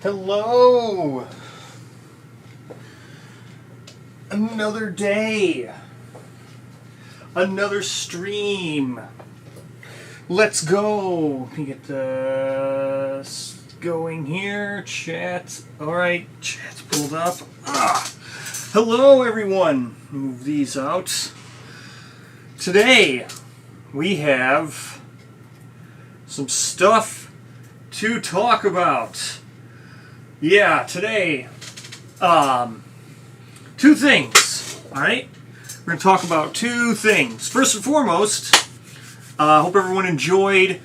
Hello! Another day. Another stream. Let's go. Let me get this going here. Chat. Alright, chat's pulled up. Hello, everyone. Move these out. Today, we have some stuff to talk about. Yeah, today, two things, alright? We're going to talk about two things. First and foremost, hope everyone enjoyed.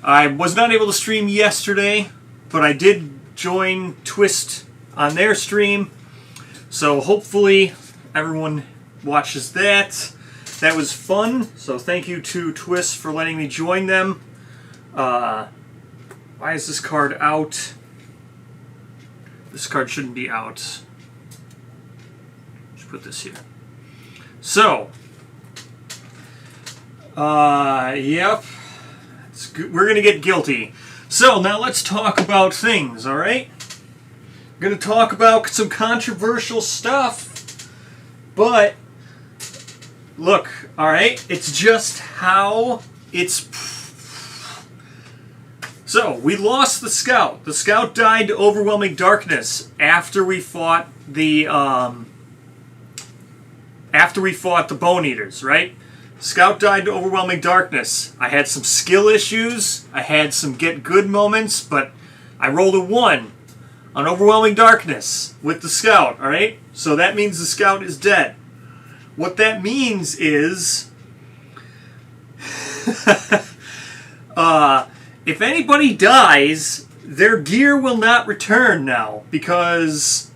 I was not able to stream yesterday, but I did join Twist on their stream. So hopefully everyone watches that. That was fun, so thank you to Twist for letting me join them. Why is this card out? This card shouldn't be out. Let's put this here. So, yep. It's good. We're going to get guilty. So, now let's talk about things, alright? We're going to talk about some controversial stuff. But, look, alright? It's just how it's... So, we lost the Scout. The Scout died to overwhelming darkness after we fought the Bone Eaters, right? Scout died to overwhelming darkness. I had some skill issues. I had some get good moments, but I rolled a 1 on overwhelming darkness with the Scout, alright? So that means the Scout is dead. What that means is... if anybody dies, their gear will not return now because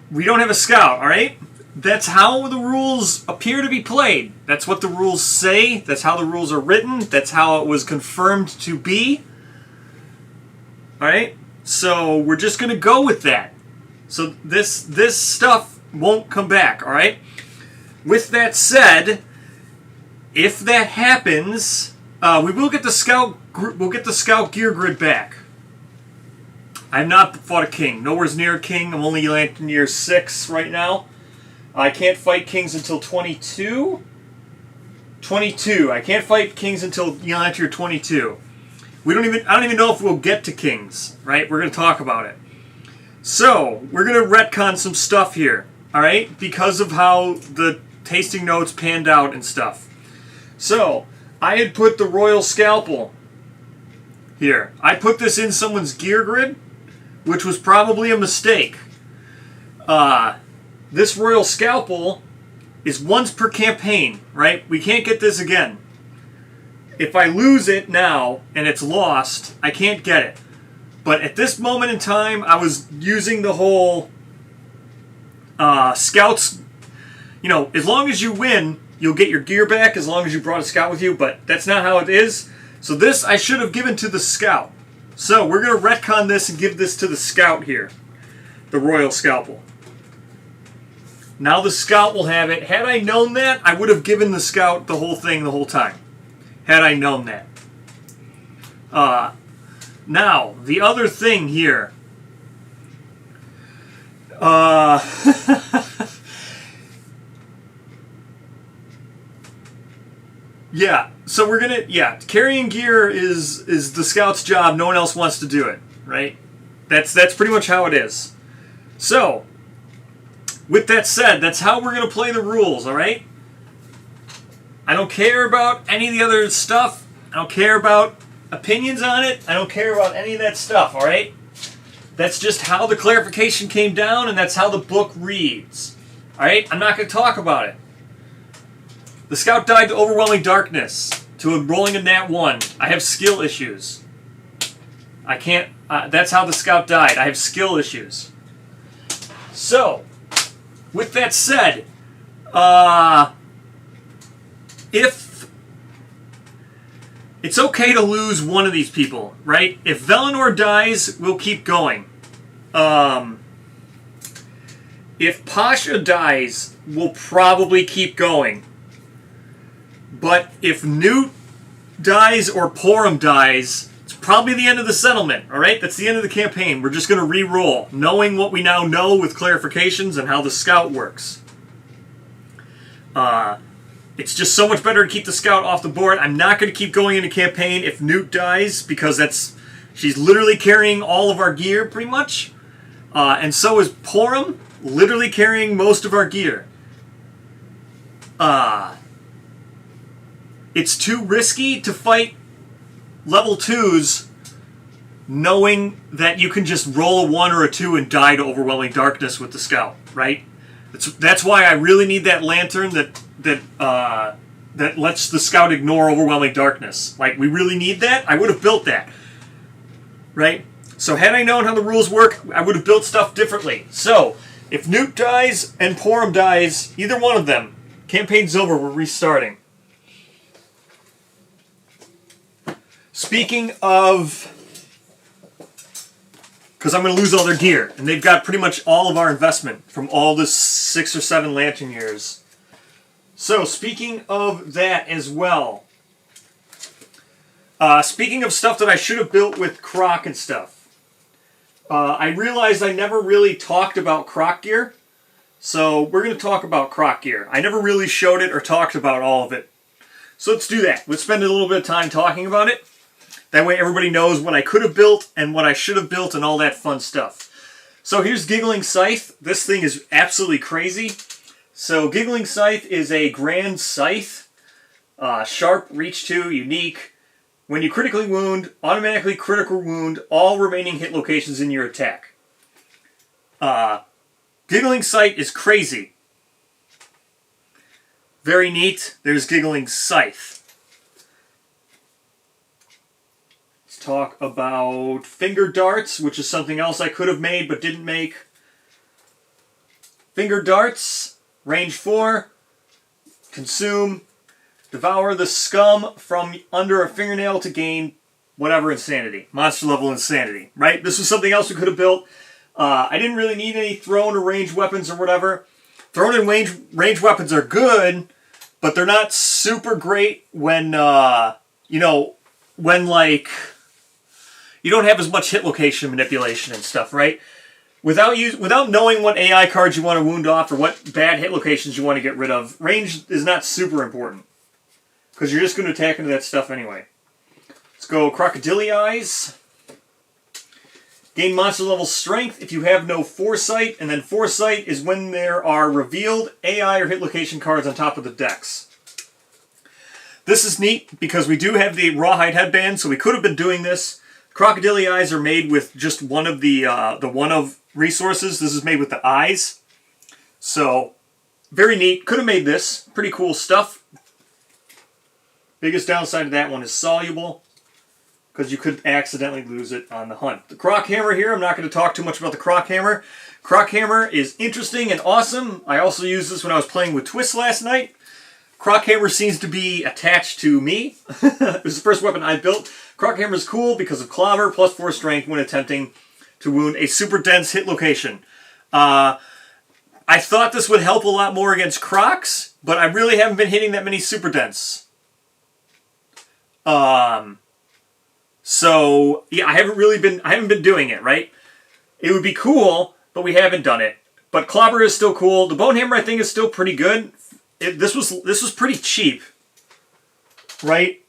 we don't have a Scout, alright? That's how the rules appear to be played. That's what the rules say. That's how the rules are written. That's how it was confirmed to be. Alright? So we're just going to go with that. So this stuff won't come back, alright? With that said, if that happens... we will get the Scout. We'll get the Scout gear grid back. I have not fought a king. Nowhere's near a king. I'm only in year 6 right now. I can't fight kings until 22. 22. I can't fight kings until year 22. I don't even know if we'll get to kings. Right? We're going to talk about it. So we're going to retcon some stuff here. All right, because of how the tasting notes panned out and stuff. So. I had put the Royal Scalpel here. I put this in someone's gear grid, which was probably a mistake. This Royal Scalpel is once per campaign, right? We can't get this again. If I lose it now and it's lost, I can't get it. But at this moment in time, I was using the whole Scouts, you know, as long as you win, you'll get your gear back as long as you brought a Scout with you, but that's not how it is. So this I should have given to the Scout. So we're going to retcon this and give this to the Scout here. The Royal Scalpel. Now the Scout will have it. Had I known that, I would have given the Scout the whole thing the whole time. Had I known that. Now, the other thing here. Yeah, so we're gonna, carrying gear is the Scout's job. No one else wants to do it, right? That's pretty much how it is. So, with that said, that's how we're gonna play the rules, all right? I don't care about any of the other stuff. I don't care about opinions on it. I don't care about any of that stuff, all right? That's just how the clarification came down, and that's how the book reads. All right? I'm not gonna talk about it. The Scout died to overwhelming darkness, to rolling a nat 1. I have skill issues. I can't... that's how the Scout died. I have skill issues. So, with that said, if... It's okay to lose one of these people, right? If Velinor dies, we'll keep going. If Pasha dies, we'll probably keep going. But if Newt dies or Porum dies, it's probably the end of the settlement, all right? That's the end of the campaign. We're just going to re-roll, knowing what we now know with clarifications and how the scout works. It's just so much better to keep the scout off the board. I'm not going to keep going into campaign if Newt dies, because she's literally carrying all of our gear, pretty much. And so is Porum, literally carrying most of our gear. It's too risky to fight level 2s knowing that you can just roll a 1 or a 2 and die to overwhelming darkness with the scout, right? That's why I really need that lantern that lets the scout ignore overwhelming darkness. Like, we really need that. I would have built that, right? So had I known how the rules work, I would have built stuff differently. So if Newt dies and Porum dies, either one of them, campaign's over. We're restarting. Speaking of, because I'm going to lose all their gear, and they've got pretty much all of our investment from all the 6 or 7 lantern years. So, speaking of that as well, speaking of stuff that I should have built with Croc and stuff, I realized I never really talked about Croc gear, so we're going to talk about Croc gear. I never really showed it or talked about all of it. So let's do that. Let's spend a little bit of time talking about it. That way everybody knows what I could have built and what I should have built and all that fun stuff. So here's Giggling Scythe. This thing is absolutely crazy. So Giggling Scythe is a grand scythe. Sharp, reach 2, unique. When you critically wound, automatically critical wound all remaining hit locations in your attack. Giggling Scythe is crazy. Very neat. There's Giggling Scythe. Talk about Finger Darts, which is something else I could have made but didn't make. Finger Darts, range 4, consume, devour the scum from under a fingernail to gain whatever insanity, monster level insanity, right? This was something else we could have built. I didn't really need any thrown or ranged weapons or whatever. Thrown and ranged weapons are good, but they're not super great when, when like, you don't have as much hit location manipulation and stuff, right? Without knowing what AI cards you want to wound off or what bad hit locations you want to get rid of, range is not super important. Because you're just going to attack into that stuff anyway. Let's go Crocodile Eyes. Gain monster level strength if you have no foresight, and then foresight is when there are revealed AI or hit location cards on top of the decks. This is neat because we do have the Rawhide Headband, so we could have been doing this. Crocodile Eyes are made with just one of the one of resources. This is made with the eyes. So, very neat. Could have made this. Pretty cool stuff. Biggest downside of that one is soluble, because you could accidentally lose it on the hunt. The Croc Hammer here, I'm not going to talk too much about the Croc Hammer. Croc Hammer is interesting and awesome. I also used this when I was playing with Twist last night. Croc Hammer seems to be attached to me. It was the first weapon I built. Croc Hammer is cool because of Clobber, plus 4 strength when attempting to wound a super dense hit location. I thought this would help a lot more against Crocs, but I really haven't been hitting that many super dense. So yeah, I haven't been doing it, right? It would be cool, but we haven't done it. But Clobber is still cool. The Bone Hammer I think is still pretty good. This was pretty cheap, right?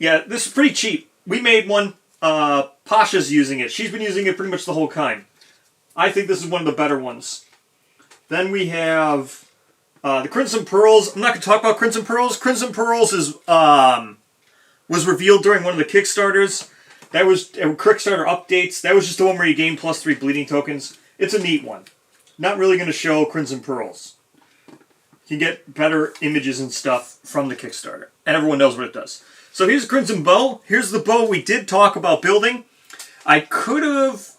Yeah, this is pretty cheap. We made one. Pasha's using it. She's been using it pretty much the whole time. I think this is one of the better ones. Then we have the Crimson Pearls. I'm not going to talk about Crimson Pearls. Crimson Pearls is was revealed during one of the Kickstarters. That was Kickstarter updates. That was just the one where you gain plus 3 bleeding tokens. It's a neat one. Not really going to show Crimson Pearls. You can get better images and stuff from the Kickstarter. And everyone knows what it does. So here's Crimson Bow. Here's the bow we did talk about building. We could have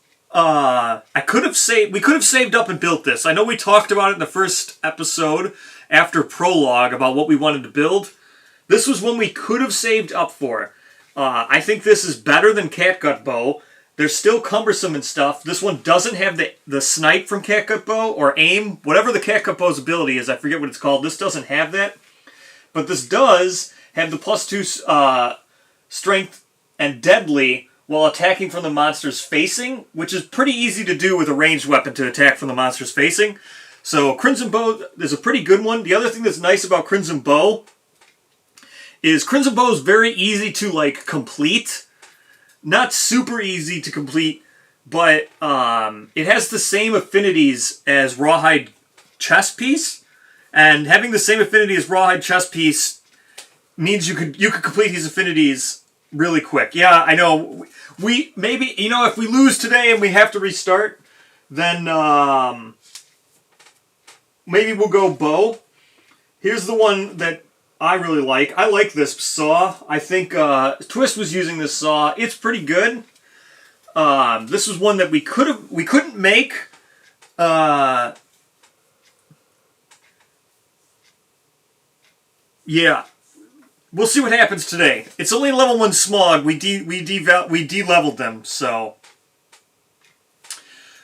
saved up and built this. I know we talked about it in the first episode after prologue about what we wanted to build. This was one we could have saved up for. I think this is better than Catgut Bow. They're still cumbersome and stuff. This one doesn't have the snipe from Catgut Bow or aim. Whatever the Catgut Bow's ability is, I forget what it's called. This doesn't have that. But this does have the plus 2 strength, and deadly while attacking from the monster's facing, which is pretty easy to do with a ranged weapon to attack from the monster's facing. So Crimson Bow is a pretty good one. The other thing that's nice about Crimson Bow is very easy to like complete. Not super easy to complete, but it has the same affinities as Rawhide Chest Piece, and having the same affinity as Rawhide Chest Piece means you could complete these affinities really quick. Yeah, I know. We maybe, you know, if we lose today and we have to restart, then maybe we'll go bow. Here's the one that I really like. I like this saw. I think Twist was using this saw. It's pretty good. This was one that we couldn't make. Yeah. We'll see what happens today. It's only level 1 Smog. We de-leveled them, so.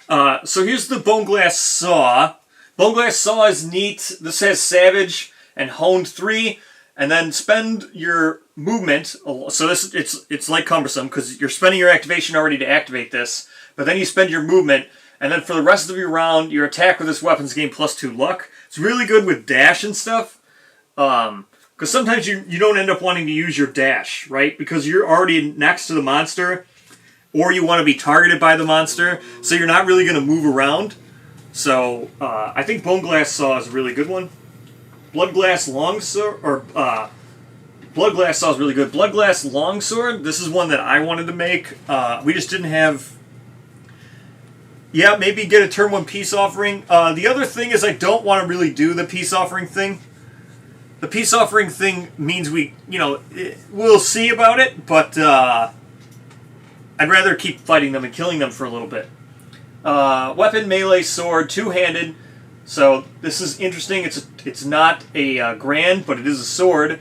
So here's the Bone Glass Saw. Bone Glass Saw is neat. This has Savage and Honed 3, and then spend your movement. So this it's like cumbersome because you're spending your activation already to activate this, but then you spend your movement, and then for the rest of your round, your attack with this weapon's gain +2 luck. It's really good with dash and stuff. Because sometimes you don't end up wanting to use your dash, right? Because you're already next to the monster, or you want to be targeted by the monster, so you're not really going to move around. So I think Bone Glass Saw is a really good one. Blood Glass Longsword, or Blood Glass Saw is really good. Blood Glass Longsword, this is one that I wanted to make. We just didn't have. Yeah, maybe get a turn 1 peace offering. The other thing is I don't want to really do the peace offering thing. The peace offering thing means we'll see about it, but I'd rather keep fighting them and killing them for a little bit. Weapon, melee, sword, two-handed. So this is interesting. It's not a grand, but it is a sword.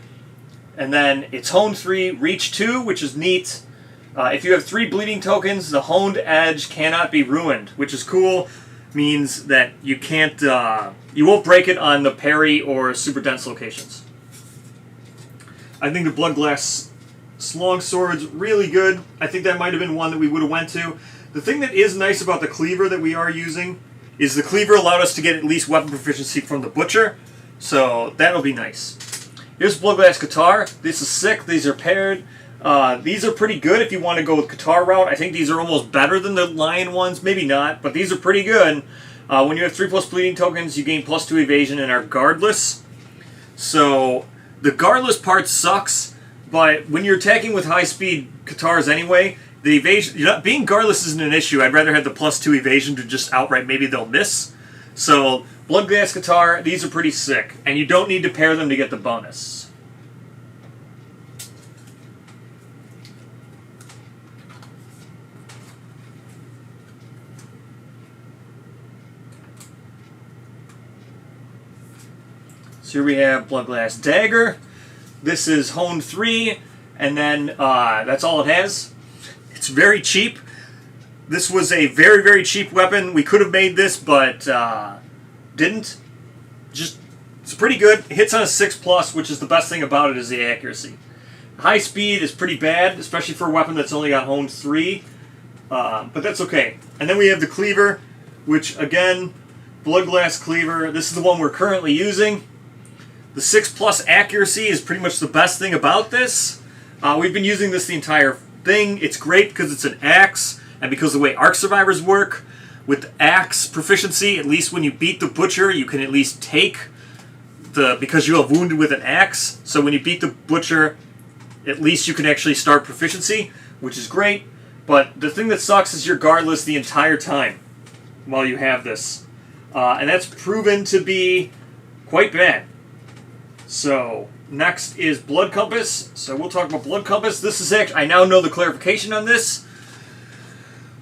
And then it's Honed 3, Reach 2, which is neat. If you have 3 bleeding tokens, the honed edge cannot be ruined, which is cool. Means that you can't, you won't break it on the parry or super dense locations. I think the Blood Glass Longsword's really good. I think that might have been one that we would have went to. The thing that is nice about the cleaver that we are using is the cleaver allowed us to get at least weapon proficiency from the butcher, so that'll be nice. Here's Blood Glass Guitar. This is sick. These are paired. These are pretty good if you want to go with guitar route. I think these are almost better than the lion ones. Maybe not, but these are pretty good. When you have 3+ bleeding tokens, you gain +2 evasion and are guardless. So the guardless part sucks, but when you're attacking with high-speed guitars anyway, the evasion, being guardless isn't an issue. I'd rather have the +2 evasion to just outright maybe they'll miss. So Blood Glass Guitar, these are pretty sick, and you don't need to pair them to get the bonus. So here we have Blood Glass Dagger. This is Honed 3, and then that's all it has. It's very cheap. This was a very, very cheap weapon. We could have made this, but didn't. It's pretty good. It hits on a 6+, which is the best thing about it is the accuracy. High speed is pretty bad, especially for a weapon that's only got Honed 3, but that's okay. And then we have the Cleaver, which again, Blood Glass Cleaver. This is the one we're currently using. The 6+ accuracy is pretty much the best thing about this. We've been using this the entire thing. It's great because it's an axe, and because of the way Arc Survivors work, with axe proficiency, at least when you beat the Butcher, you can at least take because you have wounded with an axe, so when you beat the Butcher, at least you can actually start proficiency, which is great. But the thing that sucks is you're guardless the entire time while you have this. And that's proven to be quite bad. So, next is Blood Compass. So we'll talk about Blood Compass. This is actually, I now know the clarification on this.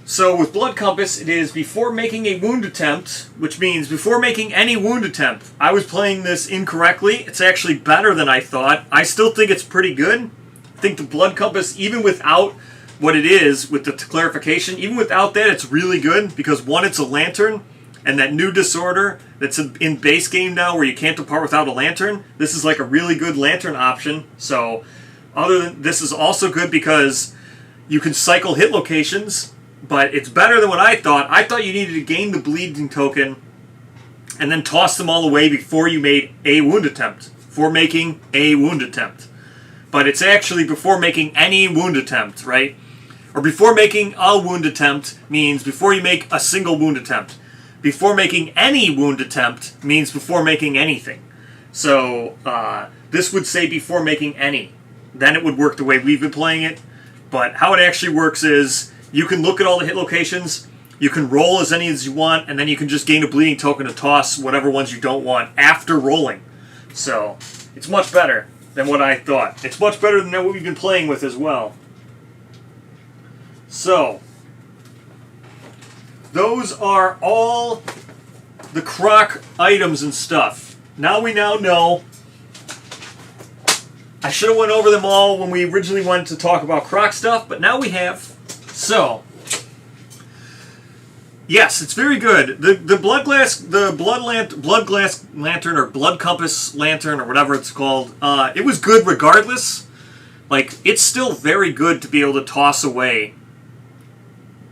So with Blood Compass, it is before making a wound attempt, which means before making any wound attempt. I was playing this incorrectly. It's actually better than I thought. I still think it's pretty good. I think the Blood Compass, even without what it is, with the clarification, even without that, it's really good. Because one, it's a lantern, and that new disorder that's in base game now where you can't depart without a lantern, this is like a really good lantern option. So Other than this is also good because you can cycle hit locations, but it's better than what I thought. I thought you needed to gain the bleeding token and then toss them all away before you made a wound attempt. Before making a wound attempt. But it's actually before making any wound attempt, right? Or before making a wound attempt means before you make a single wound attempt. Before making any wound attempt means before making anything. So this would say before making any. Then it would work the way we've been playing it. But how it actually works is you can look at all the hit locations, you can roll as many as you want, and then you can just gain a bleeding token to toss whatever ones you don't want after rolling. So it's much better than what I thought. It's much better than what we've been playing with as well. So those are all the Croc items and stuff. Now we know. I should have went over them all when we originally wanted to talk about Croc stuff, but now we have. So, yes, it's very good. The blood glass lantern or blood compass lantern or whatever it's called. It was good regardless. Like, it's still very good to be able to toss away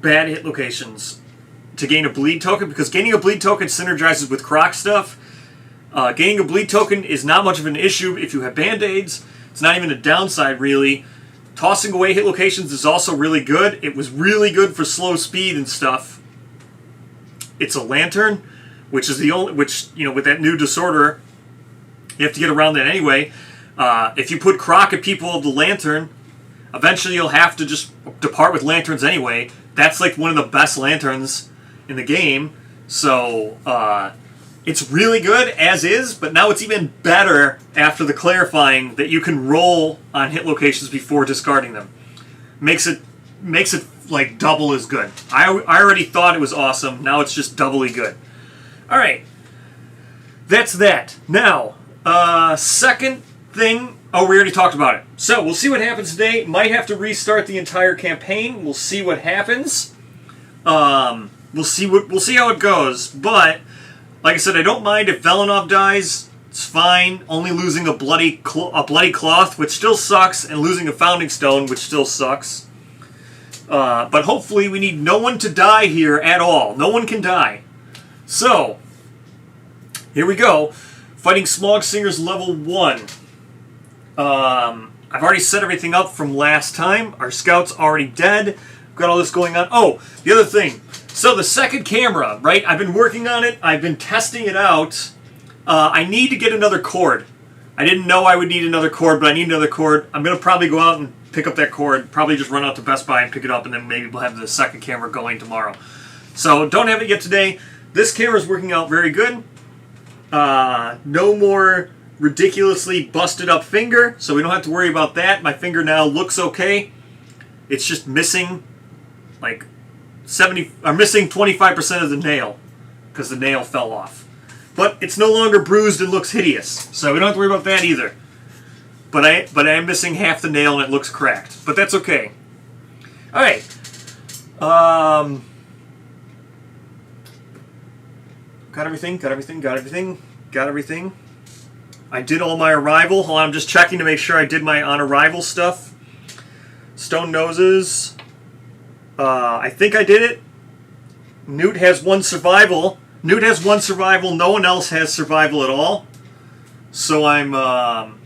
bad hit locations to gain a bleed token, because gaining a bleed token synergizes with Croc stuff. Gaining a bleed token is not much of an issue if you have band-aids. It's not even a downside, really. Tossing away hit locations is also really good. It was really good for slow speed and stuff. It's a lantern, which is the only, with that new disorder, you have to get around that anyway. If you put Croc at people of the lantern, eventually you'll have to just depart with lanterns anyway. That's like one of the best lanterns in the game. So, it's really good as is, but now it's even better after the clarifying that you can roll on hit locations before discarding them. Makes it like double as good. I already thought it was awesome. Now it's just doubly good. All right, that's that. Now, second thing. Oh, we already talked about it. So we'll see what happens today. Might have to restart the entire campaign. We'll see what happens. We'll see how it goes, but. Like I said, I don't mind if Velenov dies. It's fine. Only losing a bloody cloth, which still sucks, and losing a founding stone, which still sucks. But hopefully we need no one to die here at all. No one can die. So, here we go. Fighting Smog Singers level 1. I've already set everything up from last time. Our scout's already dead. We've got all this going on. Oh, the other thing. So the second camera, right? I've been working on it. I've been testing it out. I need to get another cord. I didn't know I would need another cord, but I need another cord. I'm going to probably go out and pick up that cord. Probably just run out to Best Buy and pick it up, and then maybe we'll have the second camera going tomorrow. So don't have it yet today. This camera is working out very good. No more ridiculously busted up finger, so we don't have to worry about that. My finger now looks okay. It's just missing, like, missing 25% of the nail because the nail fell off. But it's no longer bruised and looks hideous, so we don't have to worry about that either. But I am missing half the nail and it looks cracked, but that's okay. All right. Got everything. I did all my arrival. Hold on, I'm just checking to make sure I did my on arrival stuff. Stone noses. I think I did it. Newt has 1 survival. No one else has survival at all. So I'm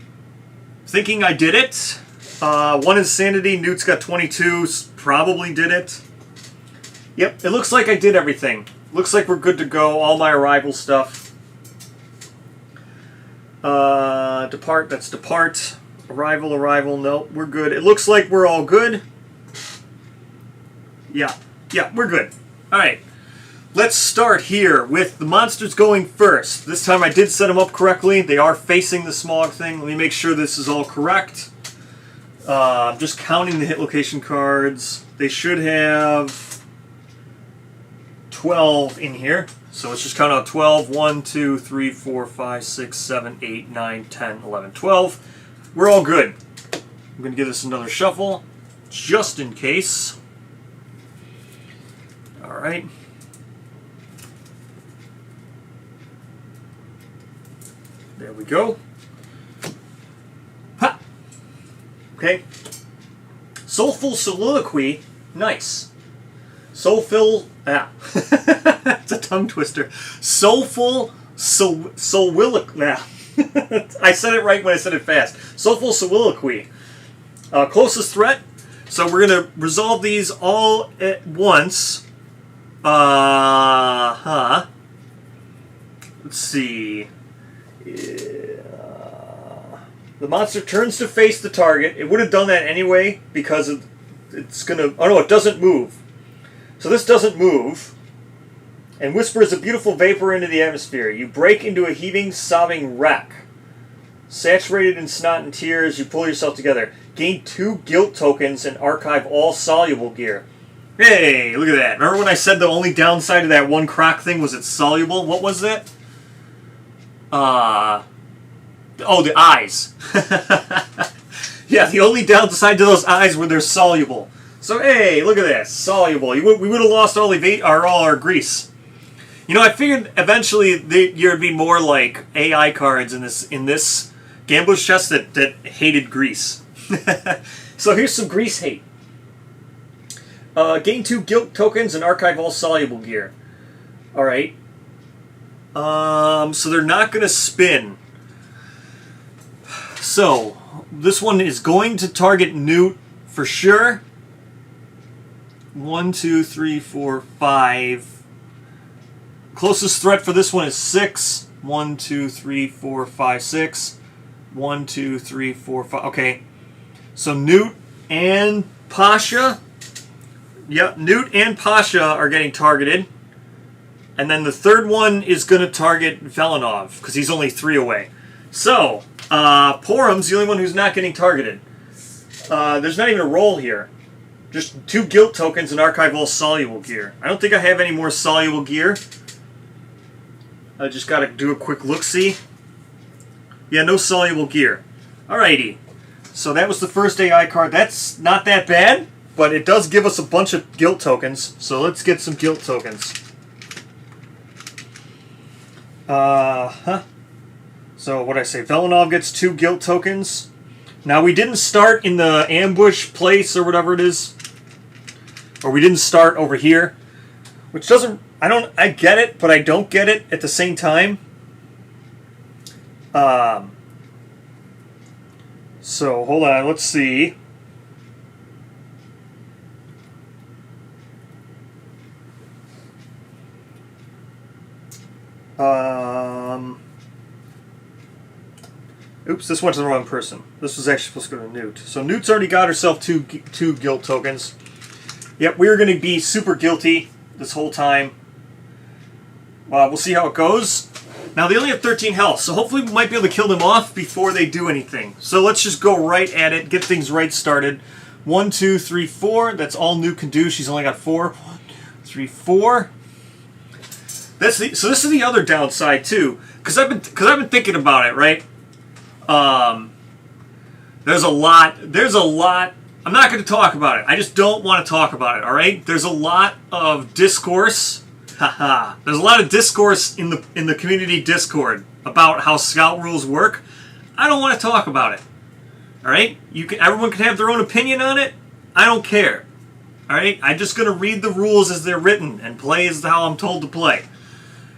thinking I did it. 1 insanity. Newt's got 22. Probably did it. Yep, it looks like I did everything. Looks like we're good to go. All my arrival stuff. Depart. That's depart. Arrival. No, we're good. It looks like we're all good. Yeah, we're good. Alright, let's start here with the monsters going first. This time I did set them up correctly. They are facing the smog thing. Let me make sure this is all correct. I'm just counting the hit location cards. They should have 12 in here. So let's just count out 12. 1, 2, 3, 4, 5, 6, 7, 8, 9, 10, 11, 12. We're all good. I'm going to give this another shuffle, just in case. Alright. There we go. Ha! Okay. Soulful Soliloquy. Nice. Soulful. It's a tongue twister. Soulful Soliloquy. I said it right when I said it fast. Soulful Soliloquy. Closest threat. So we're going to resolve these all at once. Let's see. The monster turns to face the target. It would have done that anyway because it's going to... Oh no, it doesn't move. So this doesn't move. And whispers a beautiful vapor into the atmosphere. You break into a heaving, sobbing wreck. Saturated in snot and tears, you pull yourself together. Gain 2 guilt tokens and archive all soluble gear. Hey, look at that. Remember when I said the only downside of that one Croc thing was it's soluble? What was that? Oh, the eyes. Yeah, the only downside to those eyes were they're soluble. So, hey, look at this. Soluble. We would have lost all our grease. You know, I figured eventually there'd be more like AI cards in this gambler's chest that hated grease. So here's some grease hate. Gain 2 guilt tokens and archive all soluble gear. Alright. So they're not going to spin. So, this one is going to target Newt for sure. 1, 2, 3, 4, 5. Closest threat for this one is 6. 1, 2, 3, 4, 5, 6. 1, 2, 3, 4, 5. Okay. So Newt and Pasha. Yep, Newt and Pasha are getting targeted. And then the third one is going to target Velenov, because he's only 3 away. So, Porum's the only one who's not getting targeted. There's not even a roll here. Just 2 guilt tokens and archive all soluble gear. I don't think I have any more soluble gear. I just got to do a quick look-see. Yeah, no soluble gear. Alrighty. So that was the first AI card. That's not that bad, but it does give us a bunch of guilt tokens. So let's get some guilt tokens. So what did I say? Velenov gets 2 guilt tokens. Now we didn't start in the ambush place or whatever it is. Or we didn't start over here. Which doesn't... I get it, but I don't get it at the same time. So, hold on, let's see. Oops, this went to the wrong person. This was actually supposed to go to Newt. So Newt's already got herself two guilt tokens. Yep, we're going to be super guilty this whole time. We'll see how it goes. Now, they only have 13 health, so hopefully we might be able to kill them off before they do anything. So let's just go right at it, get things right started. 1, 2, 3, 4. That's all Newt can do. She's only got 4. 1, 2, 3, 4. So this is the other downside too, because I've been thinking about it, right? There's a lot. I'm not going to talk about it. I just don't want to talk about it. All right. There's a lot of discourse. There's a lot of discourse in the community Discord about how scout rules work. I don't want to talk about it. All right. Everyone can have their own opinion on it. I don't care. All right. I'm just going to read the rules as they're written and play as how I'm told to play.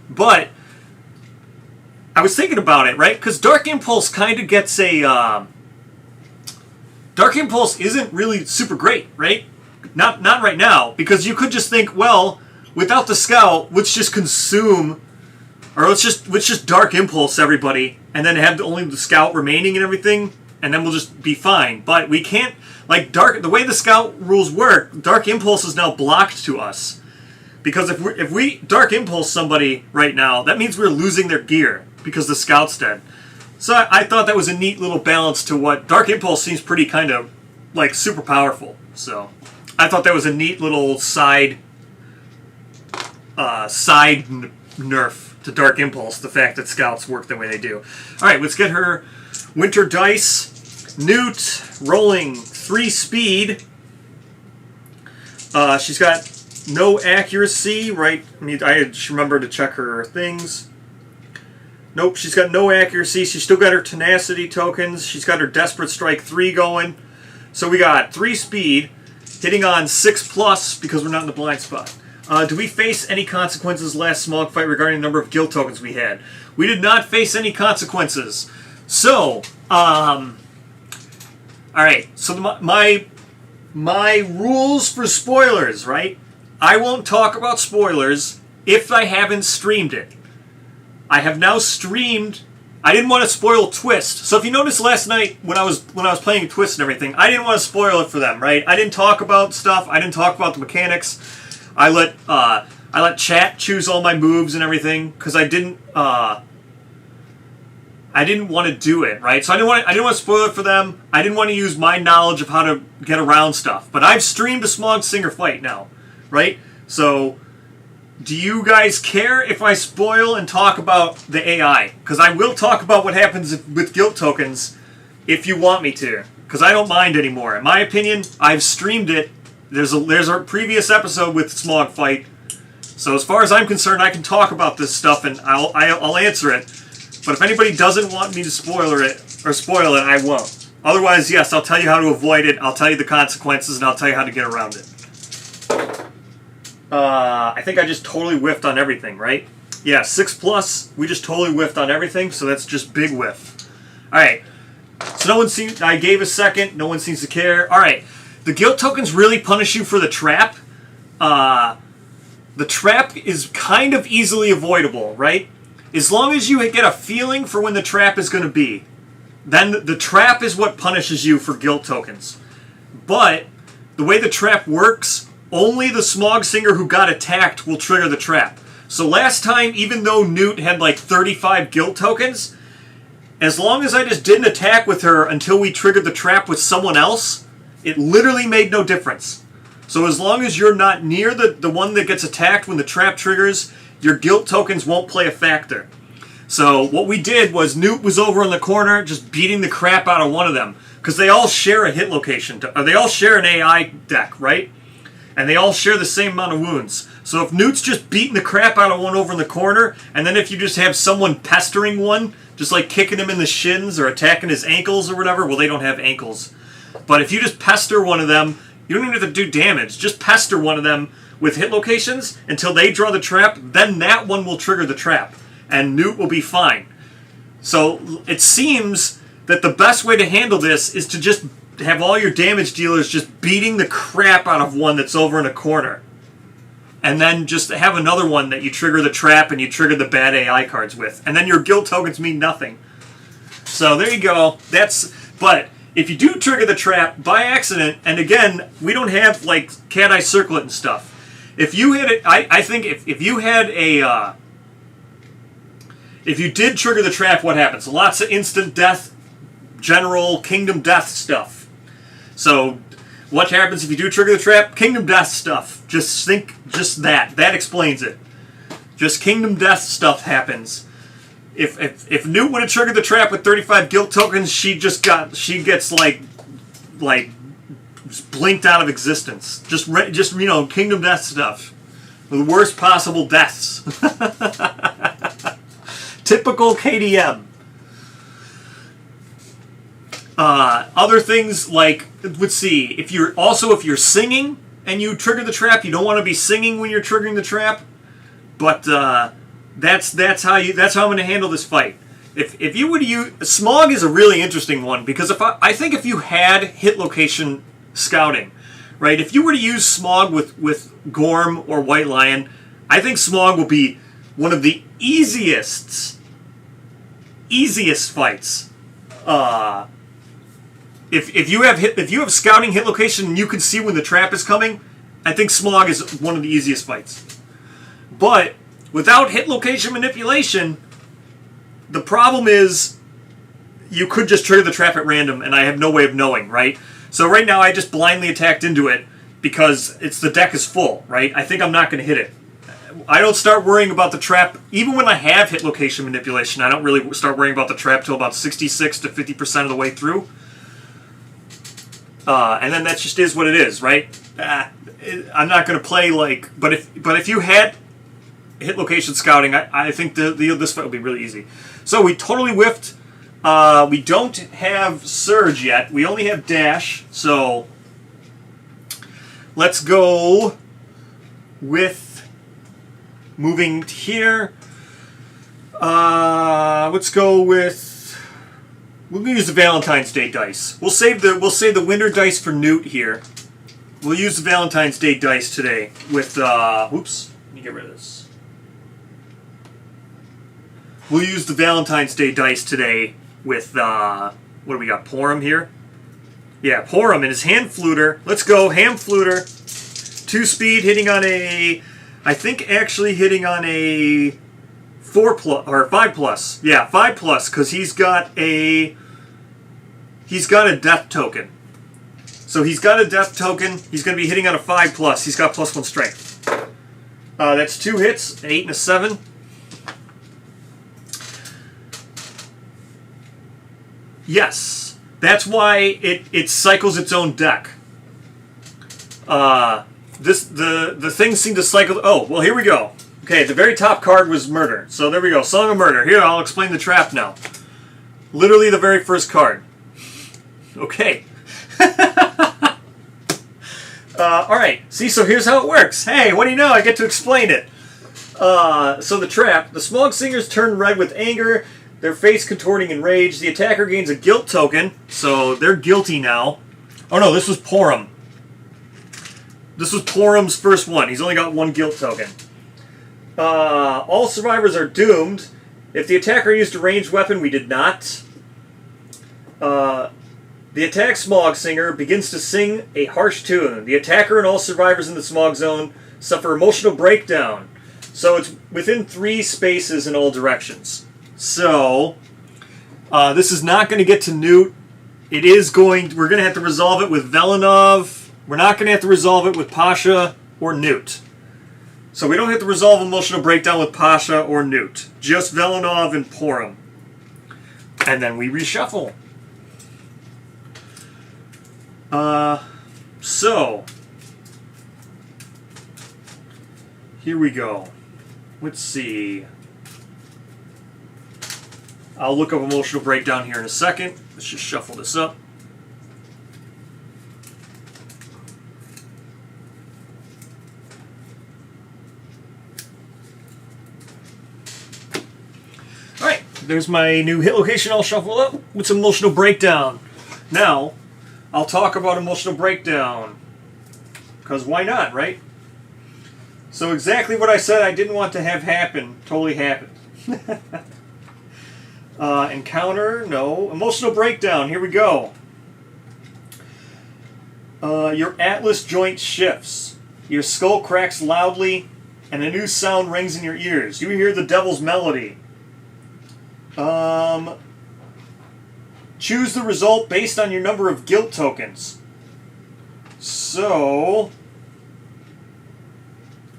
But I was thinking about it, right? Because Dark Impulse kind of gets a... Dark Impulse isn't really super great, right? Not right now, because you could just think, well, without the scout, let's just consume, or let's just Dark Impulse everybody, and then have only the scout remaining and everything, and then we'll just be fine. But we can't, like the way the scout rules work, Dark Impulse is now blocked to us. Because if we Dark Impulse somebody right now, that means we're losing their gear because the scout's dead. So I thought that was a neat little balance to what Dark Impulse seems pretty kind of like super powerful. So I thought that was a neat little side nerf to Dark Impulse. The fact that scouts work the way they do. All right, let's get her Winter Dice. Newt rolling 3 speed. She's got no accuracy, right? I should remember to check her things. Nope, she's got no accuracy. She's still got her tenacity tokens. She's got her Desperate Strike 3 going. So we got 3 speed, hitting on 6+ because we're not in the blind spot. Do we face any consequences last Smog fight regarding the number of guild tokens we had? We did not face any consequences. So, alright, so my rules for spoilers, right? I won't talk about spoilers if I haven't streamed it. I have now streamed. I didn't want to spoil Twist. So if you noticed last night when I was playing Twist and everything, I didn't want to spoil it for them, right? I didn't talk about stuff. I didn't talk about the mechanics. I let chat choose all my moves and everything because I didn't want to do it, right? So I didn't want to spoil it for them. I didn't want to use my knowledge of how to get around stuff. But I've streamed a Smog Singer fight now, right? So do you guys care if I spoil and talk about the AI? Because I will talk about what happens with guild tokens if you want me to. Because I don't mind anymore. In my opinion, I've streamed it. There's a previous episode with Smog fight. So as far as I'm concerned, I can talk about this stuff and I'll answer it. But if anybody doesn't want me to spoil it, I won't. Otherwise, yes, I'll tell you how to avoid it. I'll tell you the consequences, and I'll tell you how to get around it. I think I just totally whiffed on everything, right? Yeah, 6+, we just totally whiffed on everything, so that's just big whiff. Alright, so no one seems... I gave a second, no one seems to care. Alright, the guild tokens really punish you for the trap. The trap is kind of easily avoidable, right? As long as you get a feeling for when the trap is going to be, then the trap is what punishes you for guild tokens. But the way the trap works, only the Smog Singer who got attacked will trigger the trap. So last time, even though Newt had like 35 guild tokens, as long as I just didn't attack with her until we triggered the trap with someone else, it literally made no difference. So as long as you're not near the one that gets attacked when the trap triggers, your guild tokens won't play a factor. So what we did was Newt was over in the corner just beating the crap out of one of them. Because they all share a hit location. Or they all share an AI deck, right? And they all share the same amount of wounds. So if Newt's just beating the crap out of one over in the corner, and then if you just have someone pestering one, just like kicking him in the shins or attacking his ankles or whatever, well, they don't have ankles. But if you just pester one of them, you don't even have to do damage. Just pester one of them with hit locations until they draw the trap, then that one will trigger the trap. And Newt will be fine. So it seems that the best way to handle this is to just have all your damage dealers just beating the crap out of one that's over in a corner. And then just have another one that you trigger the trap and you trigger the bad AI cards with. And then your guild tokens mean nothing. So there you go. But if you do trigger the trap by accident, and again, we don't have like cat eye circlet and stuff. If you had it, I think if you had a if you did trigger the trap, what happens? Lots of instant death, general kingdom death stuff. So what happens if you do trigger the trap? Kingdom death stuff. Just think that. That explains it. Just kingdom death stuff happens. If Newt would have triggered the trap with 35 guild tokens, she gets like blinked out of existence. Just you know, kingdom death stuff. The worst possible deaths. Typical KDM. Other things like, let's see, if you're singing and you trigger the trap, you don't want to be singing when you're triggering the trap. But that's how I'm going to handle this fight. If you would use Smog is a really interesting one because I think if you had hit location scouting, right? If you were to use Smog with Gorm or White Lion, I think Smog will be one of the easiest fights. If you have scouting hit location and you can see when the trap is coming, I think Smog is one of the easiest fights. But without hit location manipulation, the problem is you could just trigger the trap at random, and I have no way of knowing, right? So right now I just blindly attacked into it because the deck is full, right? I think I'm not going to hit it. I don't start worrying about the trap, even when I have hit location manipulation, I don't really start worrying about the trap till about 66 to 50% of the way through. And then that just is what it is, right? I'm not going to play like... But if you had hit location scouting, I think this fight will be really easy. So we totally whiffed We don't have Surge yet. We only have Dash. So let's go with moving here. Let's go with. We're gonna use the Valentine's Day dice. We'll save the winter dice for Newt here. We'll use the Valentine's Day dice today with. Oops. Let me get rid of this. We'll use the Valentine's Day dice today with, what do we got, Porum here? Yeah, Porum and his hand fluter. Let's go, ham fluter. 2-speed, hitting on a, I think actually hitting on a 4+, or 5+. Yeah, 5+, because he's got a death token. So he's got a death token. He's going to be hitting on a 5+. He's got +1 strength. That's 2 hits, an 8 and a 7. Yes, that's why it cycles its own deck. The things seem to cycle. Oh, well, here we go. Okay, the very top card was Murder. So there we go, Song of Murder. Here, I'll explain the trap now. Literally the very first card. Okay. All right. See, so here's how it works. Hey, what do you know? I get to explain it. So the trap. The Smog Singers turn red with anger. Their face contorting in rage. The attacker gains a guilt token, so they're guilty now. Oh no, this was Porum. This was Porum's first one. He's only got 1 guilt token. All survivors are doomed. If the attacker used a ranged weapon, we did not. The attack Smog Singer begins to sing a harsh tune. The attacker and all survivors in the Smog Zone suffer emotional breakdown. So it's within 3 spaces in all directions. So, this is not going to get to Newt. It is going. We're going to have to resolve it with Velenov. We're not going to have to resolve it with Pasha or Newt. So we don't have to resolve emotional breakdown with Pasha or Newt. Just Velenov and Porum. And then we reshuffle. So, here we go. Let's see. I'll look up emotional breakdown here in a second. Let's just shuffle this up. Alright, there's my new hit location all shuffled up with some emotional breakdown. Now, I'll talk about emotional breakdown. Because why not, right? So exactly what I said I didn't want to have happen totally happened. Encounter, no. Emotional breakdown, here we go. Your atlas joint shifts. Your skull cracks loudly, and a new sound rings in your ears. You hear the devil's melody. Choose the result based on your number of guilt tokens. So,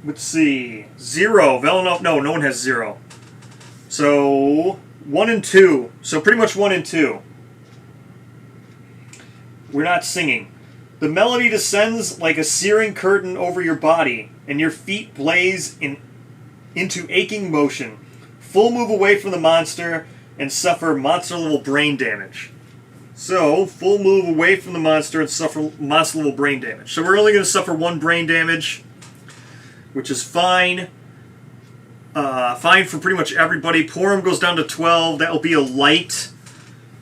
let's see. 0. Velenov, no one has 0. So, 1 and 2. So pretty much 1 and 2. We're not singing. The melody descends like a searing curtain over your body, and your feet blaze into aching motion. Full move away from the monster and suffer monster-level brain damage. So, full move away from the monster and suffer monster-level brain damage. So we're only going to suffer 1 brain damage, which is fine. Fine for pretty much everybody. Porum goes down to 12. That will be a light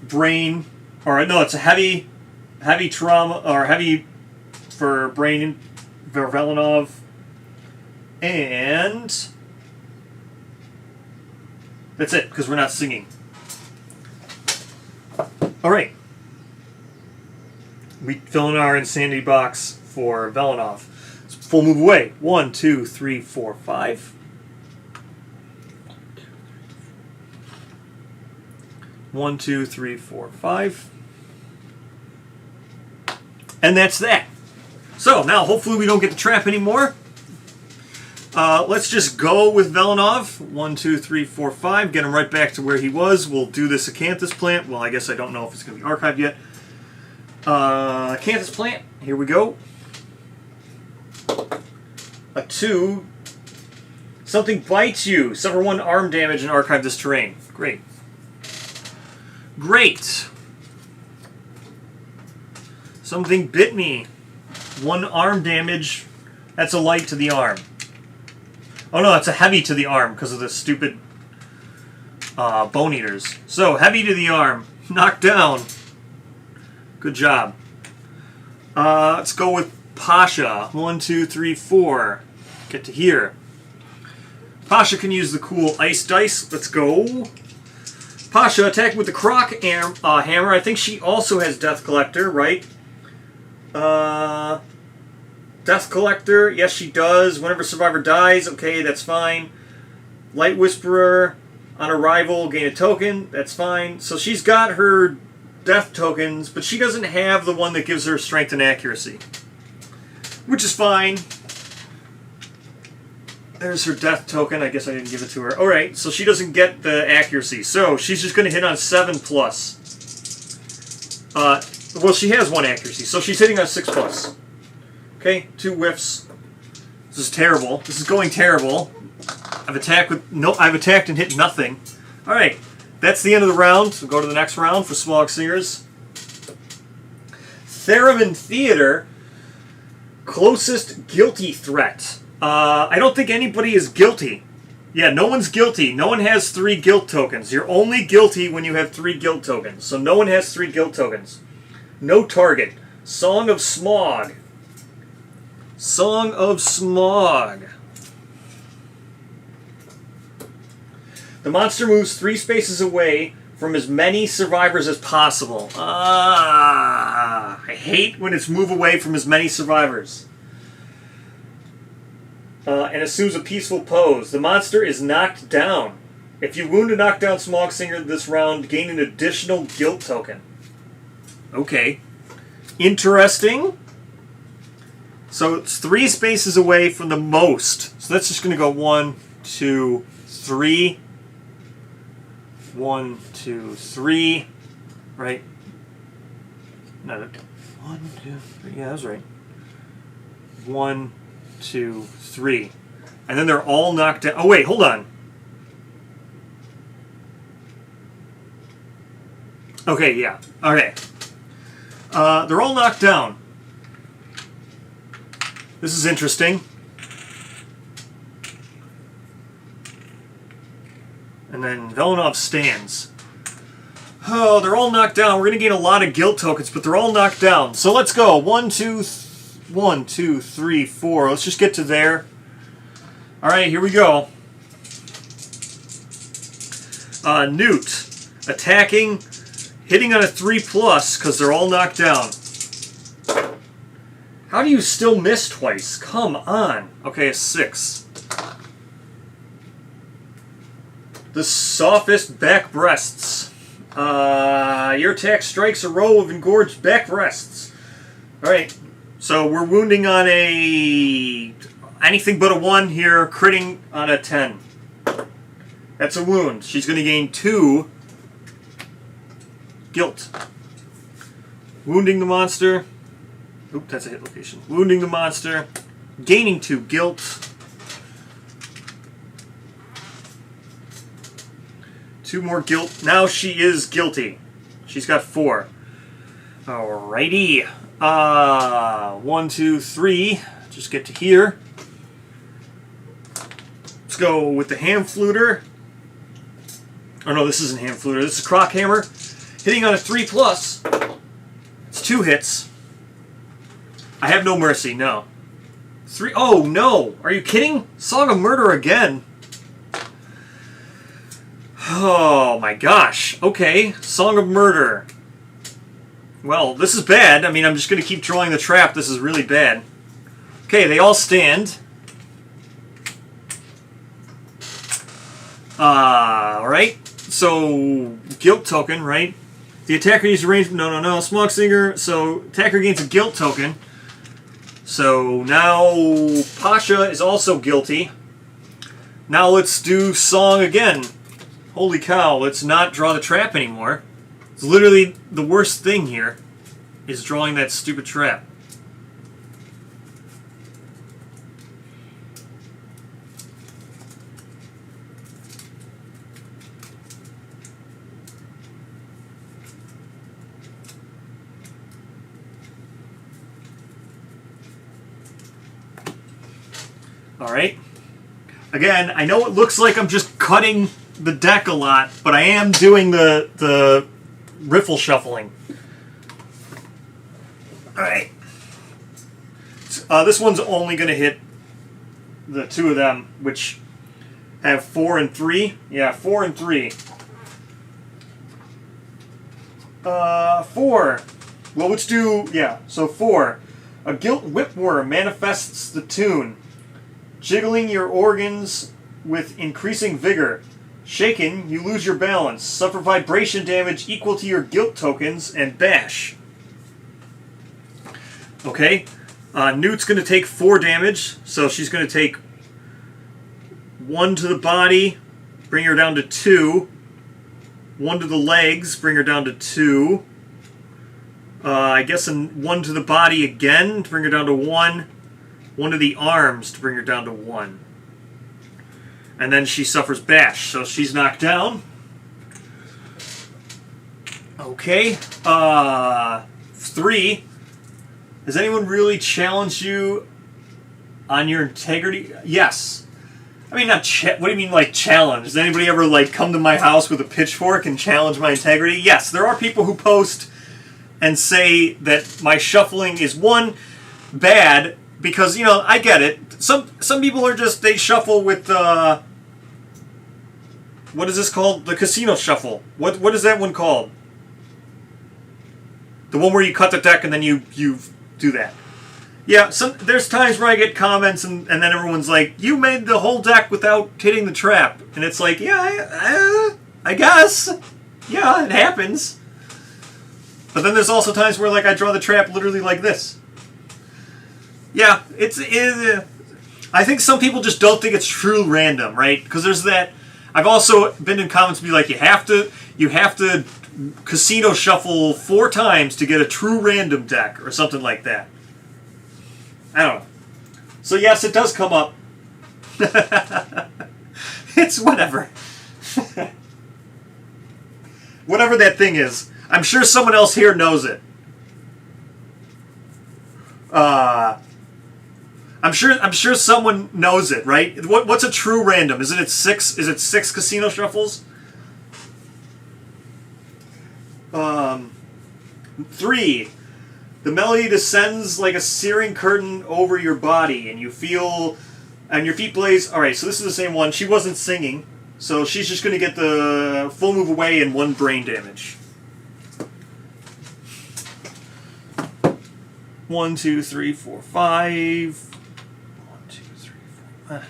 brain. Or no, it's a heavy trauma, or heavy for brain for Velenov. And that's it, because we're not singing. Alright. We fill in our insanity box for Velenov. Full move away. 1, 2, 3, 4, 5. 1, 2, 3, 4, 5. And that's that. So now hopefully we don't get the trap anymore. Let's just go with Velenov. 1, 2, 3, 4, 5. Get him right back to where he was. We'll do this Acanthus plant. Well, I guess I don't know if it's going to be archived yet. Acanthus plant. Here we go. A 2. Something bites you. Suffer 1 arm damage and archive this terrain. Great. Great. Something bit me. 1 arm damage. That's a light to the arm. Oh no, that's a heavy to the arm because of the stupid bone eaters. So, heavy to the arm. Knocked down. Good job. Let's go with Pasha. 1, 2, 3, 4. Get to here. Pasha can use the cool ice dice. Let's go. Pasha attack with the Croc hammer. I think she also has Death Collector, right? Death Collector. Yes, she does. Whenever survivor dies, okay, that's fine. Light Whisperer. On arrival, gain a token. That's fine. So she's got her death tokens, but she doesn't have the one that gives her strength and accuracy. Which is fine. There's her death token. I guess I didn't give it to her. Alright, so she doesn't get the accuracy. So she's just going to hit on 7+. Well, she has 1 accuracy, so she's hitting on 6+. Okay, 2 whiffs. This is terrible. This is going terrible. I've attacked and hit nothing. Alright, that's the end of the round. We'll go to the next round for Smog Singers. Theremin Theater. Closest guilty threat. I don't think anybody is guilty. Yeah, no one's guilty. No one has 3 guilt tokens. You're only guilty when you have 3 guilt tokens. So no one has 3 guilt tokens. No target. Song of Smog. Song of Smog. The monster moves 3 spaces away from as many survivors as possible. I hate when it's move away from as many survivors. And assumes a peaceful pose. The monster is knocked down. If you wound a knockdown Smog Singer this round, gain an additional guilt token. Okay. Interesting. So it's 3 spaces away from the most. So that's just going to go 1, 2, 3. 1, 2, 3. Right? No, 1, 2, 3. Yeah, that's right. 1, 2, 3. And then they're all knocked down. Oh, wait, hold on. Okay, yeah. Okay. They're all knocked down. This is interesting. And then Velenov stands. Oh, they're all knocked down. We're going to gain a lot of guilt tokens, but they're all knocked down. So let's go. 1, 2, 3, 4. Let's just get to there. Alright, here we go. Newt. Attacking. Hitting on a 3+, because they're all knocked down. How do you still miss twice? Come on. Okay, a 6. The softest back breasts. Your attack strikes a row of engorged back breasts. Alright, so we're wounding on a... anything but a 1 here, critting on a 10. That's a wound. She's going to gain 2 guilt. Wounding the monster. Oop, that's a hit location. Wounding the monster. Gaining 2 guilt. 2 more guilt. Now she is guilty. She's got 4. Alrighty. 1, 2, 3. Just get to here. Let's go with the ham fluter. Oh no, this isn't ham fluter. This is Croc hammer. Hitting on a 3+. It's 2 hits. I have no mercy. No. 3. Oh no! Are you kidding? Song of Murder again. Oh my gosh. Okay. Song of Murder. Well, this is bad. I mean, I'm just going to keep drawing the trap. This is really bad. Okay, they all stand. Alright. So, guilt token, right? The attacker uses range... No. Smog Singer. So, attacker gains a guilt token. So, now Pasha is also guilty. Now let's do song again. Holy cow, let's not draw the trap anymore. It's literally the worst thing here, is drawing that stupid trap. Alright. Again, I know it looks like I'm just cutting the deck a lot, but I am doing the riffle shuffling. Alright. This one's only going to hit the two of them, which have 4 and 3. Yeah, 4 and 3. 4. Well, let's do, yeah, so 4. A gilt whipworm manifests the tune, jiggling your organs with increasing vigor. Shaken, you lose your balance, suffer vibration damage equal to your guilt tokens, and bash. Okay, Newt's going to take 4 damage, so she's going to take 1 to the body, bring her down to 2. 1 to the legs, bring her down to 2. I guess 1 to the body again to bring her down to 1. 1 to the arms to bring her down to 1. And then she suffers bash, so she's knocked down. Okay. 3. Has anyone really challenged you on your integrity? Yes. I mean, not what do you mean, like, challenge? Does anybody ever, like, come to my house with a pitchfork and challenge my integrity? Yes, there are people who post and say that my shuffling is, one, bad, because, you know, I get it. Some people are just, they shuffle with, what is this called? The casino shuffle. What is that one called? The one where you cut the deck and then you do that. Yeah, there's times where I get comments and then everyone's like, you made the whole deck without hitting the trap. And it's like, yeah, I guess. Yeah, it happens. But then there's also times where, like, I draw the trap literally like this. Yeah, I think some people just don't think it's true random, right? Because there's that. I've also been in comments be like, you have to casino shuffle 4 times to get a true random deck or something like that. I don't know. So yes, it does come up. It's whatever. Whatever that thing is. I'm sure someone else here knows it. I'm sure someone knows it, right? What's a true random? Is it 6? Is it 6 casino shuffles? 3. The melody descends like a searing curtain over your body, and you feel, and your feet blaze. All right, so this is the same one. She wasn't singing, so she's just going to get the full move away and 1 brain damage. 1, 2, 3, 4, 5. 1, 2, 3, 4.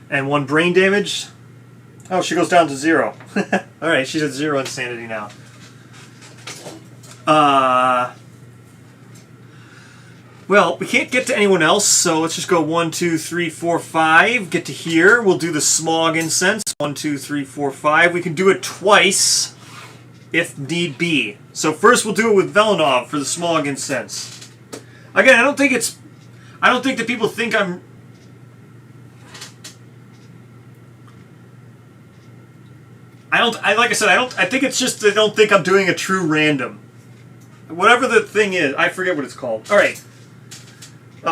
And 1 brain damage. Oh, she goes down to 0. All right, she's at 0 insanity now. Well, we can't get to anyone else, so let's just go 1, 2, 3, 4, 5. Get to here. We'll do the smog incense. 1, 2, 3, 4, 5. We can do it twice if need be. So first we'll do it with Velenov for the smog incense. Again, I don't think that people think I'm... I think it's just they don't think I'm doing a true random. Whatever the thing is, I forget what it's called. All right.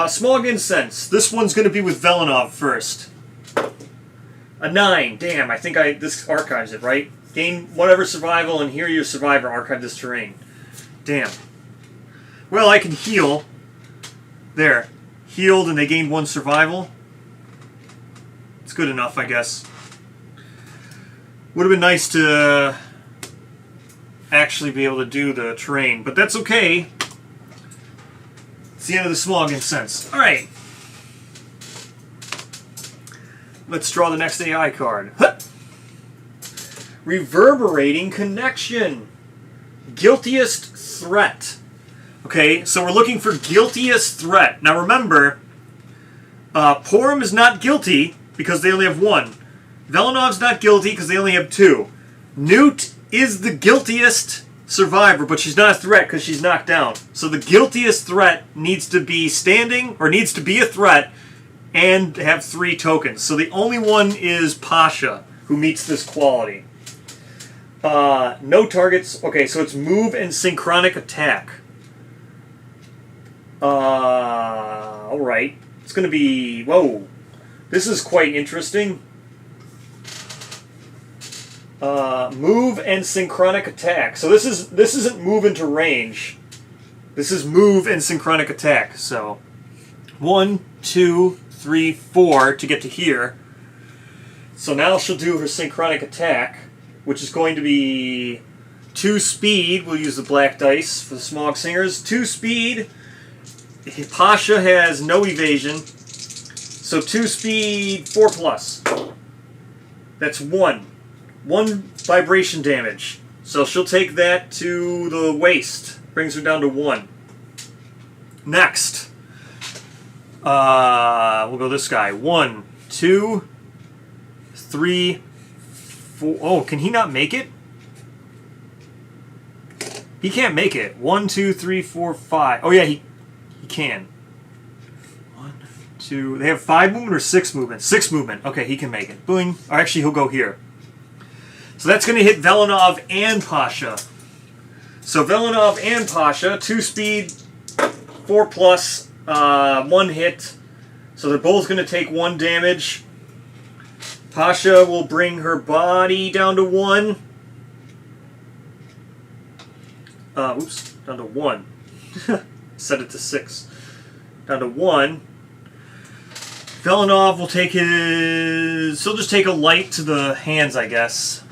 Smog incense. This one's going to be with Velenov first. A 9. Damn, I think this archives it, right? Gain whatever survival, and here your survivor archive this terrain. Damn. Well, I can heal. There. Healed, and they gained 1 survival. It's good enough, I guess. Would have been nice to actually be able to do the terrain, but that's okay. It's the end of the smog incense. Alright. Let's draw the next AI card. Huh. Reverberating connection. Guiltiest threat. Okay, so we're looking for guiltiest threat. Now remember, Porum is not guilty because they only have 1. Velenov's not guilty because they only have 2. Newt is the guiltiest survivor, but she's not a threat because she's knocked down. So the guiltiest threat needs to be standing, or needs to be a threat, and have 3 tokens. So the only one is Pasha, who meets this quality. No targets. Okay, so it's move and synchronic attack. Alright. It's going to be... Whoa. This is quite interesting. Move and synchronic attack. So this isn't move into range. This is move and synchronic attack. So 1, 2, 3, 4 to get to here. So now she'll do her synchronic attack, which is going to be 2 speed. We'll use the black dice for the Smog Singers. 2 speed. Pasha has no evasion. So 2 speed, 4 plus. That's 1. 1 vibration damage. So she'll take that to the waist. Brings her down to 1. Next. We'll go this guy. 1, 2, 3, 4. Oh, can he not make it? He can't make it. 1, 2, 3, 4, 5. Oh yeah, he can. 1, 2. They have 5 movement or 6 movement? 6 movement. Okay, he can make it. Boing. Or actually, he'll go here. So that's going to hit Velenov and Pasha. So Velenov and Pasha, 2 speed, 4 plus, 1 hit. So they're both going to take 1 damage. Pasha will bring her body down to 1. Oops, down to 1. Set it to 6. Down to 1. Velenov will take his... He'll just take a light to the hands, I guess.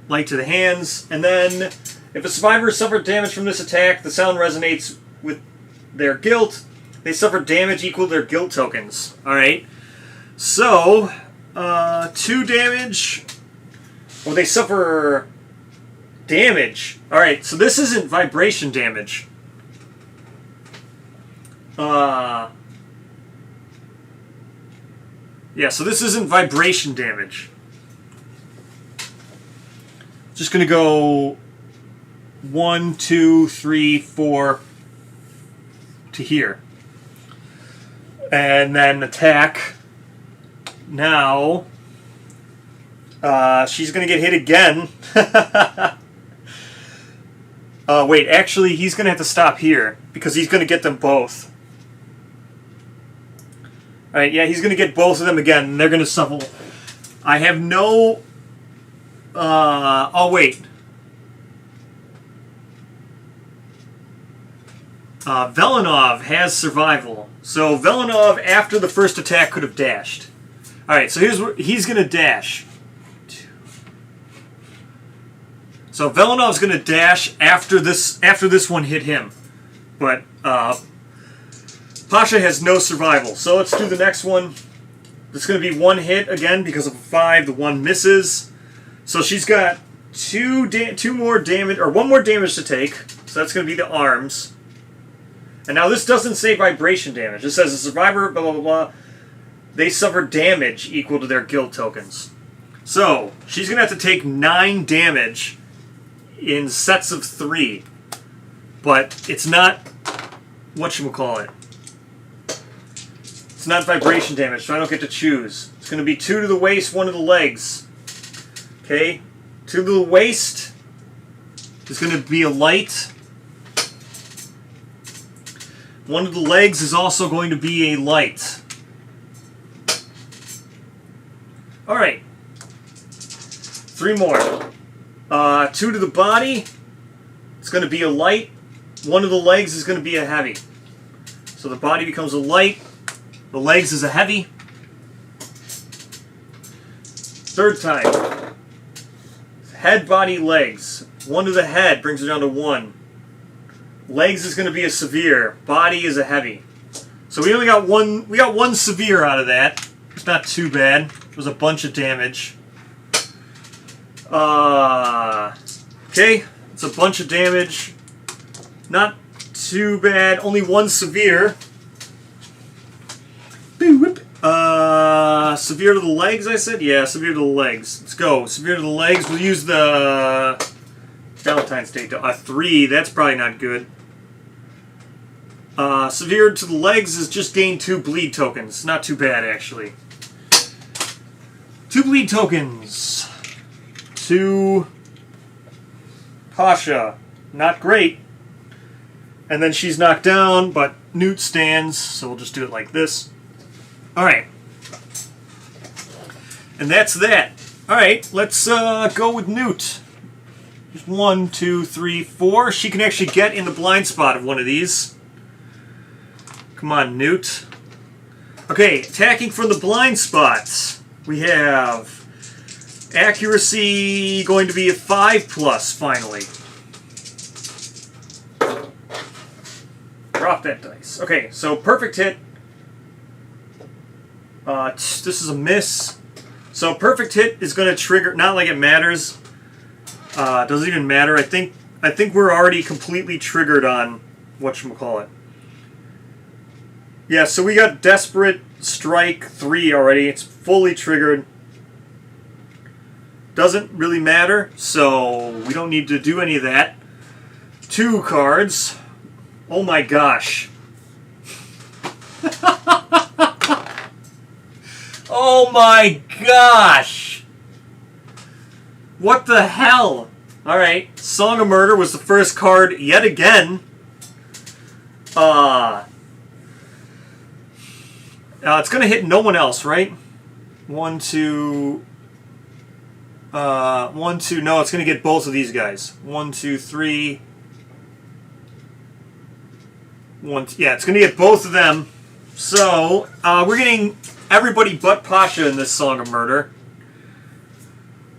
Light to the hands. And then, if a survivor suffered damage from this attack, the sound resonates with their guilt. They suffer damage equal to their guilt tokens. Alright. So, 2 damage. Well, they suffer damage. Alright, so this isn't vibration damage. Yeah, so this isn't vibration damage. Just going to go 1, 2, 3, 4 to here. And then attack. Now, she's going to get hit again. Wait, actually, he's going to have to stop here because he's going to get them both. Alright, yeah, he's going to get both of them again, and they're going to suffer. I have no... oh, wait. Velenov has survival. So Velenov, after the first attack, could have dashed. Alright, so here's where he's going to dash. So Velenov's going to dash after this one hit him. But Pasha has no survival. So let's do the next one. It's going to be 1 hit again because of a 5. The 1 misses. So she's got 2 more damage, or 1 more damage to take. So that's going to be the arms. And now this doesn't say vibration damage. It says a survivor, blah, blah, blah, blah. They suffer damage equal to their guild tokens. So she's going to have to take 9 damage in sets of 3. But it's not, whatchamacallit. It's not vibration damage, so I don't get to choose. It's going to be 2 to the waist, 1 to the legs. Okay, 2 to the waist is going to be a light. 1 to the legs is also going to be a light. Alright. 3 more. 2 to the body, it's going to be a light. 1 of the legs is going to be a heavy. So the body becomes a light. The legs is a heavy. 3rd time. Head, body, legs. 1 to the head brings it down to 1. Legs is going to be a severe. Body is a heavy. So we only got one. We got 1 severe out of that. It's not too bad. It was a bunch of damage. Okay, it's a bunch of damage. Not too bad. Only 1 severe. Severe to the legs, I said? Yeah, severe to the legs. Let's go. Severe to the legs. We'll use the Valentine's Day. 3. That's probably not good. Severe to the legs is just gain 2 bleed tokens. Not too bad, actually. 2 bleed tokens. To Pasha. Not great. And then she's knocked down, but Newt stands, so we'll just do it like this. Alright. And that's that. Alright, let's go with Newt. 1, 2, 3, 4. She can actually get in the blind spot of one of these. Come on, Newt. Okay, attacking from the blind spots. We have accuracy going to be a 5+, finally. Drop that dice. Okay, so perfect hit. This is a miss. So perfect hit is going to trigger. Not like it matters. Doesn't even matter. I think we're already completely triggered on whatchamacallit. Yeah, so we got Desperate Strike 3 already. It's fully triggered. Doesn't really matter, so we don't need to do any of that. 2 cards. Oh my gosh. Oh my gosh. What the hell? Alright, Song of Murder was the first card yet again. It's going to hit no one else, right? 1, 2... 1, 2... No, it's going to get both of these guys. 1, 2, 3... 1... Yeah, it's going to get both of them. So, we're getting everybody but Pasha in this Song of Murder.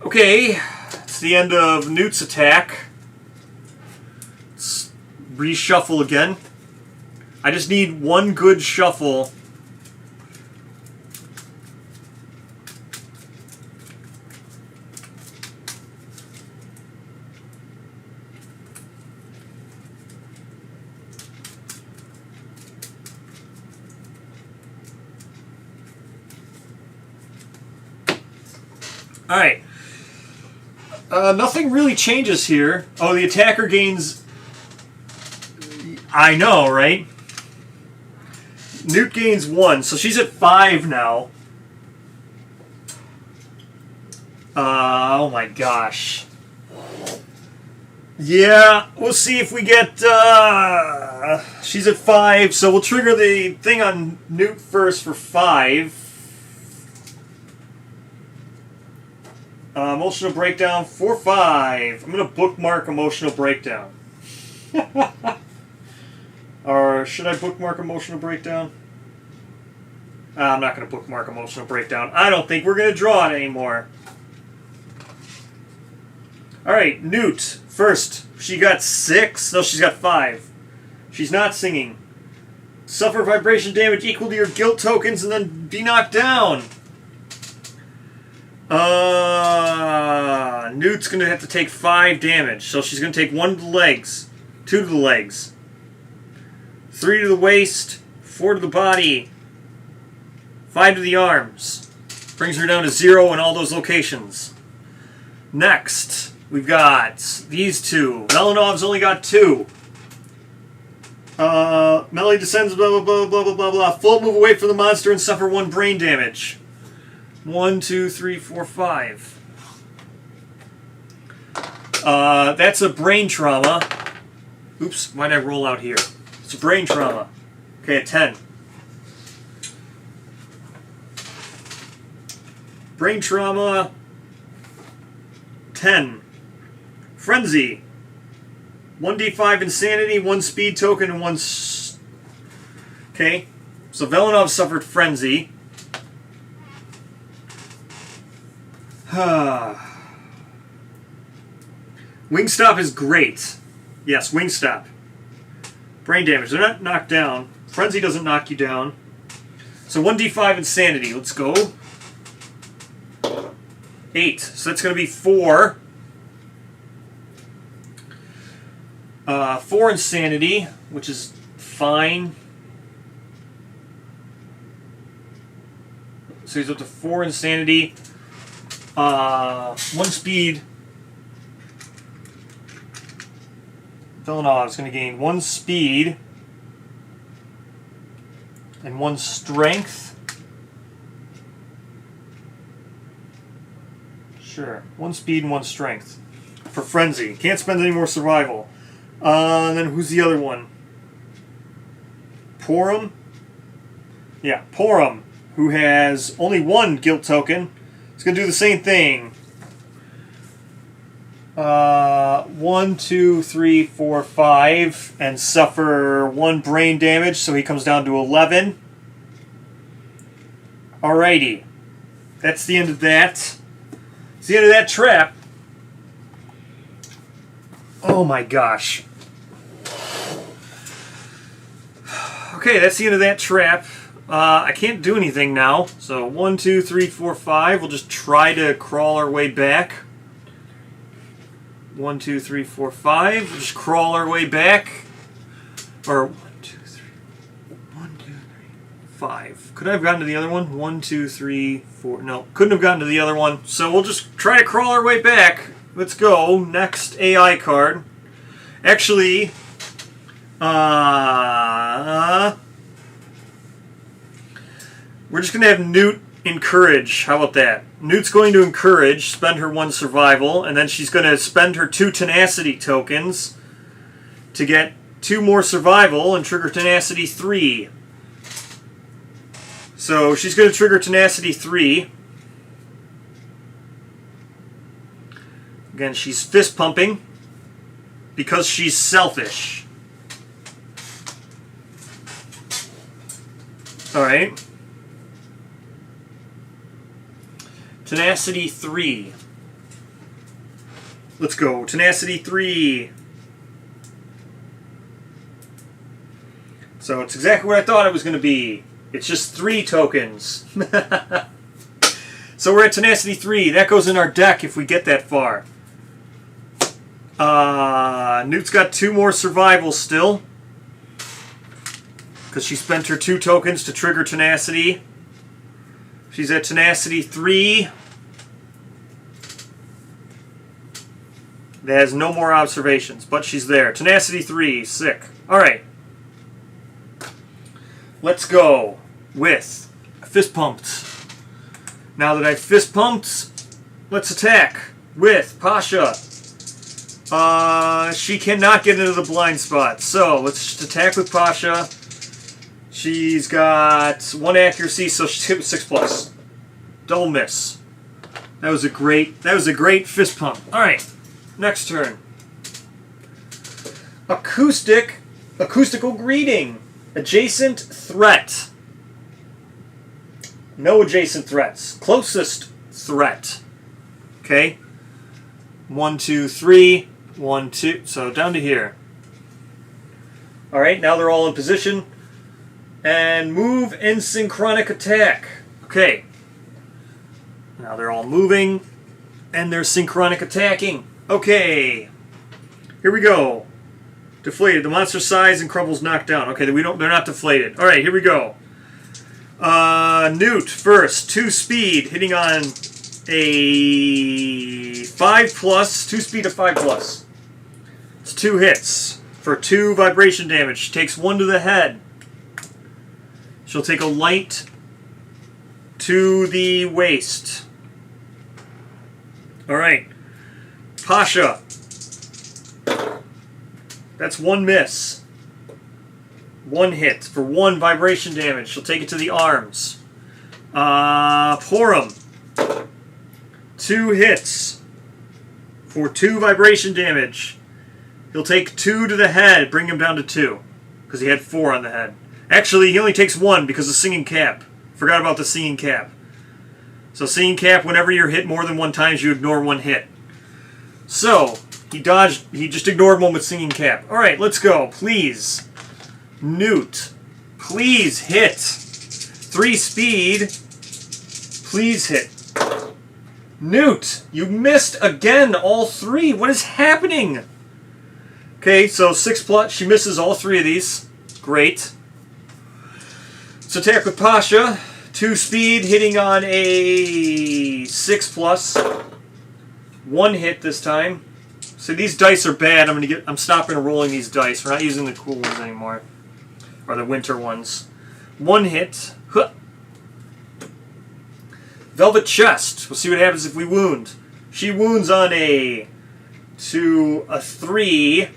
Okay, it's the end of Newt's attack. Let's reshuffle again. I just need one good shuffle. Alright. Nothing really changes here. Oh, the attacker gains... I know, right? Newt gains 1, so she's at 5 now. Oh my gosh. Yeah, we'll see if we get... she's at 5, so we'll trigger the thing on Newt first for 5. Emotional Breakdown for 5. I'm going to bookmark Emotional Breakdown. Or should I bookmark Emotional Breakdown? I'm not going to bookmark Emotional Breakdown. I don't think we're going to draw it anymore. Alright, Newt. First, she got 6. No, she's got 5. She's not singing. Suffer vibration damage equal to your guilt tokens and then be knocked down. Newt's going to have to take 5 damage. So she's going to take 1 to the legs, 2 to the legs, 3 to the waist, 4 to the body, 5 to the arms. Brings her down to 0 in all those locations. Next, we've got these 2. Melanov's only got 2. Melee descends, blah, blah, blah, blah, blah, blah, blah. Full move away from the monster and suffer 1 brain damage. 1, 2, 3, 4, 5. That's a brain trauma. Oops, why did I roll out here? It's a brain trauma. Okay, a 10. Brain trauma. 10. Frenzy. 1d5 insanity, 1 speed token, and 1... Okay, so Velenov suffered Frenzy. Wingstop is great. Yes, Wingstop. Brain damage. They're not knocked down. Frenzy doesn't knock you down. So 1d5 insanity. Let's go. 8. So that's going to be 4. 4 insanity, which is fine. So he's up to 4 insanity. 1 speed. Velenov is going to gain 1 speed and 1 strength. Sure, 1 speed and 1 strength for Frenzy. Can't spend any more survival. And then who's the other one? Porum? Yeah, Porum, who has only 1 guilt token. It's going to do the same thing. 1, 2, 3, 4, 5, and suffer 1 brain damage, so he comes down to 11. Alrighty. That's the end of that. It's the end of that trap. Oh my gosh. Okay, that's the end of that trap. I can't do anything now. So 1, 2, 3, 4, 5. We'll just try to crawl our way back. 1, 2, 3, 4, 5. We'll just crawl our way back. Or 1, 2, 3. 1, 2, 3, 5. Could I have gotten to the other one? 1, 2, 3, 4. No, couldn't have gotten to the other one. So we'll just try to crawl our way back. Let's go. Next AI card. Actually, we're just going to have Newt encourage. How about that? Newt's going to encourage, spend her 1 survival, and then she's going to spend her 2 tenacity tokens to get 2 more survival and trigger tenacity 3. So she's going to trigger tenacity 3. Again, she's fist pumping because she's selfish. Alright. Tenacity 3. Let's go. Tenacity 3. So it's exactly what I thought it was going to be. It's just 3 tokens. So we're at Tenacity 3. That goes in our deck if we get that far. Newt's got 2 more survival still. Because she spent her 2 tokens to trigger Tenacity. She's at Tenacity 3. That has no more observations, but she's there. Tenacity 3. Sick. Alright. Let's go with Fist Pumped. Now that I've Fist Pumped, let's attack with Pasha. She cannot get into the blind spot, so let's just attack with Pasha. She's got 1 accuracy, so she's hit with 6+. Double miss. That was a great fist pump. Alright, next turn. Acoustical greeting. Adjacent threat. No adjacent threats. Closest threat. Okay. 1, 2, 3. 1, 2. So down to here. Alright, now they're all in position. And move and synchronic attack. Okay. Now they're all moving. And they're synchronic attacking. Okay. Here we go. Deflated. The monster size and crumbles knocked down. Okay, they're not deflated. Alright, here we go. Newt first. 2 speed. Hitting on a 5+. 2 speed of 5+. It's 2 hits. For 2 vibration damage. She takes 1 to the head. She'll take a light to the waist. Alright. Pasha. That's 1 miss. 1 hit for 1 vibration damage. She'll take it to the arms. Porum. 2 hits for 2 vibration damage. He'll take 2 to the head, bring him down to 2. Because he had 4 on the head. Actually, he only takes 1 because of Singing Cap. Forgot about the Singing Cap. So Singing Cap, whenever you're hit more than 1 time, you ignore 1 hit. So, he just ignored 1 with Singing Cap. Alright, let's go. Please. Newt. Please hit. 3 speed. Please hit. Newt, you missed again all 3. What is happening? Okay, so 6+. She misses all 3 of these. Great. Let's attack with Pasha. 2 speed, hitting on a 6+. 1 hit this time. So these dice are bad. I'm stopping rolling these dice. We're not using the cool ones anymore. Or the winter ones. 1 hit. Huh. Velvet Chest. We'll see what happens if we wound. She wounds on a 3.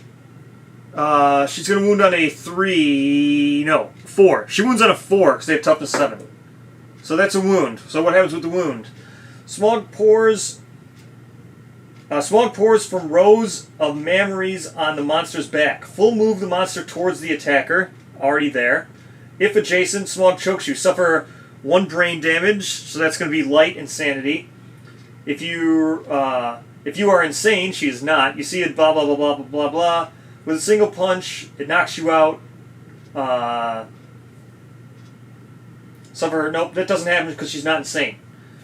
She's going to wound on a 3. No, 4. She wounds on a 4 because they have toughness 7. So that's a wound. So what happens with the wound? Smog pours from rows of memories on the monster's back. Full move the monster towards the attacker. Already there. If adjacent, Smog chokes you. Suffer 1 brain damage, so that's going to be light insanity. If you are insane, she is not. You see it, blah, blah, blah, blah, blah, blah, blah. With a single punch, it knocks you out. Suffer, nope, that doesn't happen because she's not insane.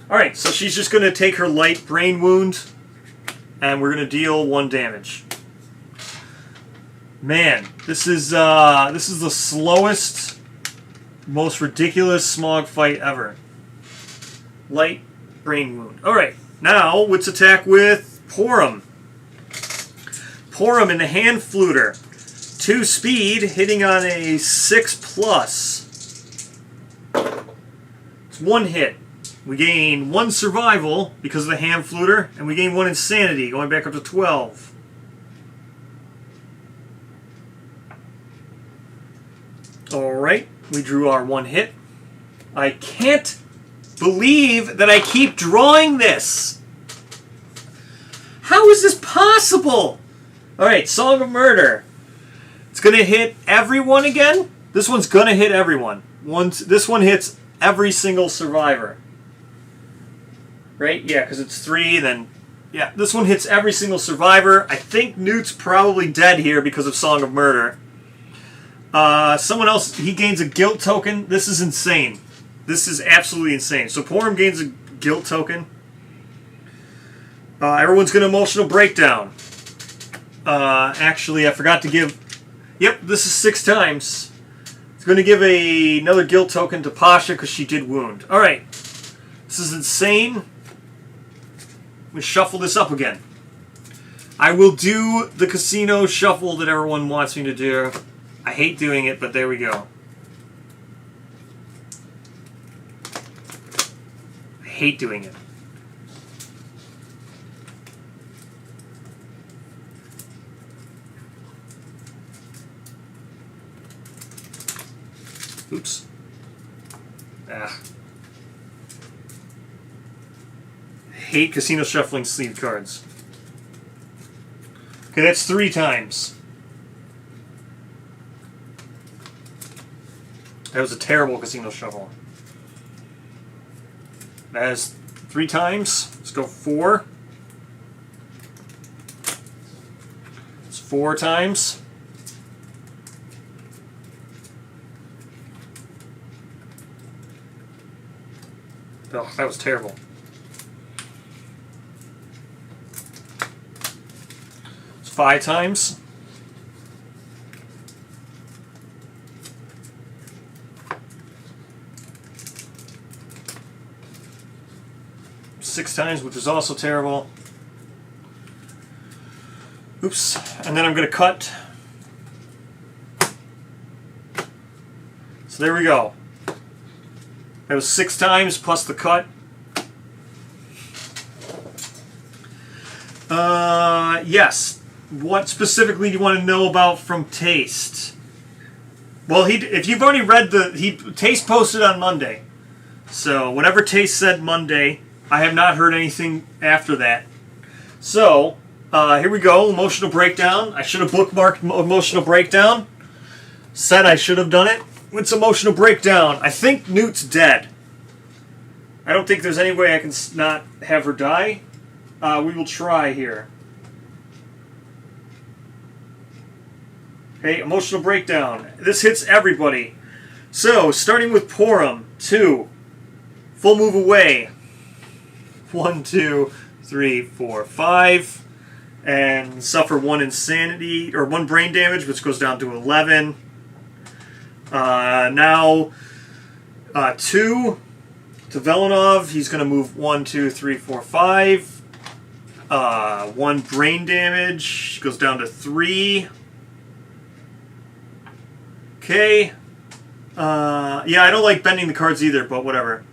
Alright, so she's just going to take her light brain wound, and we're going to deal 1 damage. Man, this is the slowest, most ridiculous Smog fight ever. Light brain wound. Alright, now let's attack with Porum. Porum in the hand fluter. 2 speed, hitting on a 6+. It's 1 hit. We gain 1 survival because of the hand fluter, and we gain 1 insanity, going back up to 12. Alright, we drew our 1 hit. I can't believe that I keep drawing this. How is this possible? Alright, Song of Murder. It's going to hit everyone again. This one's going to hit everyone. This one hits every single survivor. Right? Yeah, because it's 3, then... Yeah, this one hits every single survivor. I think Newt's probably dead here because of Song of Murder. Someone else, he gains a guilt token. This is insane. This is absolutely insane. So Porum gains a guilt token. Everyone's going to emotional breakdown. Actually, I forgot to give... Yep, this is 6 times. It's going to give another guilt token to Pasha because she did wound. Alright. This is insane. Let me shuffle this up again. I will do the casino shuffle that everyone wants me to do. I hate doing it, but there we go. I hate doing it. Oops. Ah. Hate casino shuffling sleeve cards. Okay, that's 3 times. That was a terrible casino shuffle. That is 3 times. Let's go 4. It's 4 times. Oh, that was terrible. It's 5 times. Six times, which is also terrible. Oops. And then I'm going to cut. So there we go. That was 6 times plus the cut. Yes. What specifically do you want to know about from Taste? Well, if you've already read Taste posted on Monday. So whatever Taste said Monday, I have not heard anything after that. So here we go. Emotional breakdown. I should have bookmarked emotional breakdown. Said I should have done it. What's emotional breakdown? I think Newt's dead. I don't think there's any way I can not have her die. We will try here. Okay, emotional breakdown. This hits everybody. So, starting with Porum, 2. Full move away. 1, 2, 3, 4, 5. And suffer 1 insanity, or 1 brain damage, which goes down to 11. Now, 2 to Velenov. He's going to move 1, 2, 3, 4, 5. 1 brain damage. Goes down to 3. Okay. Yeah, I don't like bending the cards either, but whatever.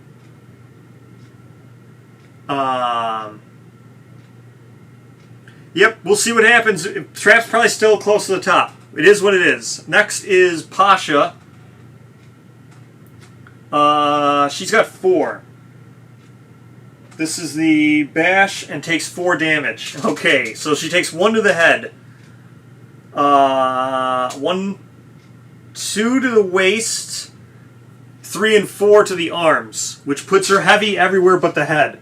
Yep, we'll see what happens. Trap's probably still close to the top. It is what it is. Next is Pasha. She's got 4. This is the bash and takes 4 damage. Okay, so she takes 1 to the head. 1, 2 to the waist, 3 and 4 to the arms, which puts her heavy everywhere but the head.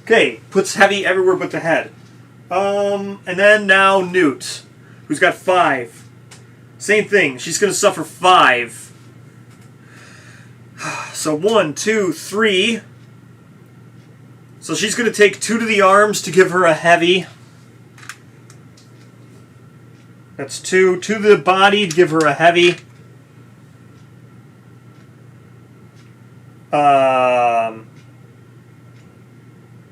Okay, puts heavy everywhere but the head. And then now Newt, who's got 5. Same thing, she's going to suffer 5. So 1, 2, 3. So she's going to take 2 to the arms to give her a heavy. That's 2. 2 to the body to give her a heavy.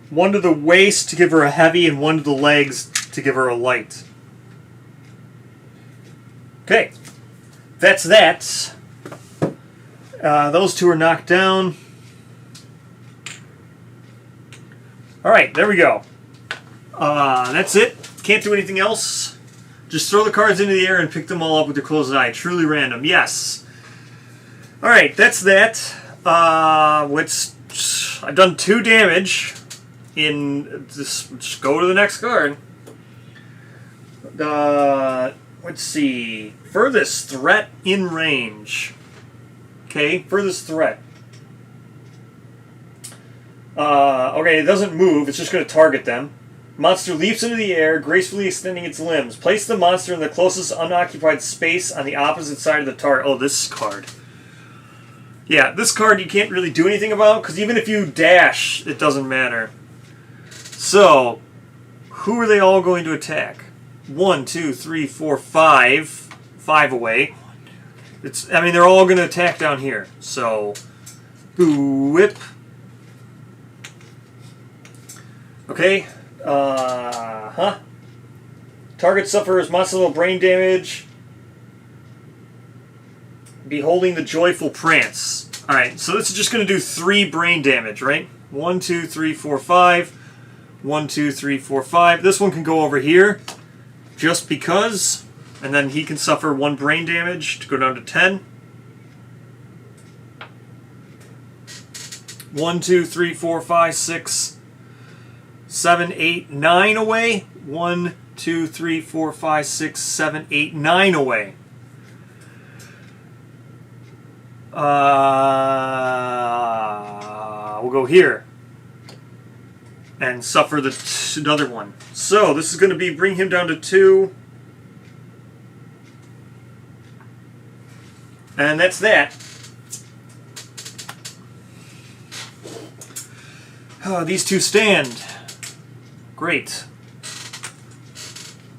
1 to the waist to give her a heavy, and 1 to the legs to give her a light. Okay, that's that. Those 2 are knocked down. Alright, there we go. That's it. Can't do anything else. Just throw the cards into the air and pick them all up with your closed eye. Truly random. Yes. Alright, that's that. I've done 2 damage. Just go to the next card. Let's see. Furthest threat in range. Okay, furthest threat. Okay, it doesn't move. It's just going to target them. Monster leaps into the air, gracefully extending its limbs. Place the monster in the closest unoccupied space on the opposite side of the target. Oh, this card. Yeah, this card you can't really do anything about, because even if you dash, it doesn't matter. So, who are they all going to attack? 1, 2, 3, 4, 5. 5 away. They're all going to attack down here. So, whip. Okay. Target suffers monster level brain damage. Beholding the joyful prance. Alright, so this is just going to do 3 brain damage, right? 1, 2, 3, 4, 5. 1, 2, 3, 4, 5. This one can go over here, just because, and then he can suffer 1 brain damage to go down to 10. 1, 2, 3, 4, 5, 6, 7, 8, 9 away. 1, 2, 3, 4, 5, 6, 7, 8, 9 away. We'll go here and suffer another one. So this is going to be bring him down to 2. And that's that. These 2 stand. Great.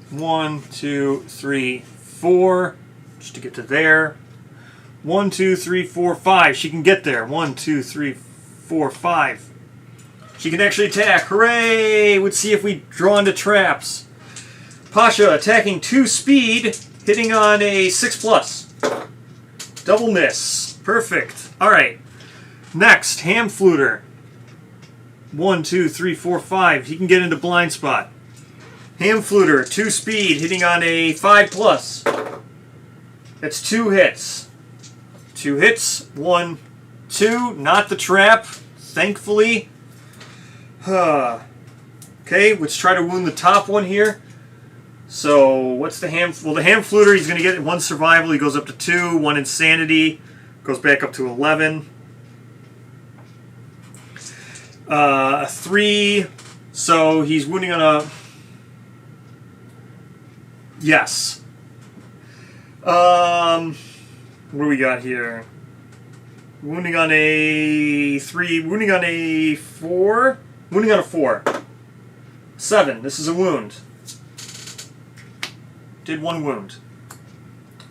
1, 2, 3, 4. Just to get to there. 1, 2, 3, 4, 5. She can get there. 1, 2, 3, 4, 5. She can actually attack. Hooray! Let's see if we draw into traps. Pasha attacking 2 speed, hitting on a 6+. Double miss. Perfect. Alright. Next, Ham Fluter. 1, 2, 3, 4, 5. He can get into blind spot. Ham Fluter, 2 speed, hitting on a 5+. That's 2 hits. 2 hits. 1, 2. Not the trap, thankfully. Okay, let's try to wound the top one here. So, what's the Ham... Well, the Ham Fluter, he's going to get 1 survival. He goes up to 2. 1 insanity. Goes back up to 11. 3. So, he's wounding on a... Yes. What do we got here? Wounding on a 3. Wounding on a 4. Wounding on a 4. 7. This is a wound. Did 1 wound.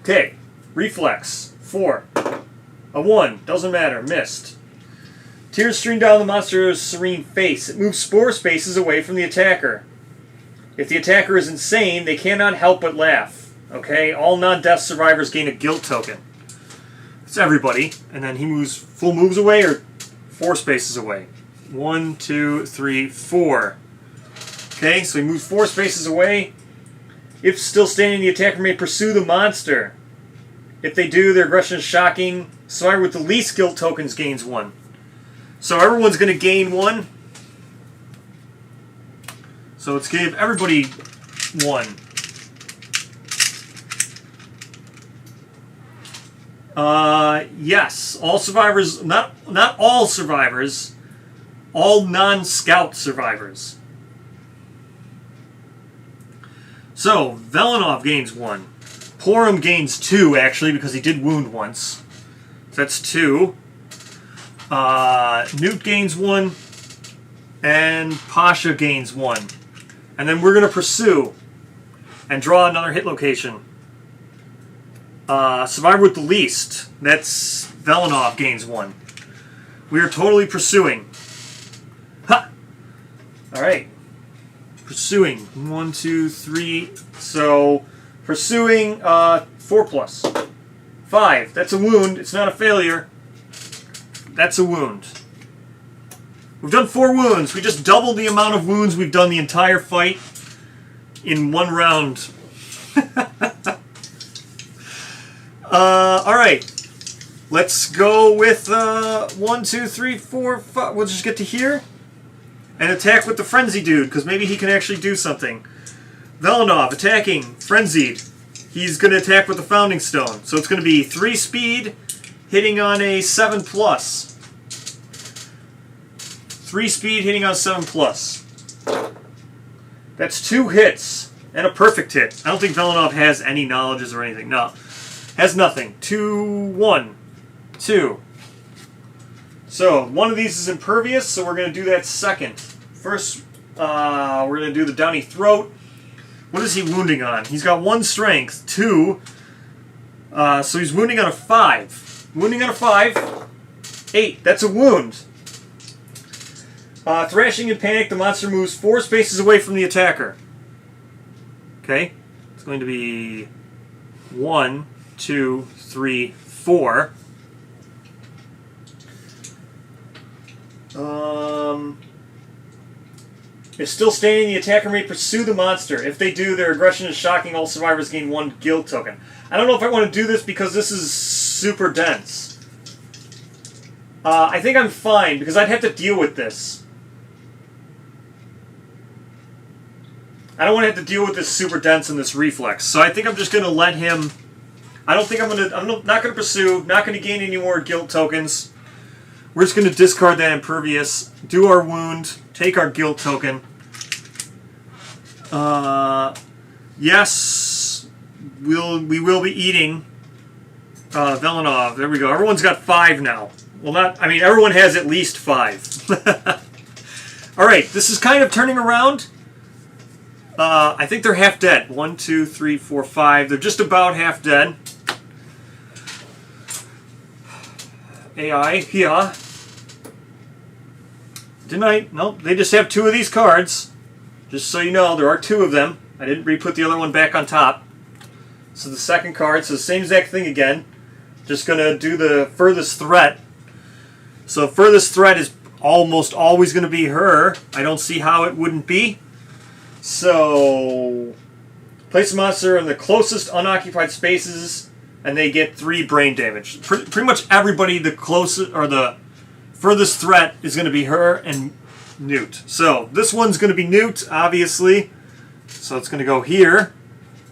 Okay. Reflex. 4. A 1. Doesn't matter. Missed. Tears stream down the monster's serene face. It moves spore spaces away from the attacker. If the attacker is insane, they cannot help but laugh. Okay? All non-death survivors gain a guilt token. It's everybody. And then he moves full moves away or 4 spaces away. 1, 2, 3, 4. Okay, so he moves 4 spaces away. If still standing, the attacker may pursue the monster. If they do, their aggression is shocking. Survivor with the least guilt tokens gains 1. So everyone's going to gain 1. So let's give everybody 1. Yes, all survivors, not all survivors, all non-scout survivors. So, Velenov gains 1. Porum gains 2, actually, because he did wound once. So that's 2. Newt gains 1. And Pasha gains 1. And then we're going to pursue and draw another hit location. Survivor with the least. That's Velenov gains 1. We are totally pursuing. Ha! Alright. Pursuing. 1, 2, 3. So, pursuing 4+. 5. That's a wound. It's not a failure. That's a wound. We've done 4 wounds. We just doubled the amount of wounds we've done the entire fight in 1 round. Alright. Let's go with 1, 2, 3, 4, 5. We'll just get to here. And attack with the Frenzy dude, because maybe he can actually do something. Velenov attacking. Frenzied. He's going to attack with the Founding Stone. So it's going to be 3 speed, hitting on a 7+. 3 speed, hitting on 7+. That's 2 hits. And a perfect hit. I don't think Velenov has any knowledges or anything. No. Has nothing. 2, 1, 2. So, one of these is impervious, so we're going to do that second. First, we're going to do the Downy Throat. What is he wounding on? He's got 1 strength, 2. So he's wounding on a 5. Wounding on a 5. 8. That's a wound. Thrashing in panic, the monster moves 4 spaces away from the attacker. Okay? It's going to be 1, 2, 3, 4. If still standing, the attacker may pursue the monster. If they do, their aggression is shocking. All survivors gain 1 guild token. I don't know if I want to do this because this is super dense. I think I'm fine because I'd have to deal with this. I don't want to have to deal with this super dense and this reflex. So I think I'm just going to let him... I'm not going to pursue, not going to gain any more guild tokens. We're just going to discard that impervious, do our wound, take our guild token. Yes, we will be eating Velenov. There we go. Everyone's got 5 now. Well, everyone has at least 5. Alright, this is kind of turning around. I think they're half dead. 1, 2, 3, 4, 5. They're just about half dead. AI, yeah. Didn't I? Nope, they just have 2 of these cards. Just so you know, there are 2 of them. I didn't re-put the other one back on top. So the second card, so the same exact thing again. Just going to do the furthest threat. So furthest threat is almost always going to be her. I don't see how it wouldn't be. So, place a monster in the closest unoccupied spaces, and they get 3 brain damage. Pretty much everybody, the closest or the furthest threat is going to be her and Newt. So this one's going to be Newt, obviously. So it's going to go here.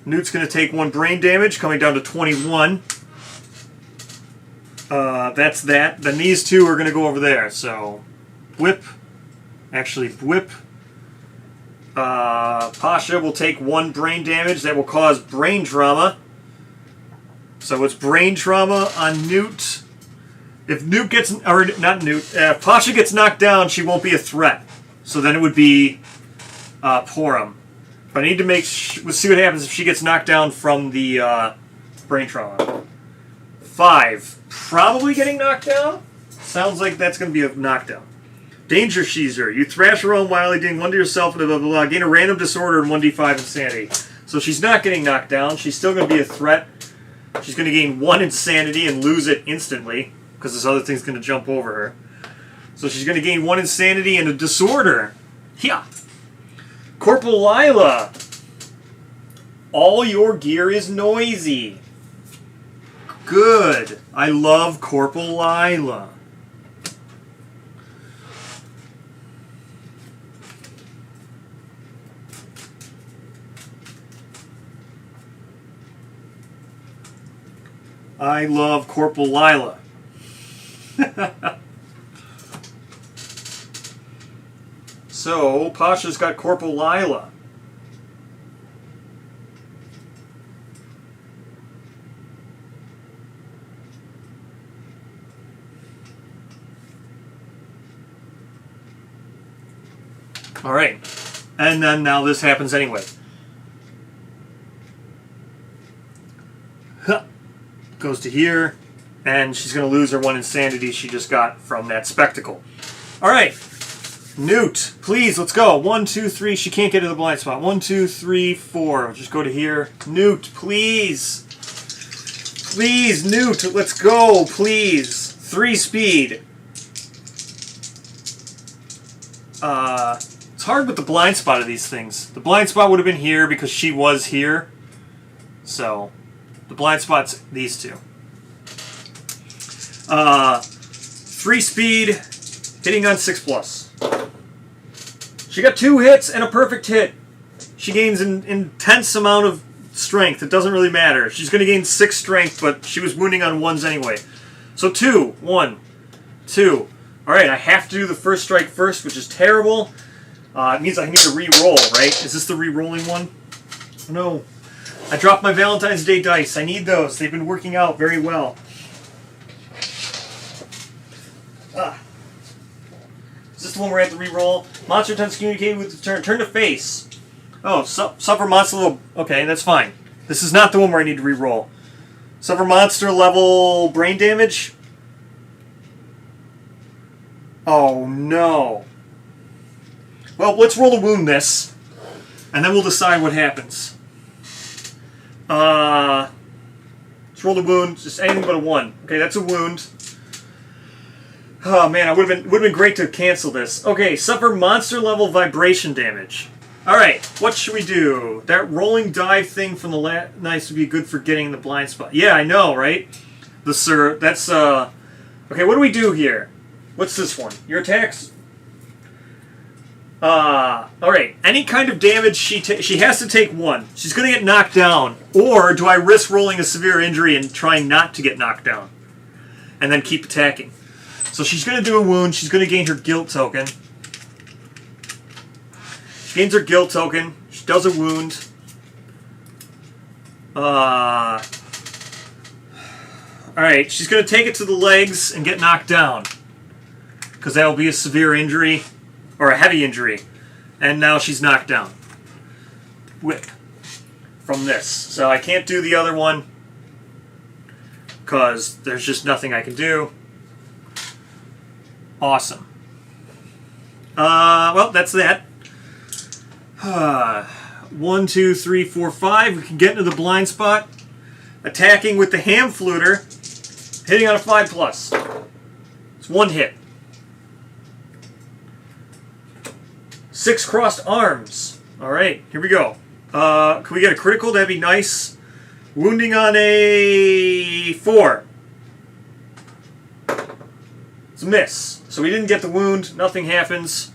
Newt's going to take 1 brain damage, coming down to 21. That's that. Then these 2 are going to go over there. So, whip. Actually, whip. Pasha will take 1 brain damage. That will cause brain trauma. So it's brain trauma on Newt. If Newt gets, or not Newt, if Pasha gets knocked down, she won't be a threat. So then it would be Porum. But I need to we'll see what happens if she gets knocked down from the brain trauma. 5. Probably getting knocked down? Sounds like that's going to be a knockdown. Danger Sheezer. You thrash her own wildly, doing 1 to yourself, and blah, blah, blah. Gain a random disorder and 1d5 insanity. So she's not getting knocked down. She's still going to be a threat. She's going to gain 1 insanity and lose it instantly, because this other thing's going to jump over her. So she's going to gain 1 insanity and a disorder. Yeah. Corporal Lila. All your gear is noisy. Good. I love Corporal Lila. I love Corporal Lila. So, Pasha's got Corporal Lila. Alright. And then now this happens anyway. Goes to here, and she's going to lose her 1 insanity she just got from that spectacle. Alright. Newt, please, let's go. 1, 2, 3. She can't get to the blind spot. 1, 2, 3, 4. Just go to here. Newt, please. Please, Newt, let's go, please. 3 speed. It's hard with the blind spot of these things. The blind spot would have been here because she was here. So, the blind spot's these two. 3 speed, hitting on 6+. She got 2 hits and a perfect hit. She gains an intense amount of strength. It doesn't really matter. She's going to gain 6 strength, but she was wounding on 1s anyway. So 2, 1, 2. Alright, I have to do the first strike first, which is terrible. It means I need to re-roll, right? Is this the re-rolling one? No. I dropped my Valentine's Day dice. I need those. They've been working out very well. Is this the one where I have to re-roll? Monster attempts to communicate with the turn. Turn to face. Oh, suffer monster level. Okay, that's fine. This is not the one where I need to re-roll. Suffer monster level brain damage. Oh, no. Well, let's roll a wound this, and then we'll decide what happens. Let's roll the wound. Just anything but a 1. Okay, that's a wound. Oh man, it would have been great to cancel this. Okay, suffer monster level vibration damage. Alright, what should we do? That rolling dive thing from the nice would be good for getting the blind spot. Yeah, I know, right? That's okay, what do we do here? What's this one? Your attacks? Alright, any kind of damage she has to take 1. She's gonna get knocked down. Or do I risk rolling a severe injury and trying not to get knocked down? And then keep attacking. So she's going to do a wound. She's going to gain her guilt token. She gains her guilt token. She does a wound. Alright, she's going to take it to the legs and get knocked down. Because that will be a severe injury. Or a heavy injury. And now she's knocked down. Whip. From this. So I can't do the other one. Because there's just nothing I can do. Awesome. Well, that's that. 1, 2, 3, 4, 5. We can get into the blind spot. Attacking with the ham fluter. Hitting on a 5+. It's 1 hit. 6 crossed arms. Alright, here we go. Can we get a critical? That'd be nice. Wounding on a 4. It's a miss. So we didn't get the wound. Nothing happens.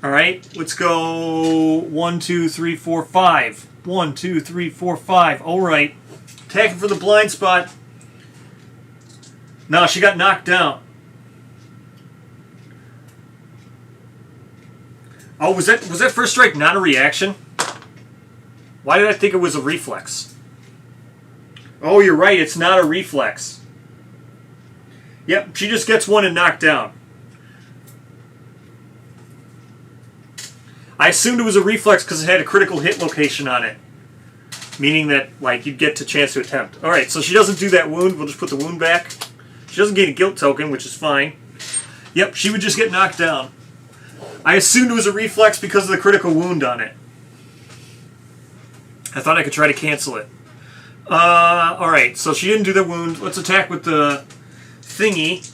Alright, let's go 1, 2, 3, 4, 5. 1, 2, 3, 4, 5. Alright. Attacking for the blind spot. No, she got knocked down. Oh, was that first strike not a reaction? Why did I think it was a reflex? Oh, you're right. It's not a reflex. Yep, she just gets 1 and knocked down. I assumed it was a reflex because it had a critical hit location on it. Meaning that, like, you'd get a chance to attempt. Alright, so she doesn't do that wound. We'll just put the wound back. She doesn't gain a guilt token, which is fine. Yep, she would just get knocked down. I assumed it was a reflex because of the critical wound on it. I thought I could try to cancel it. Alright, so she didn't do the wound. Let's attack with the thingy.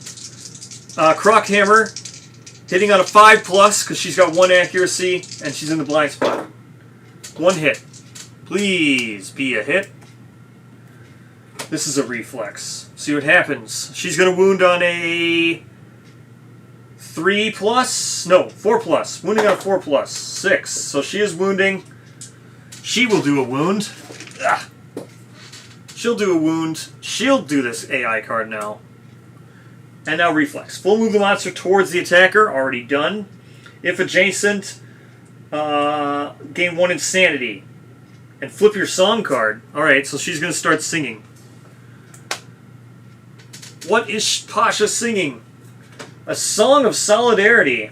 Croc hammer. Hitting on a 5+ because she's got 1 accuracy and she's in the blind spot. 1 hit. Please be a hit. This is a reflex. See what happens. She's going to wound on a 3+? No, 4+. Wounding on 4+. 6. So she is wounding. She will do a wound. Ugh. She'll do a wound. She'll do this AI card now. And now reflex. Full move the monster towards the attacker. Already done. If adjacent, gain 1 insanity. And flip your song card. Alright, so she's going to start singing. What is Pasha singing? A Song of Solidarity.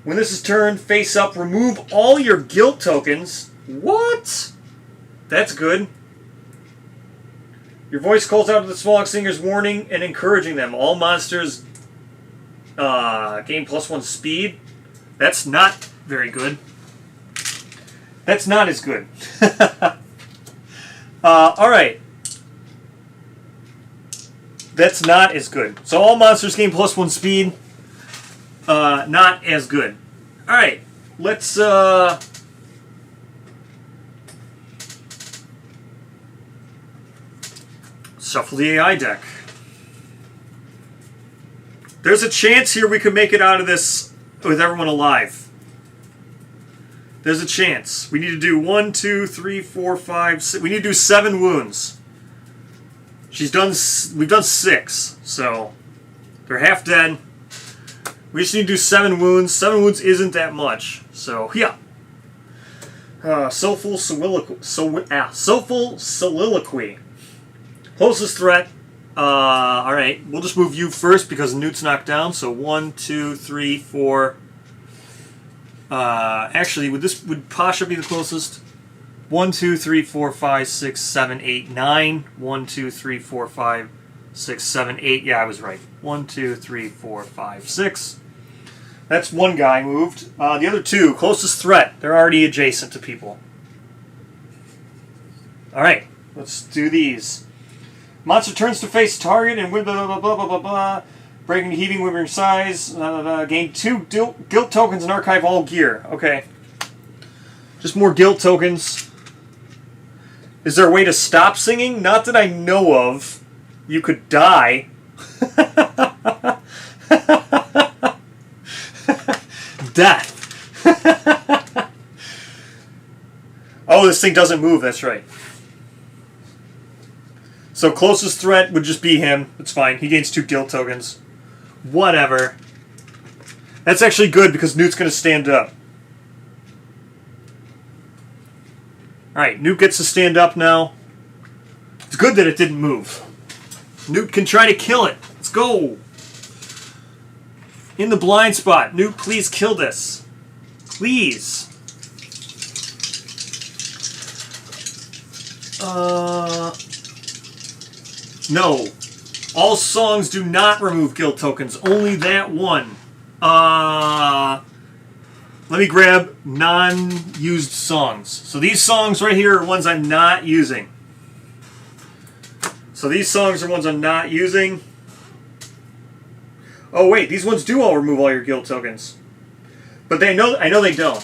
When this is turned, face up, remove all your guilt tokens. What? That's good. Your voice calls out to the Smog Singers, warning and encouraging them. All monsters gain +1 speed. That's not very good. That's not as good. Alright. That's not as good. So all monsters gain +1 speed. Not as good. Alright. Let's shuffle the AI deck. There's a chance here we could make it out of this with everyone alive. There's a chance. We need to do 1, 2, 3, 4, 5, 6. We need to do 7 wounds. We've done 6, so they're half dead. We just need to do 7 wounds. 7 wounds isn't that much, so yeah. Soulful Soliloquy. Closest threat. Alright, we'll just move you first because Newt's knocked down. So 1, 2, 3, 4. Actually, would Pasha be the closest? 1, 2, 3, 4, 5, 6, 7, 8, 9. 1, 2, 3, 4, 5, 6, 7, 8. Yeah, I was right. 1, 2, 3, 4, 5, 6. That's one guy moved. The other 2, closest threat. They're already adjacent to people. Alright, let's do these. Monster turns to face target and blah blah blah blah blah blah blah. Breaking, heaving, wavering size. Gain 2 guilt tokens and archive all gear. Okay. Just more guilt tokens. Is there a way to stop singing? Not that I know of. You could die. Death. Oh, this thing doesn't move. That's right. So closest threat would just be him. It's fine. He gains 2 guilt tokens. Whatever. That's actually good because Newt's going to stand up. Alright, Newt gets to stand up now. It's good that it didn't move. Newt can try to kill it. Let's go. In the blind spot. Newt, please kill this. Please. No. All songs do not remove guilt tokens. Only that one. Let me grab non-used songs. So these songs right here are ones I'm not using. So these songs are ones I'm not using. Oh wait, these ones do all remove all your guilt tokens. But I know they don't.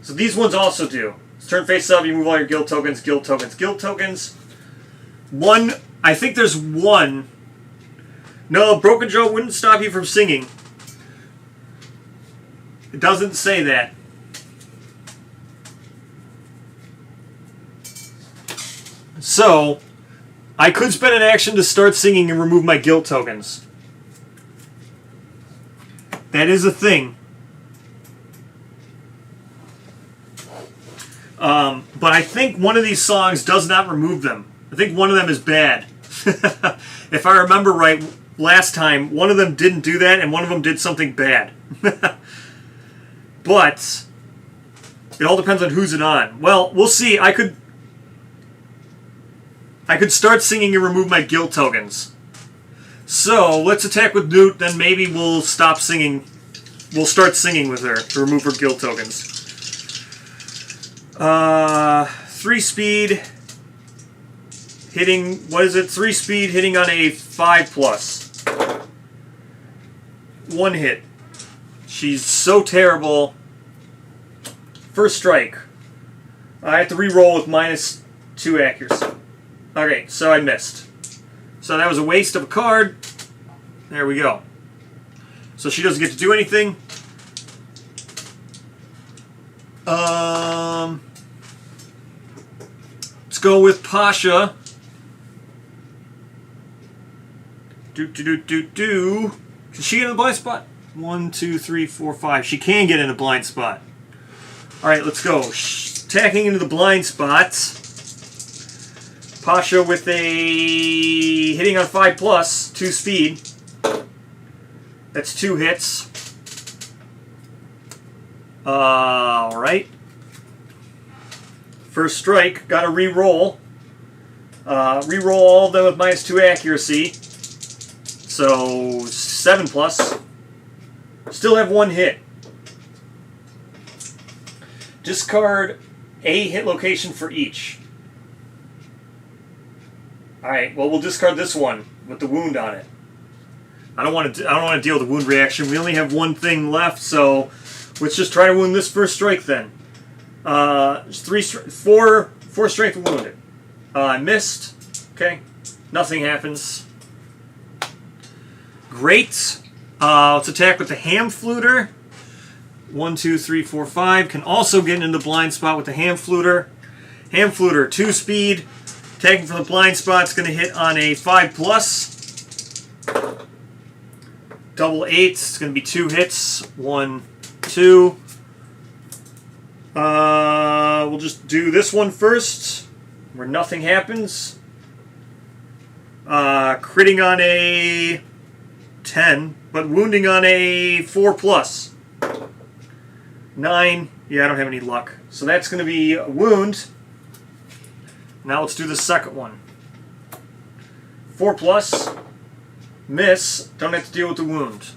So these ones also do. Turn face up, you move all your guilt tokens, guilt tokens, guilt tokens. I think there's one. No, Broken Joe wouldn't stop you from singing. It doesn't say that. So, I could spend an action to start singing and remove my guilt tokens. That is a thing. But I think one of these songs does not remove them. I think one of them is bad. If I remember right, last time, one of them didn't do that, and one of them did something bad. But it all depends on who's it on. Well, we'll see. I could start singing and remove my guilt tokens. So let's attack with Newt, then maybe we'll stop singing. We'll start singing with her to remove her guilt tokens. 3 speed. Hitting, what is it? 3 speed, hitting on a 5+. 1 hit. She's so terrible. First strike. I have to re-roll with -2 accuracy. Okay, so I missed. So that was a waste of a card. There we go. So she doesn't get to do anything. Let's go with Pasha. Can she get in the blind spot? 1, 2, 3, 4, 5. She can get in the blind spot. Alright, let's go. Attacking into the blind spot. Pasha with a hitting on 5+, 2 speed. That's 2 hits. Alright. First strike, gotta re-roll. Re-roll all of them with -2 accuracy. So 7+. Still have 1 hit. Discard a hit location for each. Alright, well we'll discard this one with the wound on it. I don't want to deal with the wound reaction. We only have 1 thing left, so let's just try to wound this first strike then. 4 strength wounded. I missed. Okay, nothing happens. Great. Let's attack with the ham fluter. 1, 2, 3, 4, 5. Can also get into the blind spot with the ham fluter. Ham fluter, 2 speed. Attacking from the blind spot is going to hit on a 5+. Double 8. It's going to be 2 hits. 1, 2. We'll just do this one first, where nothing happens. Critting on a 10, but wounding on a 4+. 9. Yeah, I don't have any luck. So that's going to be a wound. Now let's do the second one. 4+. Miss. Don't have to deal with the wound.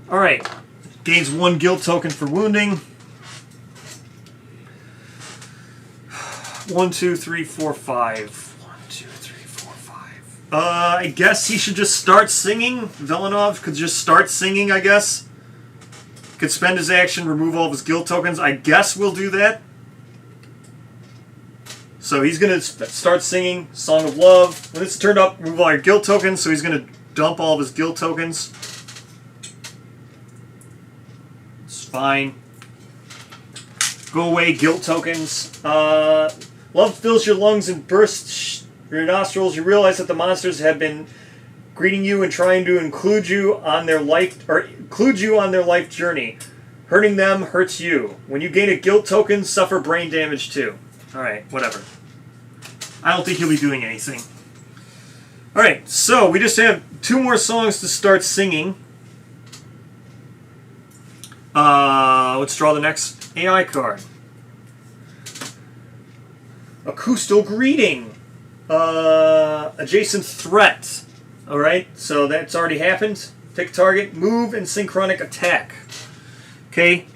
Alright. Gains 1 guild token for wounding. 1, 2, 3, 4, 5. 1, 2, 3, 4, 5. I guess he should just start singing. Villanov could just start singing, I guess. Could spend his action, remove all of his guild tokens. I guess we'll do that. So he's going to start singing Song of Love. When it's turned up, remove all your guild tokens. So he's going to dump all of his guild tokens. It's fine. Go away, guild tokens. Love fills your lungs and bursts your nostrils. You realize that the monsters have been greeting you and trying to include you on their life journey. Hurting them hurts you. When you gain a guild token, suffer brain damage too. Alright, whatever. I don't think he'll be doing anything. Alright, so we just have 2 more songs to start singing. Let's draw the next AI card. Acousto Greeting. Adjacent Threat. Alright, so that's already happened. Pick target, move, and synchronic attack. Okay.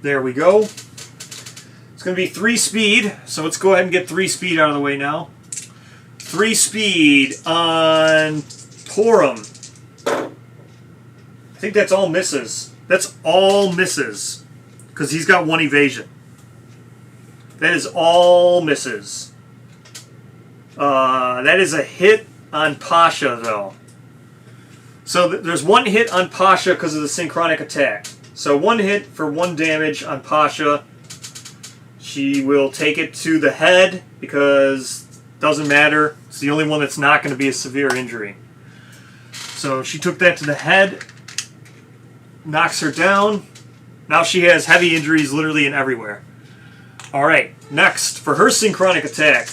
There we go. It's going to be 3 speed, so let's go ahead and get 3 speed out of the way now. 3 speed on Torum. I think that's all misses. That's all misses. Because he's got 1 evasion. That is all misses. That is a hit on Pasha, though. So there's 1 hit on Pasha because of the synchronic attack. So 1 hit for 1 damage on Pasha. She will take it to the head because it doesn't matter. It's the only one that's not going to be a severe injury. So she took that to the head. Knocks her down. Now she has heavy injuries literally in everywhere. Alright, next, for her synchronic attack.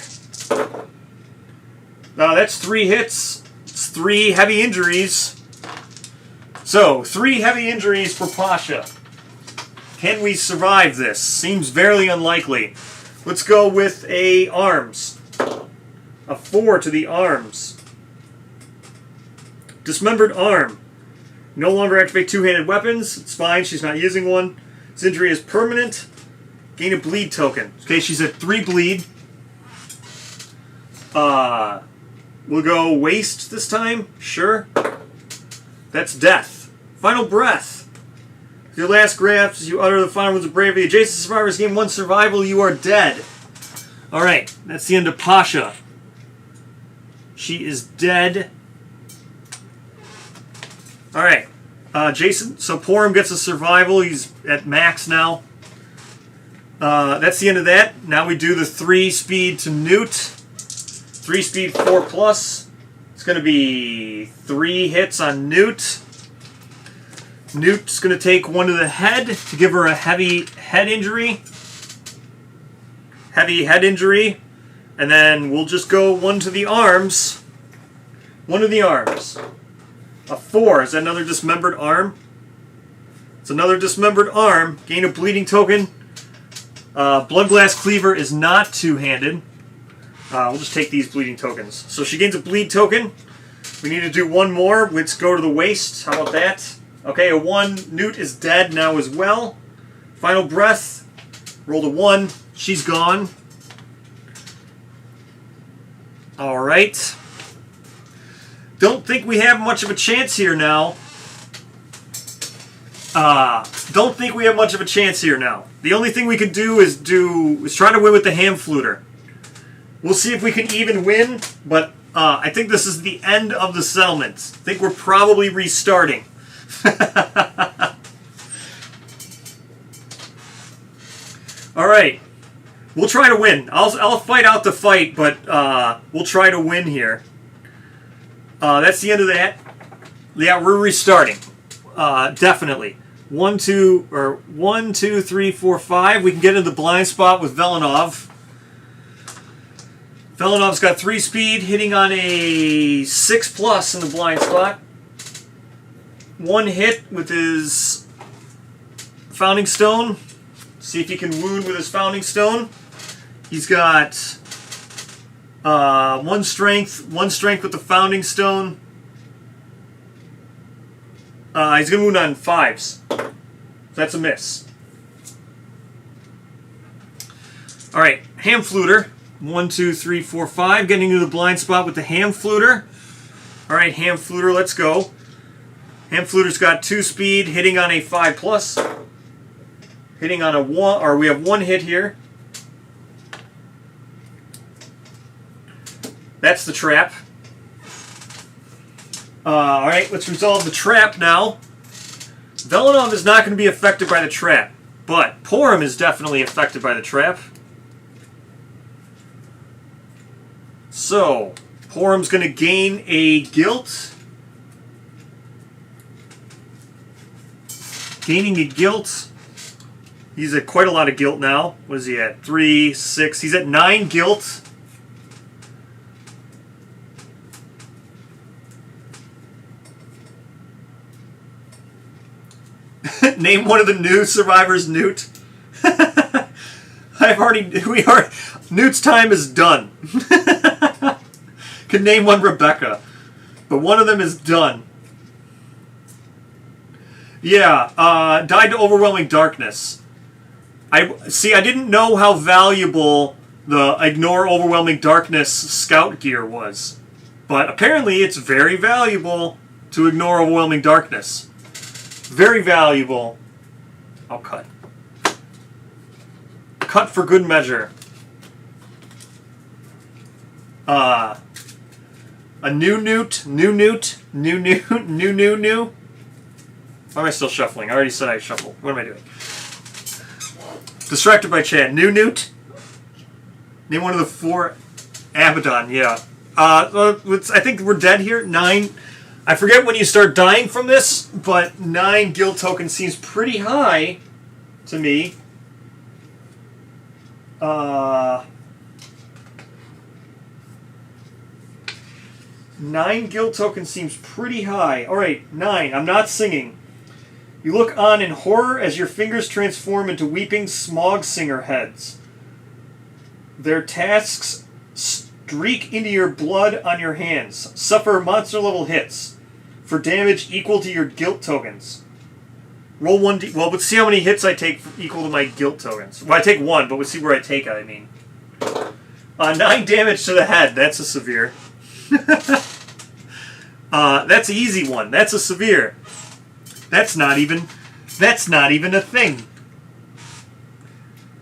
Now that's 3 hits. It's 3 heavy injuries. So, 3 heavy injuries for Pasha. Can we survive this? Seems very unlikely. Let's go with a arms. A 4 to the arms. Dismembered arm. No longer activate 2-handed weapons. It's fine, she's not using one. This injury is permanent. Gain a bleed token. Okay, she's at 3 bleed. We'll go waste this time. Sure. That's death. Final breath. Your last grasp, you utter the final words of bravery. Adjacent survivors gain 1 survival. You are dead. All right, that's the end of Pasha. She is dead. All right, Jason. So Porum gets a survival. He's at max now. That's the end of that. Now we do the 3 speed to Newt. 3 speed 4+. It's going to be 3 hits on Newt. Newt's going to take 1 to the head to give her a heavy head injury. Heavy head injury. And then we'll just go 1 to the arms. 1 to the arms. A 4. Is that another dismembered arm? It's another dismembered arm. Gain a bleeding token. Blood Glass Cleaver is not 2-handed. We'll just take these bleeding tokens. So she gains a bleed token. We need to do 1 more. Let's go to the waist. How about that? Okay, a 1. Newt is dead now as well. Final breath. Rolled a 1. She's gone. All right. Don't think we have much of a chance here now. Don't think we have much of a chance here now. The only thing we can do is try to win with the ham fluter. We'll see if we can even win, but I think this is the end of the settlement. I think we're probably restarting. All right. We'll try to win. I'll fight out the fight, but we'll try to win here. That's the end of that. Yeah, we're restarting. Definitely. 1, 2, 3, 4, 5. We can get into the blind spot with Velenov. Velenov's got 3 speed, hitting on a 6+ in the blind spot. 1 hit with his Founding Stone. See if he can wound with his Founding Stone. He's got 1 strength with the Founding Stone. He's going to wound on 5s. That's a miss. All right, Ham Fluter. 1, 2, 3, 4, 5. Getting into the blind spot with the Ham Fluter. All right, Ham Fluter, let's go. Ham Fluter's got 2 speed, hitting on a 5+. Hitting on a 1, or we have 1 hit here. That's the trap. All right, let's resolve the trap now. Velenov is not going to be affected by the trap, but Porum is definitely affected by the trap. So, Porum's going to gain a guilt. Gaining a guilt. He's at quite a lot of guilt now. What is he at? 3, 6. He's at 9 guilt. Name one of the new survivors, Newt. Newt's time is done. Could name one Rebecca, but one of them is done. Yeah, died to overwhelming darkness. I didn't know how valuable the ignore overwhelming darkness scout gear was, but apparently it's very valuable to ignore overwhelming darkness. Very valuable. I'll cut. Cut for good measure. A new Newt. Why am I still shuffling? I already said I shuffle. What am I doing? Distracted by Chad. New Newt. Name one of the 4. Abaddon, yeah. I think we're dead here. 9. I forget when you start dying from this, but 9 guild tokens seems pretty high to me. 9 guild tokens seems pretty high. Alright, 9. I'm not singing. You look on in horror as your fingers transform into weeping Smog Singer heads. Their tasks streak into your blood on your hands. Suffer monster-level hits for damage equal to your guilt tokens. Roll 1d... Well, let's see how many hits I take equal to my guilt tokens. Well, I take 1, but let's see where I take it, I mean. 9 damage to the head. That's a severe. That's an easy one. That's a severe. That's not even... That's not even a thing.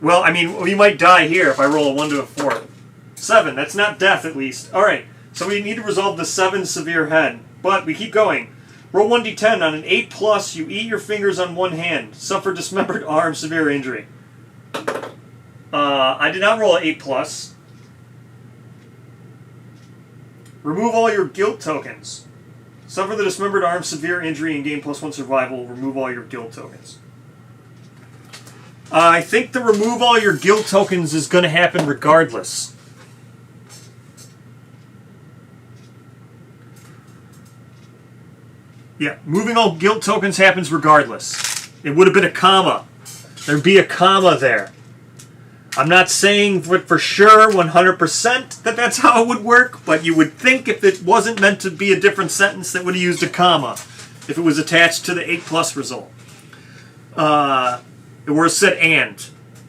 Well, I mean, we might die here if I roll a 1 to a 4. 7. That's not death, at least. All right. So we need to resolve the 7 severe head. But we keep going. Roll 1d10. On an 8+, you eat your fingers on one hand. Suffer dismembered arm, severe injury. I did not roll an 8+. Remove all your guilt tokens. Suffer the dismembered arm, severe injury, and gain +1 survival. Remove all your guilt tokens. I think the remove all your guilt tokens is going to happen regardless. Yeah, moving all guilt tokens happens regardless. It would have been a comma. There'd be a comma there. I'm not saying for sure 100% that that's how it would work, but you would think if it wasn't meant to be a different sentence that would have used a comma if it was attached to the 8+ result. It would have said and.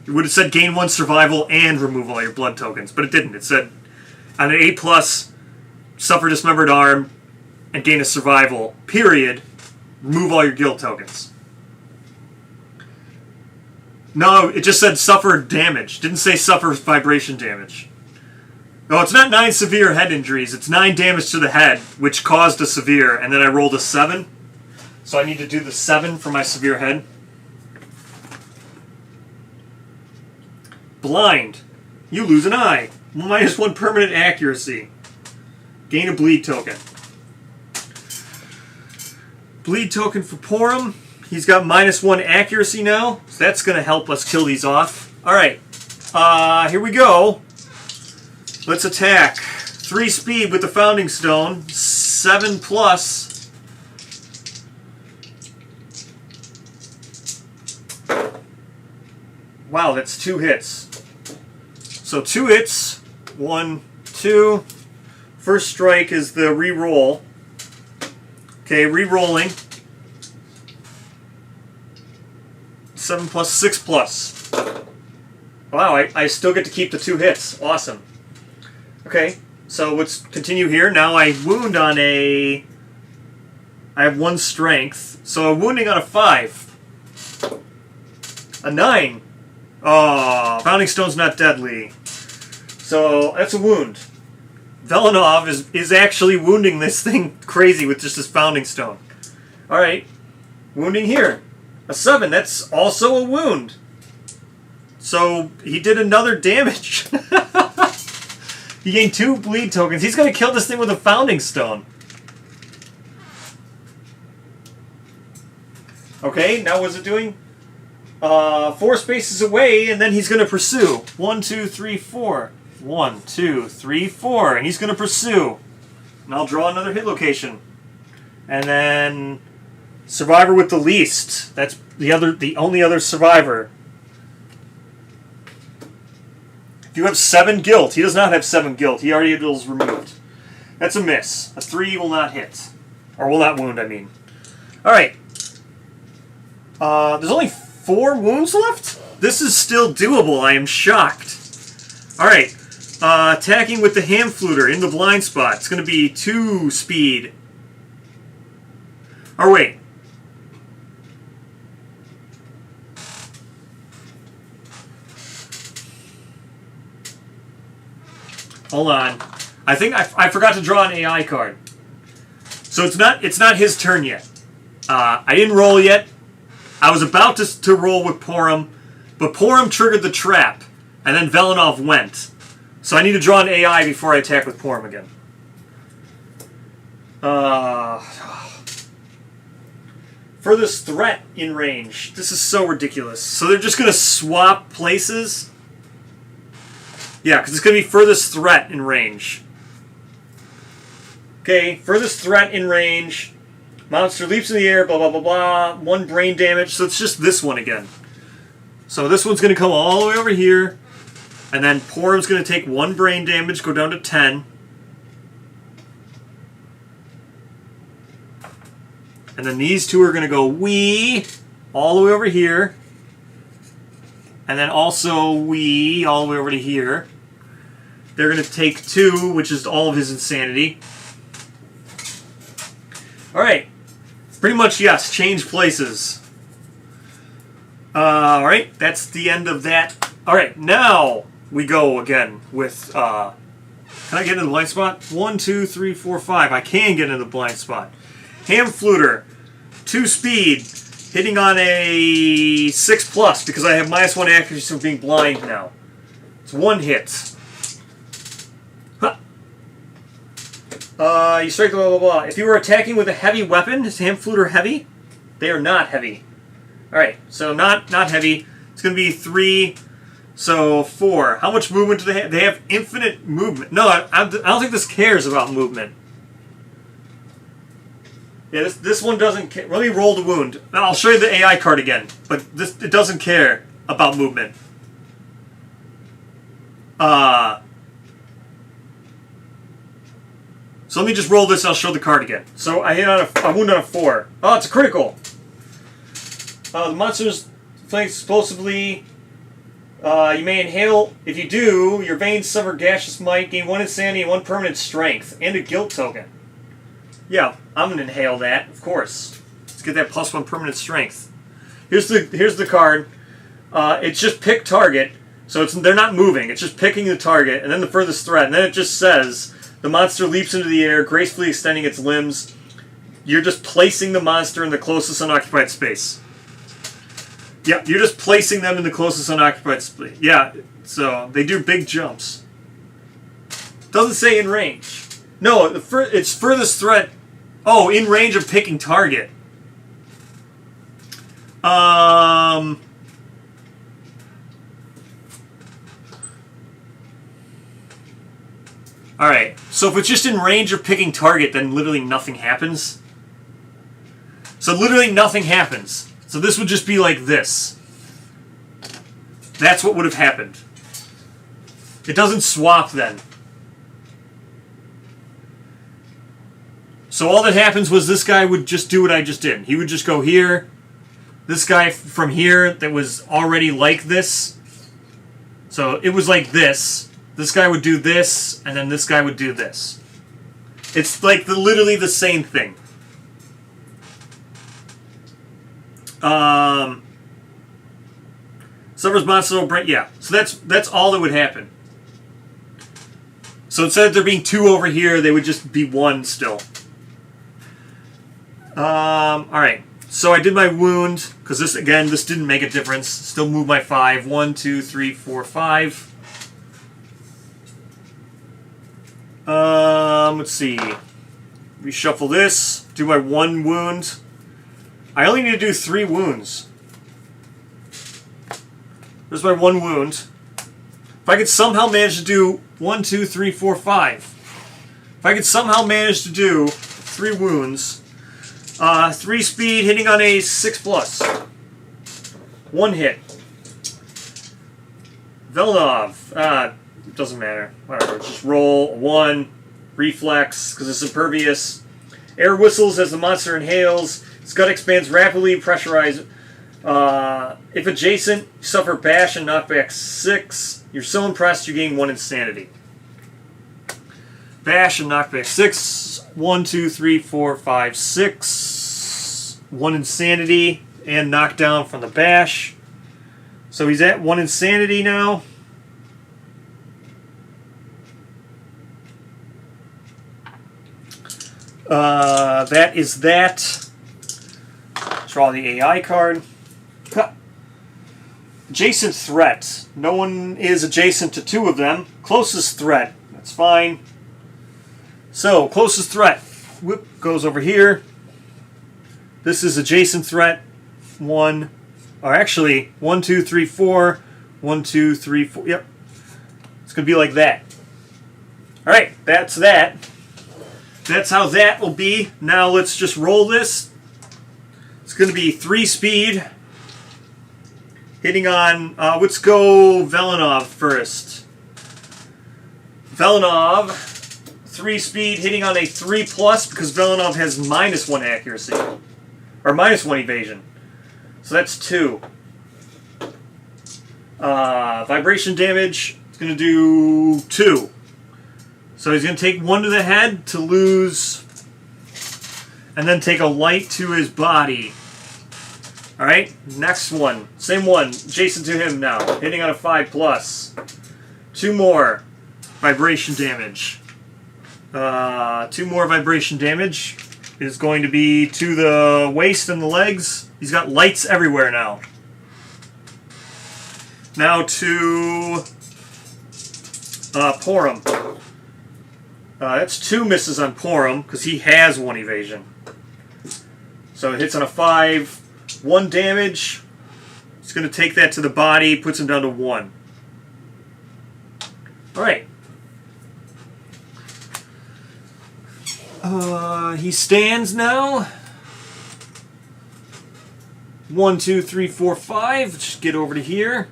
It would have said gain 1 survival and remove all your blood tokens, but it didn't. It said on an 8+, suffer dismembered arm and gain a survival, period, remove all your guilt tokens. No, it just said suffer damage. Didn't say suffer vibration damage. No, it's not 9 severe head injuries. It's 9 damage to the head, which caused a severe, and then I rolled a 7. So I need to do the 7 for my severe head. Blind. You lose an eye. -1 permanent accuracy. Gain a bleed token. Bleed token for Porum. He's got -1 accuracy now, so that's going to help us kill these off. Alright, here we go. Let's attack. 3 speed with the Founding Stone. 7+. Wow, that's 2 hits. So 2 hits. 1, 2. First strike is the re-roll. Okay, re-rolling. 7+, 6+. Wow, I still get to keep the 2 hits. Awesome. Okay, so let's continue here. Now I wound on a... I have 1 strength. So I'm wounding on a 5. A 9. Oh, Founding Stone's not deadly. So that's a wound. Velenov is actually wounding this thing crazy with just his Founding Stone. Alright, wounding here. A 7, that's also a wound. So he did another damage. He gained 2 bleed tokens. He's going to kill this thing with a Founding Stone. Okay, now what's it doing? 4 spaces away, and then he's going to pursue. 1, 2, 3, 4. 1, 2, 3, 4. And he's going to pursue. And I'll draw another hit location. And then... Survivor with the least. That's the only other survivor. If you have 7 guilt, he does not have 7 guilt. He already is removed. That's a miss. A 3 will not hit. Or will not wound, I mean. Alright. There's only 4 wounds left? This is still doable. I am shocked. Alright. Attacking with the ham fluter in the blind spot. It's going to be 2 speed. Or wait. Hold on. I think I forgot to draw an AI card. So it's not his turn yet. I didn't roll yet. I was about to roll with Porum, but Porum triggered the trap, and then Velenov went. So I need to draw an AI before I attack with Porum again. Furthest threat in range. This is so ridiculous. So they're just going to swap places? Yeah, because it's going to be furthest threat in range. Okay, furthest threat in range. Monster leaps in the air, blah, blah, blah, blah. 1 brain damage, so it's just this one again. So this one's going to come all the way over here. And then Porum's going to take 1 brain damage, go down to 10. And then these 2 are going to go wee all the way over here. And then also wee all the way over to here. They're going to take 2, which is all of his insanity. Alright. Pretty much, yes, change places. All right, that's the end of that. All right, now we go again with. Can I get into the blind spot? 1, 2, 3, 4, 5. I can get into the blind spot. Ham fluter, 2 speed, hitting on a 6+ because I have -1 accuracy from being blind now. It's 1 hit. Huh. You strike blah blah blah. If you were attacking with a heavy weapon, is ham fluter heavy? They are not heavy. All right, so not heavy. It's going to be 3. So 4. How much movement do they have? They have infinite movement. No, I don't think this cares about movement. Yeah, this one doesn't care. Let me roll the wound. Now, I'll show you the AI card again, but it doesn't care about movement. So let me just roll this and I'll show the card again. So I hit on a wound on a 4. Oh, it's a critical. The monster's flanks explosively. You may inhale. If you do, your veins suffer gaseous might, gain 1 insanity and 1 permanent strength, and a guilt token. Yeah, I'm gonna inhale that, of course. Let's get that +1 permanent strength. Here's the card. It's just pick target, so they're not moving. It's just picking the target, and then the furthest threat, and then it just says the monster leaps into the air, gracefully extending its limbs. You're just placing the monster in the closest unoccupied space. Yeah, you're just placing them in the closest unoccupied space. Yeah, so they do big jumps. Doesn't say in range. No, it's furthest threat. Oh, in range of picking target. Alright, so if it's just in range of picking target, then literally nothing happens. So literally nothing happens. So this would just be like this. That's what would have happened. It doesn't swap then. So all that happens was this guy would just do what I just did. He would just go here. This guy from here that was already like this. So it was like this. This guy would do this, and then this guy would do this. It's like literally the same thing. Suffers monster brain. Yeah, so that's all that would happen. So instead of there being 2 over here, they would just be 1 still. Alright, so I did my wound, because this didn't make a difference. Still move my 5. 1, 2, 3, 4, 5. Let's see. Reshuffle this. Do my 1 wound. I only need to do 3 wounds. There's my 1 wound. If I could somehow manage to do 1, 2, 3, 4, 5. If I could somehow manage to do 3 wounds. 3 speed, hitting on a 6+. 1 hit. Velnov. Doesn't matter. Whatever. Just roll 1. Reflex, because it's impervious. Air whistles as the monster inhales. Its gut expands rapidly, pressurized. If adjacent, you suffer bash and knockback 6. You're so impressed you gain 1 insanity. Bash and knockback 6. 1, 2, 3, 4, 5, 6. 1 insanity and knockdown from the bash. So he's at 1 insanity now. That is that. Draw the AI card. Adjacent threat. No one is adjacent to 2 of them. Closest threat. That's fine. So, closest threat. Whoop, goes over here. This is adjacent threat. 1. Or actually, 1, 2, 3, 4. 1, 2, 3, 4. Yep. It's going to be like that. Alright, that's that. That's how that will be. Now let's just roll this. It's going to be 3 speed. Hitting on, let's go Velenov first. Velenov, 3 speed, hitting on a 3+, because Velenov has -1 accuracy. Or -1 evasion. So that's 2. Vibration damage, it's going to do 2. So he's going to take 1 to the head to lose, and then take a light to his body. Alright, next one. Same one. Jason to him now. Hitting on a 5+. 2 more vibration damage. 2 more vibration damage is going to be to the waist and the legs. He's got lights everywhere now. Now to Porum. That's 2 misses on Porum because he has 1 evasion. So it hits on a 5. 1 damage. It's going to take that to the body, puts him down to 1. Alright. He stands now. 1, 2, 3, 4, 5. Just get over to here.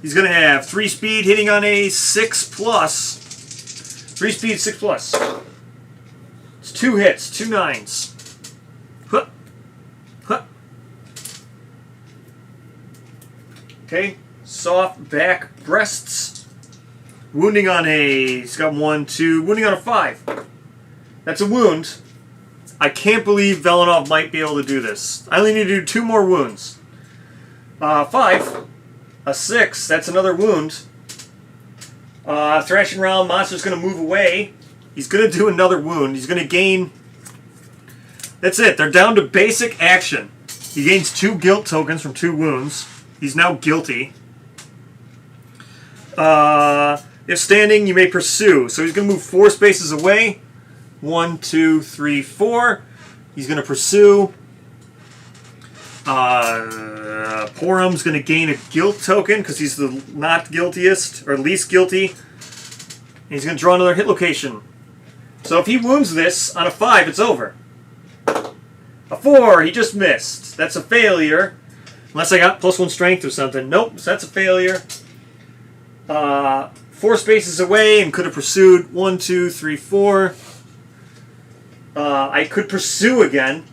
He's going to have 3 speed, hitting on a 6+. 3 speed, 6+. It's 2 hits, 2 9s. Huh. Huh. Okay, soft back breasts. Wounding on a, he's got 1, 2, wounding on a 5. That's a wound. I can't believe Velenov might be able to do this. I only need to do 2 more wounds. 5, a 6, that's another wound. Thrashing round, monster's going to move away. He's going to do another wound. He's going to gain... That's it. They're down to basic action. He gains 2 guilt tokens from 2 wounds. He's now guilty. If standing, you may pursue. So he's going to move 4 spaces away. 1, 2, 3, 4. He's going to pursue. Porum's going to gain a guilt token because he's the not guiltiest, or least guilty. And he's going to draw another hit location. So if he wounds this on a 5, it's over. A 4, he just missed. That's a failure. Unless I got +1 strength or something. Nope, so that's a failure. 4 spaces away and could have pursued. 1, 2, 3, 4. I could pursue again.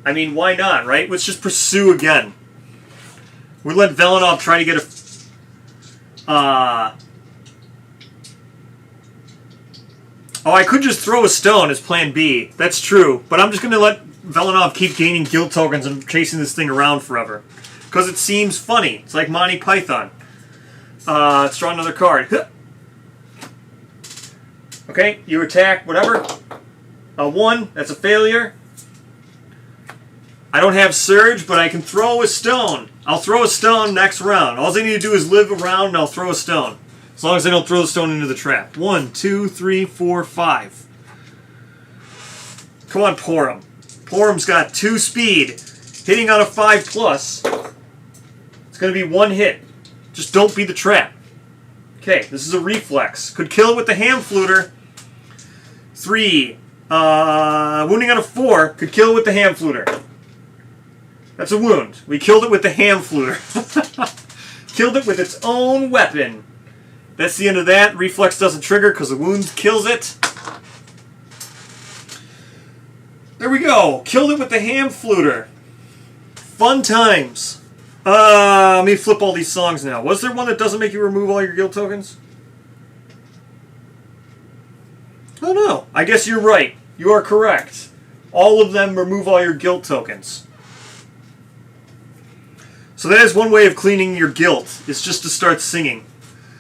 I mean, why not, right? Let's just pursue again. We'll let Velenov try to get a... Oh, I could just throw a stone as plan B. That's true. But I'm just going to let Velenov keep gaining guild tokens and chasing this thing around forever. Because it seems funny. It's like Monty Python. Let's draw another card. Okay, you attack, whatever. 1, that's a failure. I don't have Surge, but I can throw a stone. I'll throw a stone next round. All I need to do is live around and I'll throw a stone. As long as I don't throw the stone into the trap. 1, 2, 3, 4, 5. Come on, Porum. Porum's got 2 speed. Hitting on a 5+. It's going to be 1 hit. Just don't be the trap. Okay, this is a reflex. Could kill it with the ham fluter. 3. Wounding on a 4. Could kill it with the ham fluter. That's a wound. We killed it with the ham fluter. Killed it with its own weapon. That's the end of that. Reflex doesn't trigger because the wound kills it. There we go. Killed it with the ham fluter. Fun times. Let me flip all these songs now. Was there one that doesn't make you remove all your guild tokens? Oh no. I guess you're right. You are correct. All of them remove all your guild tokens. So that is one way of cleaning your guilt. It's just to start singing.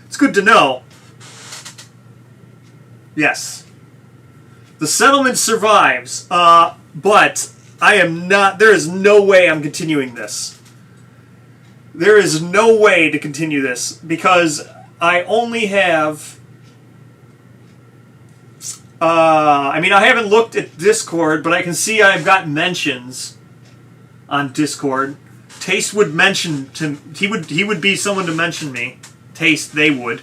It's good to know. Yes. The settlement survives, but I am not... There is no way I'm continuing this. There is no way to continue this, because I only have... I mean, I haven't looked at Discord, but I can see I've got mentions on Discord. Taste would mention to... He would be someone to mention me. Taste, they would.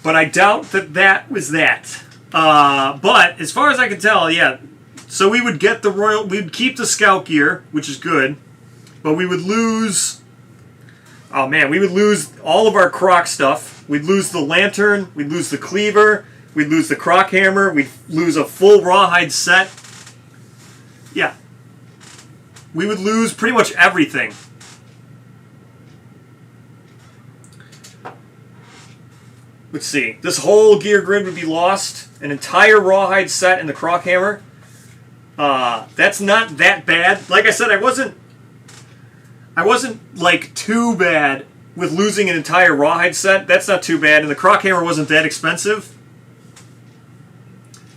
But I doubt that that was that. But as far as I can tell, yeah. So we would get the royal... We'd keep the scout gear, which is good. But we would lose... Oh man, we would lose all of our Croc stuff. We'd lose the lantern. We'd lose the cleaver. We'd lose the Croc hammer. We'd lose a full rawhide set. Yeah. We would lose pretty much everything. Let's see. This whole gear grid would be lost. An entire rawhide set and the Croc hammer. That's not that bad. Like I said, I wasn't like too bad with losing an entire rawhide set. That's not too bad, and the Croc hammer wasn't that expensive.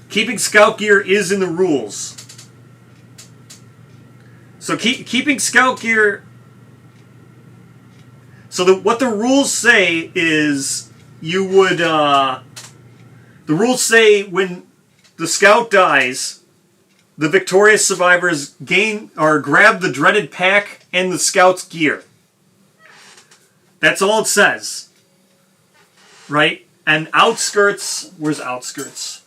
Keeping scout gear is in the rules. So keeping scout gear. So what the rules say is you would. The rules say when the scout dies, the victorious survivors gain or grab the dreaded pack and the scout's gear. That's all it says. Right? And outskirts, where's outskirts?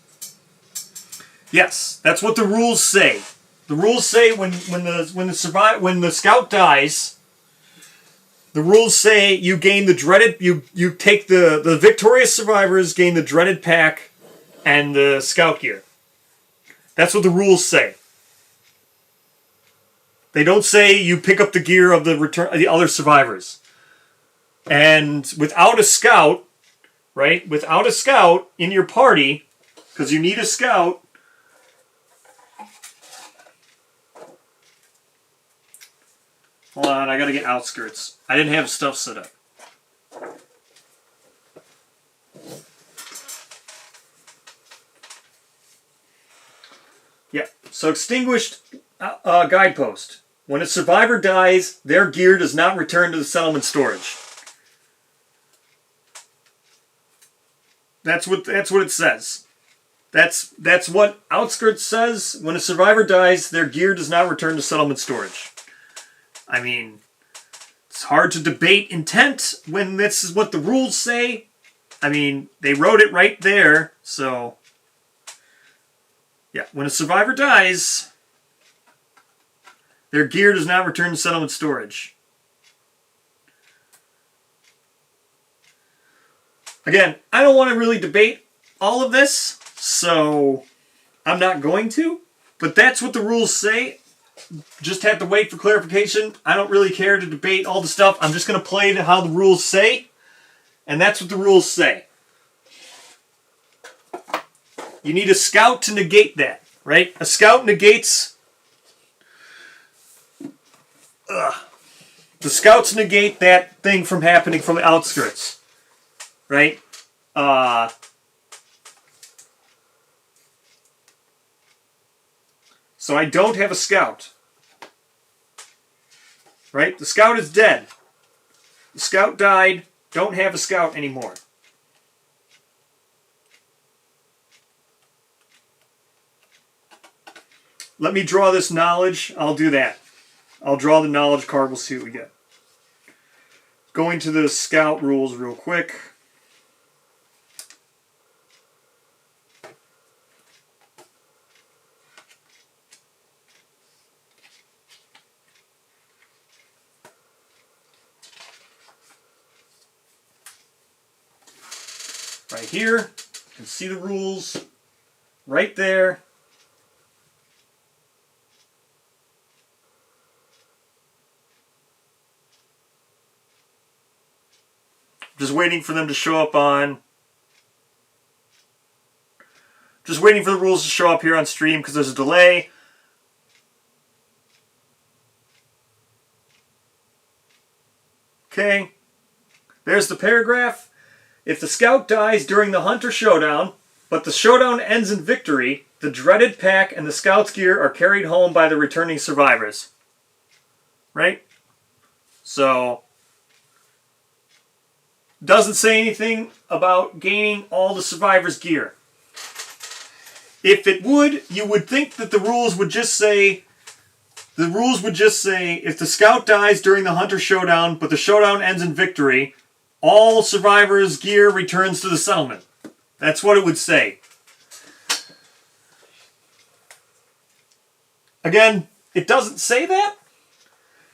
Yes, that's what the rules say. The rules say when the scout dies, the rules say you gain the dreaded you take the victorious survivors gain the dreaded pack and the scout gear. That's what the rules say. They don't say you pick up the gear of the other survivors. And without a scout, right? Without a scout in your party, because you need a scout. Hold on, I gotta get outskirts. I didn't have stuff set up. Yeah, so extinguished guidepost. When a survivor dies, their gear does not return to the settlement storage. That's what it says. That's what outskirts says. When a survivor dies, their gear does not return to settlement storage. I mean, it's hard to debate intent when this is what the rules say. I mean, they wrote it right there, so... Yeah, when a survivor dies, their gear does not return to settlement storage. Again, I don't want to really debate all of this, so I'm not going to. But that's what the rules say. Just have to wait for clarification. I don't really care to debate all the stuff. I'm just going to play to how the rules say. And that's what the rules say. You need a scout to negate that, right? A scout negates... The scouts negate that thing from happening from the outskirts, right? So I don't have a scout, right? The scout is dead. The scout died. Don't have a scout anymore. Let me draw this knowledge. I'll do that. I'll draw the knowledge card. We'll see what we get. Going to the scout rules real quick. Right here, you can see the rules right there. Just waiting for them to show up on... Just waiting for the rules to show up here on stream because there's a delay. Okay. There's the paragraph. If the scout dies during the hunter showdown, but the showdown ends in victory, the dreaded pack and the scout's gear are carried home by the returning survivors. Right? So... Doesn't say anything about gaining all the survivors' gear. If it would, you would think that the rules would just say... The rules would just say, if the scout dies during the hunter showdown, but the showdown ends in victory, all survivors' gear returns to the settlement. That's what it would say. Again, it doesn't say that.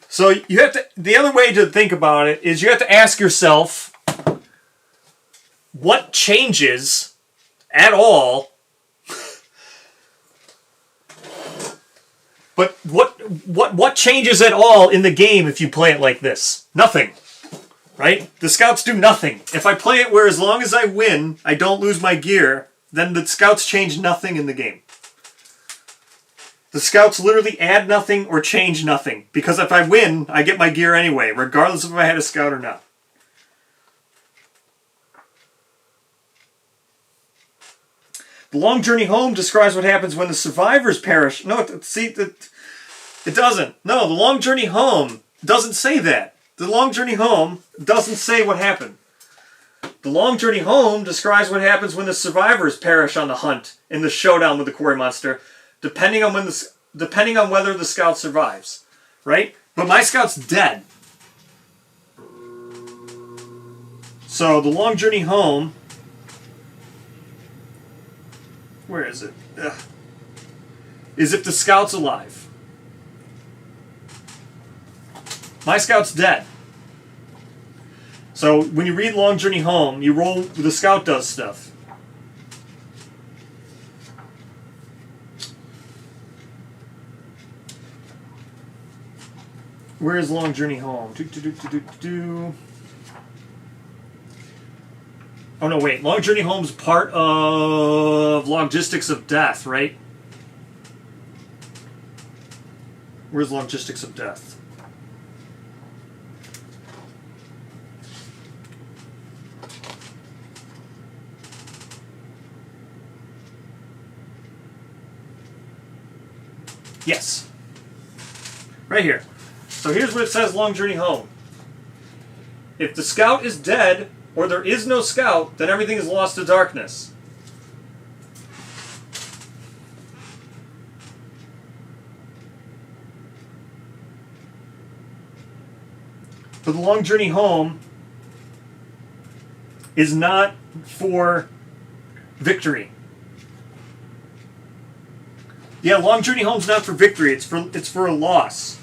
So you have to... The other way to think about it is you have to ask yourself... What changes at all? But what changes at all in the game if you play it like this? Nothing. Right? The scouts do nothing. If I play it where as long as I win, I don't lose my gear, then the scouts change nothing in the game. The scouts literally add nothing or change nothing. Because if I win, I get my gear anyway, regardless if I had a scout or not. The long journey home describes what happens when the survivors perish. No, see, it doesn't. No, the long journey home doesn't say that. The long journey home doesn't say what happened. The long journey home describes what happens when the survivors perish on the hunt in the showdown with the quarry monster, depending on whether the scout survives, right? But my scout's dead. So the long journey home, where is it? Ugh. Is if the scout's alive. My scout's dead. So when you read Long Journey Home, you roll, the scout does stuff. Where is Long Journey Home? Oh no, wait. Long Journey Home's part of Logistics of Death, right? Where's Logistics of Death? Yes. Right here. So here's what it says, Long Journey Home. If the scout is dead, or there is no scout, then everything is lost to darkness. But the Long Journey Home is not for victory. Yeah, Long Journey Home's not for victory. It's for a loss.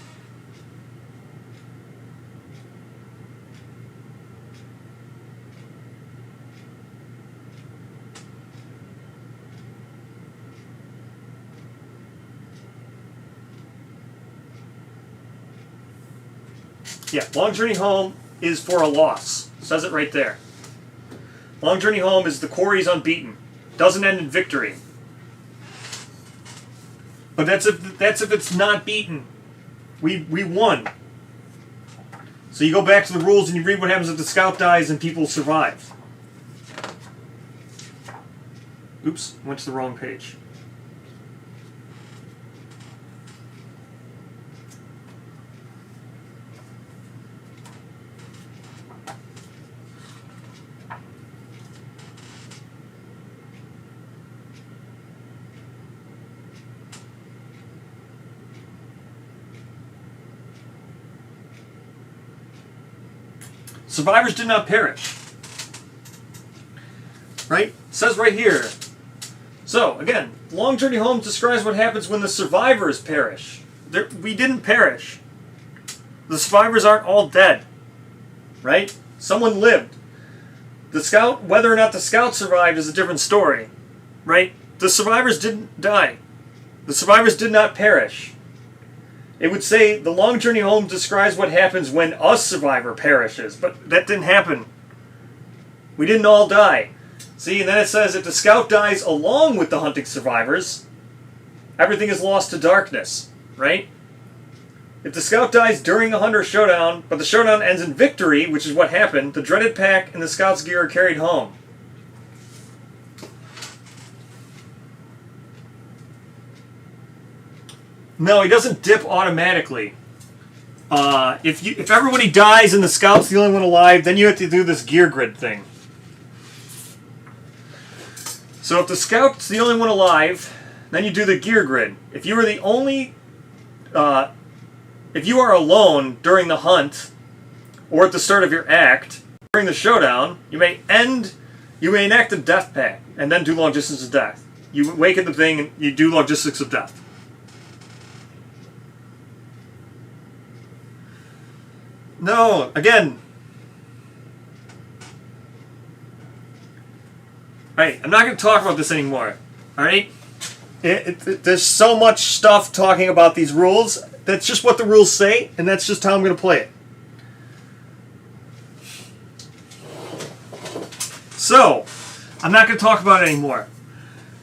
Yeah, Long Journey Home is for a loss. It says it right there. Long Journey Home is the quarry's unbeaten. Doesn't end in victory. But that's if it's not beaten. We won. So you go back to the rules and you read what happens if the scout dies and people survive. Oops, went to the wrong page. Survivors did not perish. Right? It says right here. So, again, Long Journey Home describes what happens when the survivors perish. We didn't perish. The survivors aren't all dead. Right? Someone lived. The scout, whether or not the scout survived is a different story. Right? The survivors didn't die. The survivors did not perish. It would say the Long Journey Home describes what happens when a survivor perishes, but that didn't happen. We didn't all die. See, and then it says if the scout dies along with the hunting survivors, everything is lost to darkness, right? If the scout dies during the hunter showdown, but the showdown ends in victory, which is what happened, the dreaded pack and the scout's gear are carried home. No, he doesn't dip automatically. If everybody dies and the scout's the only one alive, then you have to do this gear grid thing. So if the scout's the only one alive, then you do the gear grid. If you are the only, if you are alone during the hunt, or at the start of your act during the showdown, you may enact a death pact and then do logistics of death. You awaken the thing and you do logistics of death. No, again. Alright, I'm not going to talk about this anymore. Alright? There's so much stuff talking about these rules. That's just what the rules say, and that's just how I'm going to play it. So, I'm not going to talk about it anymore.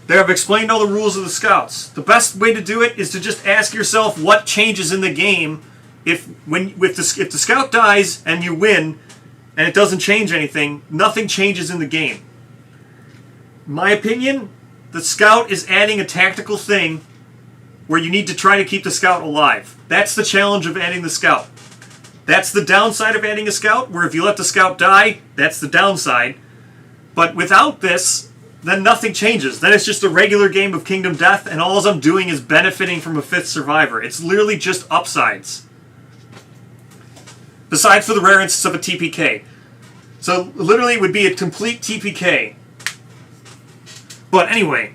There, I've explained all the rules of the Scouts. The best way to do it is to just ask yourself what changes in the game if the Scout dies and you win and it doesn't change anything, nothing changes in the game. In my opinion, the Scout is adding a tactical thing where you need to try to keep the Scout alive. That's the challenge of adding the Scout. That's the downside of adding a Scout, where if you let the Scout die, that's the downside. But without this, then nothing changes. Then it's just a regular game of Kingdom Death, and all I'm doing is benefiting from a 5th survivor. It's literally just upsides. Besides for the rare instance of a TPK. So literally it would be a complete TPK. But anyway,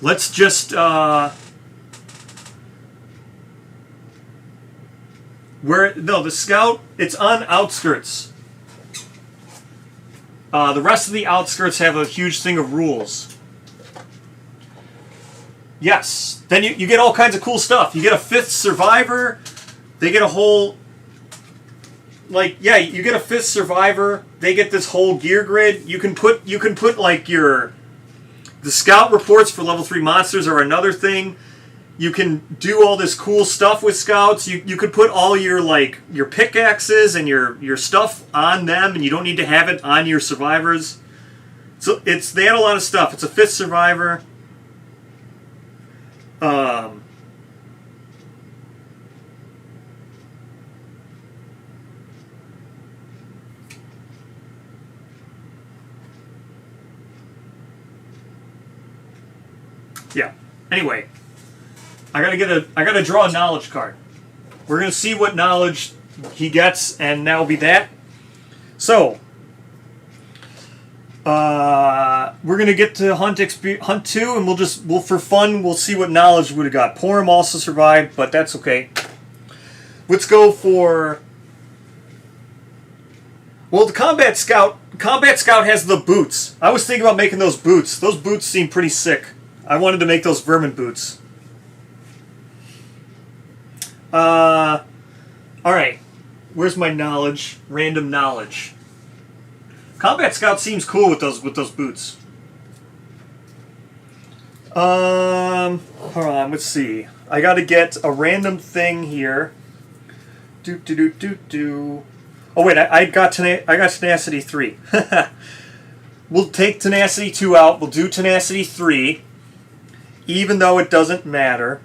let's just... the Scout, it's on Outskirts. The rest of the Outskirts have a huge thing of rules. Yes. Then you get all kinds of cool stuff. You get a 5th survivor. They get a whole... you get a 5th survivor. They get this whole gear grid. You can put like the Scout reports for level 3 monsters are another thing. You can do all this cool stuff with Scouts. You could put all your pickaxes and your stuff on them, and you don't need to have it on your survivors. So they add a lot of stuff. It's a 5th survivor. Yeah. Anyway. I gotta draw a knowledge card. We're gonna see what knowledge he gets, and that'll be that. So, we're gonna get to hunt 2, and we'll for fun we'll see what knowledge would have got. Porum also survived, but that's okay. Let's go for. Well, the Combat Scout has the boots. I was thinking about making those boots. Those boots seem pretty sick. I wanted to make those vermin boots. Alright. Where's my knowledge? Random knowledge. Combat Scout seems cool with those boots. Hold on, let's see. I gotta get a random thing here. Oh wait, I got Tenacity 3. We'll take Tenacity 2 out, we'll do Tenacity 3. Even though it doesn't matter.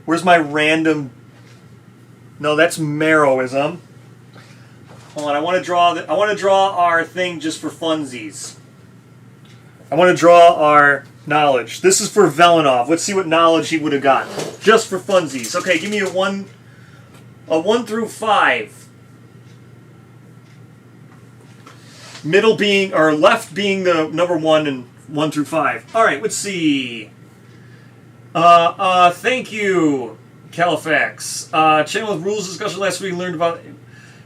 Where's my random? No, that's Marrowism. Hold on, I want to draw our thing just for funsies. I want to draw our knowledge. This is for Velenov. Let's see what knowledge he would have got just for funsies. Okay, give me a 1 through 5. Middle being, or left being the number 1 and 1 through 5. All right, let's see. Thank you, Califax. Channel with rules discussion last week learned about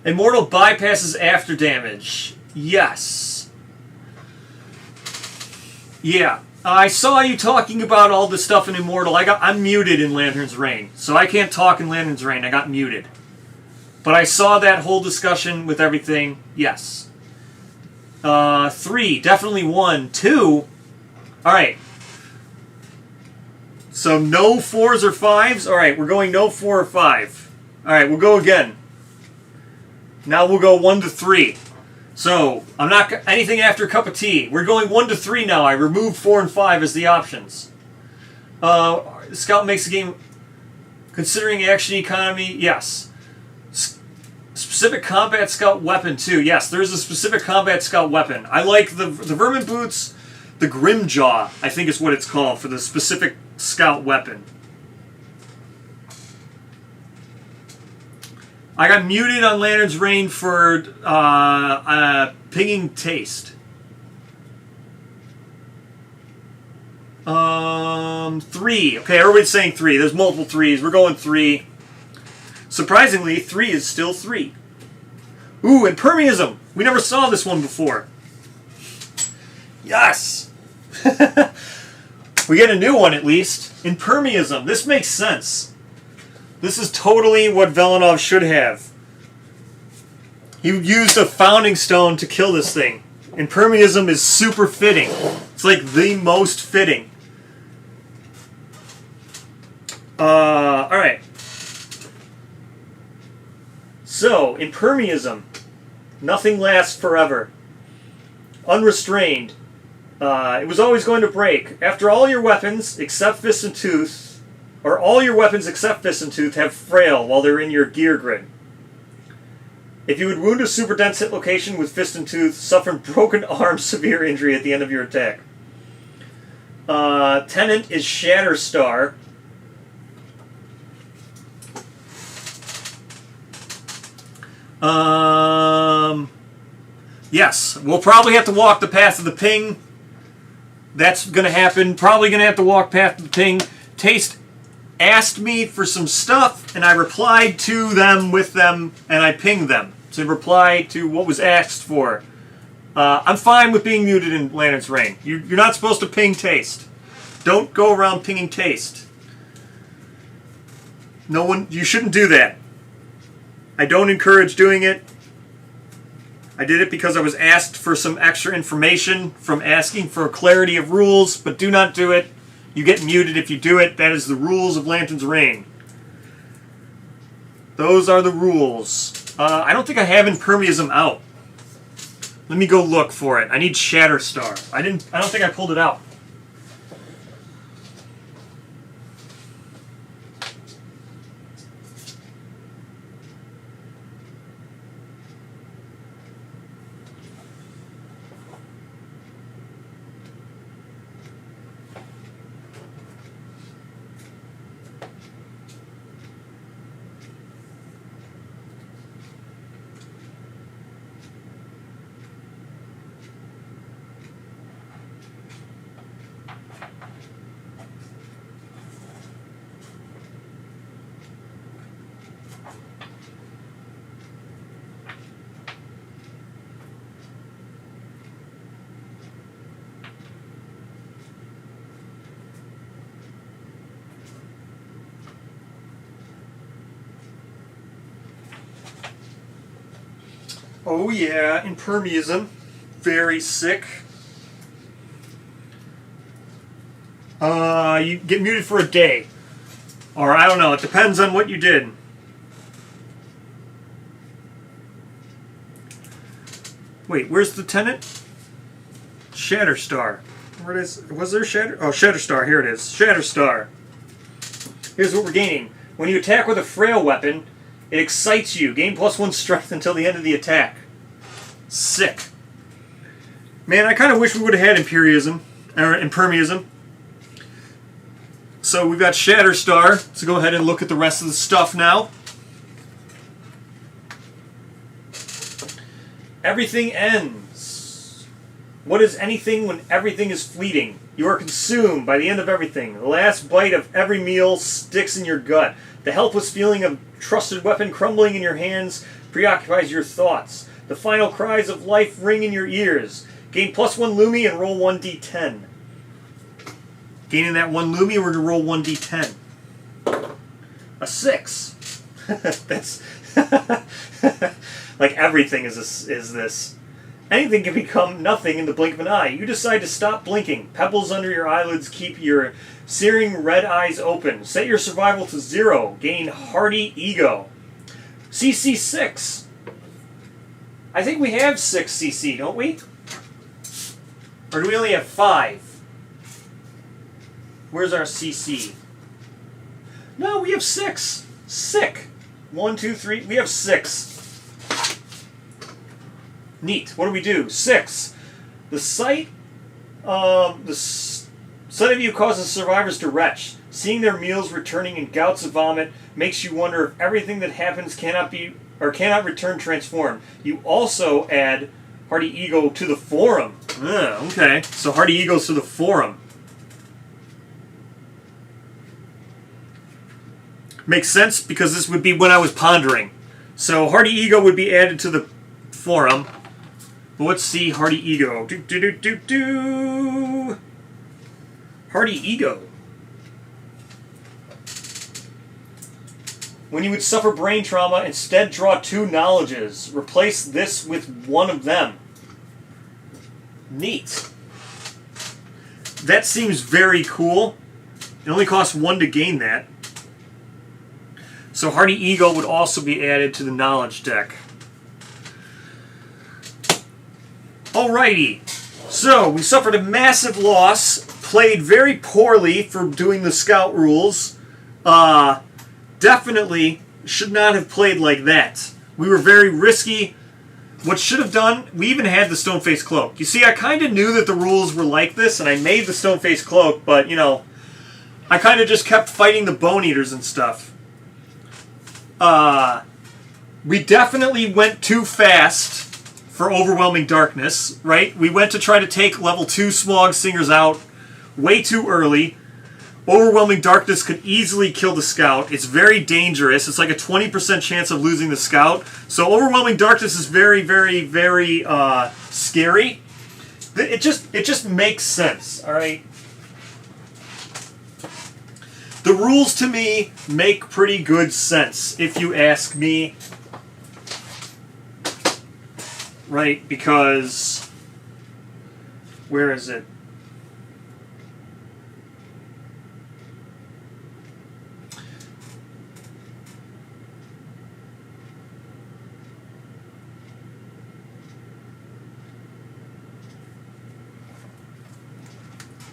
Immortal bypasses after damage. Yes. Yeah. I saw you talking about all the stuff in Immortal. I'm muted in Lantern's Reign, so I can't talk in Lantern's Reign. I got muted. But I saw that whole discussion with everything. Yes. 3, definitely 1. 2, alright. So no 4s or 5s? Alright, we're going no 4 or 5. Alright, we'll go again. Now we'll go 1 to 3. So, I'm not anything after a cup of tea. We're going 1 to 3 now. I removed 4 and 5 as the options. Scout makes the game considering action economy, yes. Specific combat scout weapon too. Yes, there's a specific combat scout weapon. I like the vermin boots, the Grimjaw, I think is what it's called for the specific scout weapon. I got muted on Lantern's Reign for pinging taste. 3. Okay, everybody's saying 3. There's multiple 3s. We're going 3. Surprisingly, 3 is still 3. Ooh, Impermeism! We never saw this one before. Yes! We get a new one at least. Impermeism. This makes sense. This is totally what Velenov should have. He used a founding stone to kill this thing. Impermeism is super fitting. It's like the most fitting. Alright. So, impermeism. Nothing lasts forever. Unrestrained. It was always going to break. After all your weapons, except Fist and Tooth, or all your weapons except Fist and Tooth have frail while they're in your gear grid. If you would wound a super dense hit location with Fist and Tooth, suffer broken arm severe injury at the end of your attack. Tenant is Shatterstar. Yes, we'll probably have to walk the path of the ping. That's going to happen. Probably going to have to walk path of the ping. Taste asked me for some stuff, and I replied to them with them, and I pinged them to reply to what was asked for. I'm fine with being muted in Lantern's Reign. You're not supposed to ping Taste. Don't go around pinging Taste. No one, you shouldn't do that. I don't encourage doing it. I did it because I was asked for some extra information from asking for clarity of rules, but do not do it. You get muted if you do it. That is the rules of Lantern's Reign. Those are the rules. I don't think I have Impermeism out. Let me go look for it. I need Shatterstar. I don't think I pulled it out. Oh yeah, Impermeism. Very sick. You get muted for a day. Or I don't know, it depends on what you did. Wait, where's the tenant? Shatterstar. Where it is? Was there Shatterstar, here it is. Shatterstar. Here's what we're gaining. When you attack with a frail weapon, it excites you. Gain +1 strength until the end of the attack. Sick. Man, I kind of wish we would have had Impermeism. So we've got Shatterstar. So go ahead and look at the rest of the stuff now. Everything ends. What is anything when everything is fleeting? You are consumed by the end of everything. The last bite of every meal sticks in your gut. The helpless feeling of trusted weapon crumbling in your hands preoccupies your thoughts. The final cries of life ring in your ears. Gain +1 Lumi and roll 1d10. Gaining that 1 Lumi, we're going to roll 1d10. A 6. That's like everything is this. Anything can become nothing in the blink of an eye. You decide to stop blinking. Pebbles under your eyelids keep your searing red eyes open. Set your survival to 0. Gain Hardy Ego. CC 6. I think we have 6 CC, don't we? Or do we only have 5? Where's our CC? No, we have 6. Sick. 1, 2, 3. We have 6. Neat. What do we do? 6. The sight of you causes survivors to retch. Seeing their meals returning in gouts of vomit makes you wonder if everything that happens cannot return transformed. You also add Hardy Ego to the forum. Okay. So Hardy Ego's to the forum. Makes sense because this would be when I was pondering. So Hardy Ego would be added to the forum. But let's see Hardy Ego. Hardy Ego. When you would suffer brain trauma, instead draw 2 knowledges. Replace this with one of them. Neat. That seems very cool. It only costs 1 to gain that. So Hardy Ego would also be added to the knowledge deck. Alrighty. So we suffered a massive loss. Played very poorly for doing the scout rules. Definitely should not have played like that. We were very risky. What should have done, we even had the Stoneface Cloak. You see, I kind of knew that the rules were like this, and I made the Stoneface Cloak, but, you know, I kind of just kept fighting the Bone Eaters and stuff. We definitely went too fast for Overwhelming Darkness, right? We went to try to take level 2 Smog Singers out way too early. Overwhelming Darkness could easily kill the Scout. It's very dangerous. It's like a 20% chance of losing the Scout. So Overwhelming Darkness is very, very, very scary. It just makes sense, all right? The rules to me make pretty good sense, if you ask me. Right, because... Where is it?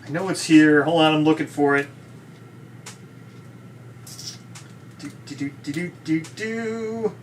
I know it's here. Hold on, I'm looking for it. Do.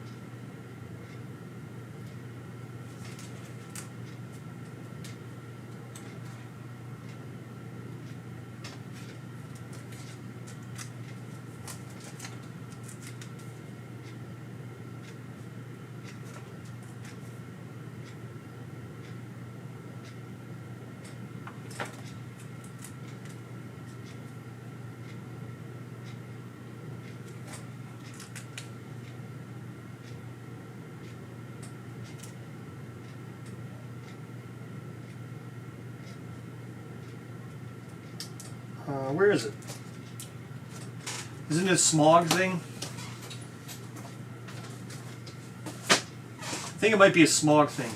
Where is it? Isn't it a smog thing? I think it might be a smog thing.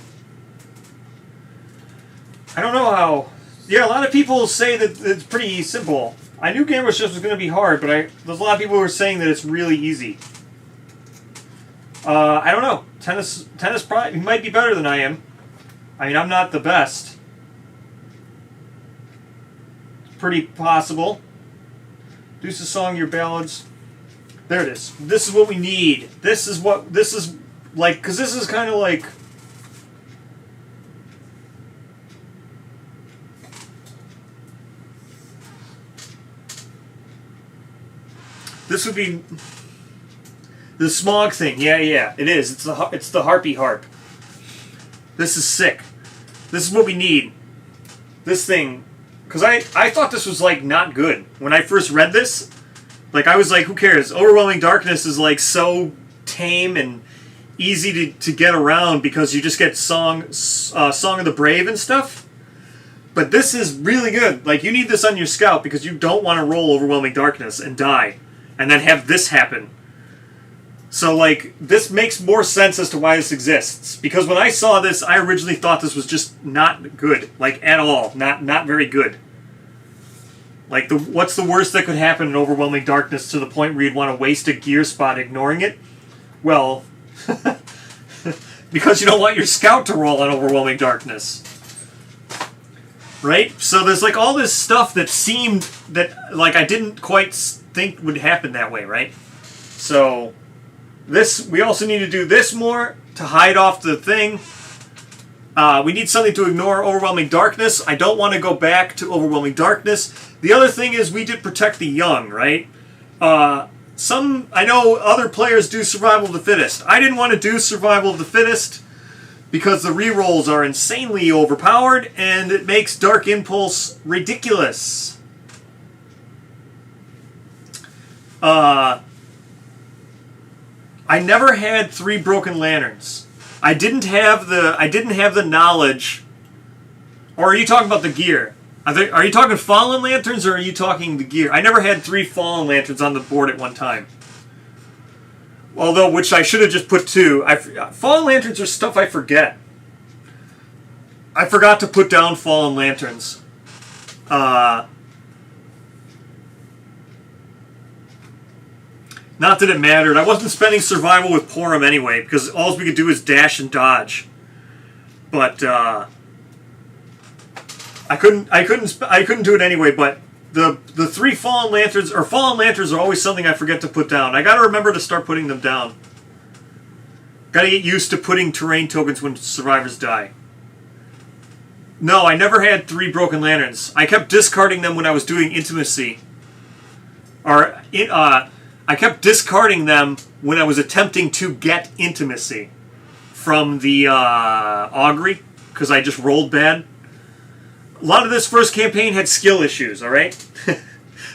I don't know how... Yeah, a lot of people say that it's pretty simple. I knew Game Rush was going to be hard, but there's a lot of people who are saying that it's really easy. I don't know. Tennis probably might be better than I am. I mean, I'm not the best. Pretty possible. Deuce a song, your ballads. There it is. This is what we need. This is like, because this is kind of like... This would be the smog thing. Yeah, it is. It's the harpy harp. This is sick. This is what we need. This thing... Because I thought this was, like, not good. When I first read this, like, I was like, who cares? Overwhelming Darkness is, like, so tame and easy to get around because you just get Song of the Brave and stuff. But this is really good. Like, you need this on your Scout because you don't want to roll Overwhelming Darkness and die. And then have this happen. So, like, this makes more sense as to why this exists. Because when I saw this, I originally thought this was just not good. Like, at all. Not very good. Like, what's the worst that could happen in Overwhelming Darkness to the point where you'd want to waste a gear spot ignoring it? Well, because you don't want your Scout to roll on Overwhelming Darkness. Right? So there's, like, all this stuff that seemed that, like, I didn't quite think would happen that way, right? So... we also need to do this more to hide off the thing. We need something to ignore Overwhelming Darkness. I don't want to go back to Overwhelming Darkness. The other thing is we did Protect the Young, right? I know other players do Survival of the Fittest. I didn't want to do Survival of the Fittest because the rerolls are insanely overpowered and it makes Dark Impulse ridiculous. I never had 3 Broken Lanterns. I didn't have the knowledge. Or are you talking about the gear? Are you talking Fallen Lanterns or are you talking the gear? I never had 3 Fallen Lanterns on the board at one time. Although, which I should have just put 2. Fallen Lanterns are stuff I forget. I forgot to put down Fallen Lanterns. Not that it mattered. I wasn't spending survival with Porum anyway, because all we could do is dash and dodge. But I couldn't do it anyway. But the 3 Fallen Lanterns are always something I forget to put down. I got to remember to start putting them down. Got to get used to putting terrain tokens when survivors die. No, I never had 3 Broken Lanterns. I kept discarding them when I was doing Intimacy. I kept discarding them when I was attempting to get Intimacy from the Augury, because I just rolled bad. A lot of this first campaign had skill issues, alright?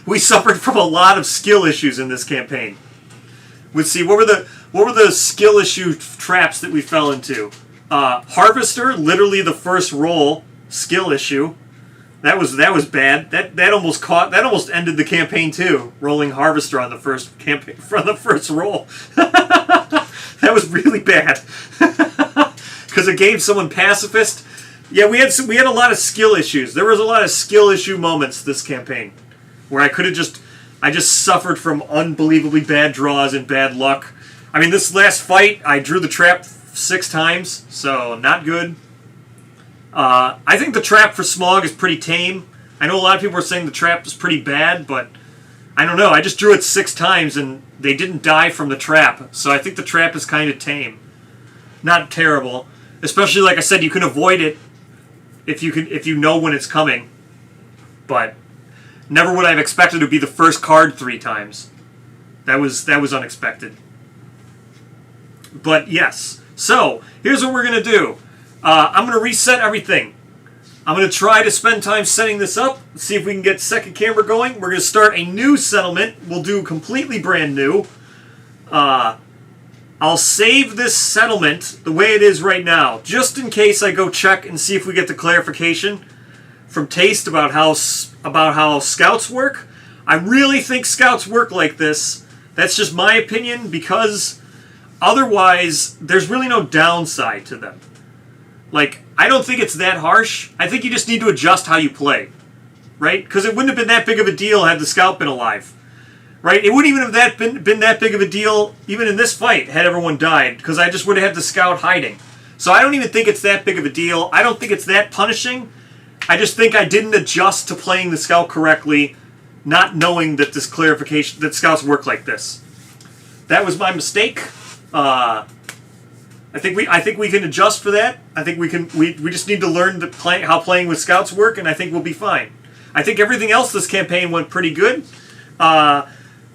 We suffered from a lot of skill issues in this campaign. Let's see, what were the skill issue traps that we fell into? Harvester, literally the first roll skill issue. That was bad. That almost ended the campaign too. Rolling Harvester on the first campaign from the first roll. That was really bad. Because it gave someone Pacifist. Yeah, we had a lot of skill issues. There was a lot of skill issue moments this campaign where I just suffered from unbelievably bad draws and bad luck. I mean, this last fight, I drew the trap 6 times, so not good. I think the trap for Smog is pretty tame. I know a lot of people are saying the trap is pretty bad, but I don't know. I just drew it 6 times, and they didn't die from the trap, so I think the trap is kind of tame. Not terrible. Especially, like I said, you can avoid it if you know when it's coming. But never would I have expected it to be the first card 3 times. That was unexpected. But yes. So, here's what we're going to do. I'm going to reset everything. I'm going to try to spend time setting this up, see if we can get second camera going. We're going to start a new settlement. We'll do completely brand new. I'll save this settlement the way it is right now, just in case I go check and see if we get the clarification from Taste about how scouts work. I really think scouts work like this. That's just my opinion, because otherwise there's really no downside to them. Like, I don't think it's that harsh. I think you just need to adjust how you play, right? Because it wouldn't have been that big of a deal had the scout been alive, right? It wouldn't even have been that big of a deal even in this fight had everyone died, because I just would have had the scout hiding. So I don't even think it's that big of a deal. I don't think it's that punishing. I just think I didn't adjust to playing the scout correctly, not knowing that this clarification, that scouts work like this. That was my mistake. I think we can adjust for that. I think we just need to learn how playing with scouts work, and I think we'll be fine. I think everything else this campaign went pretty good.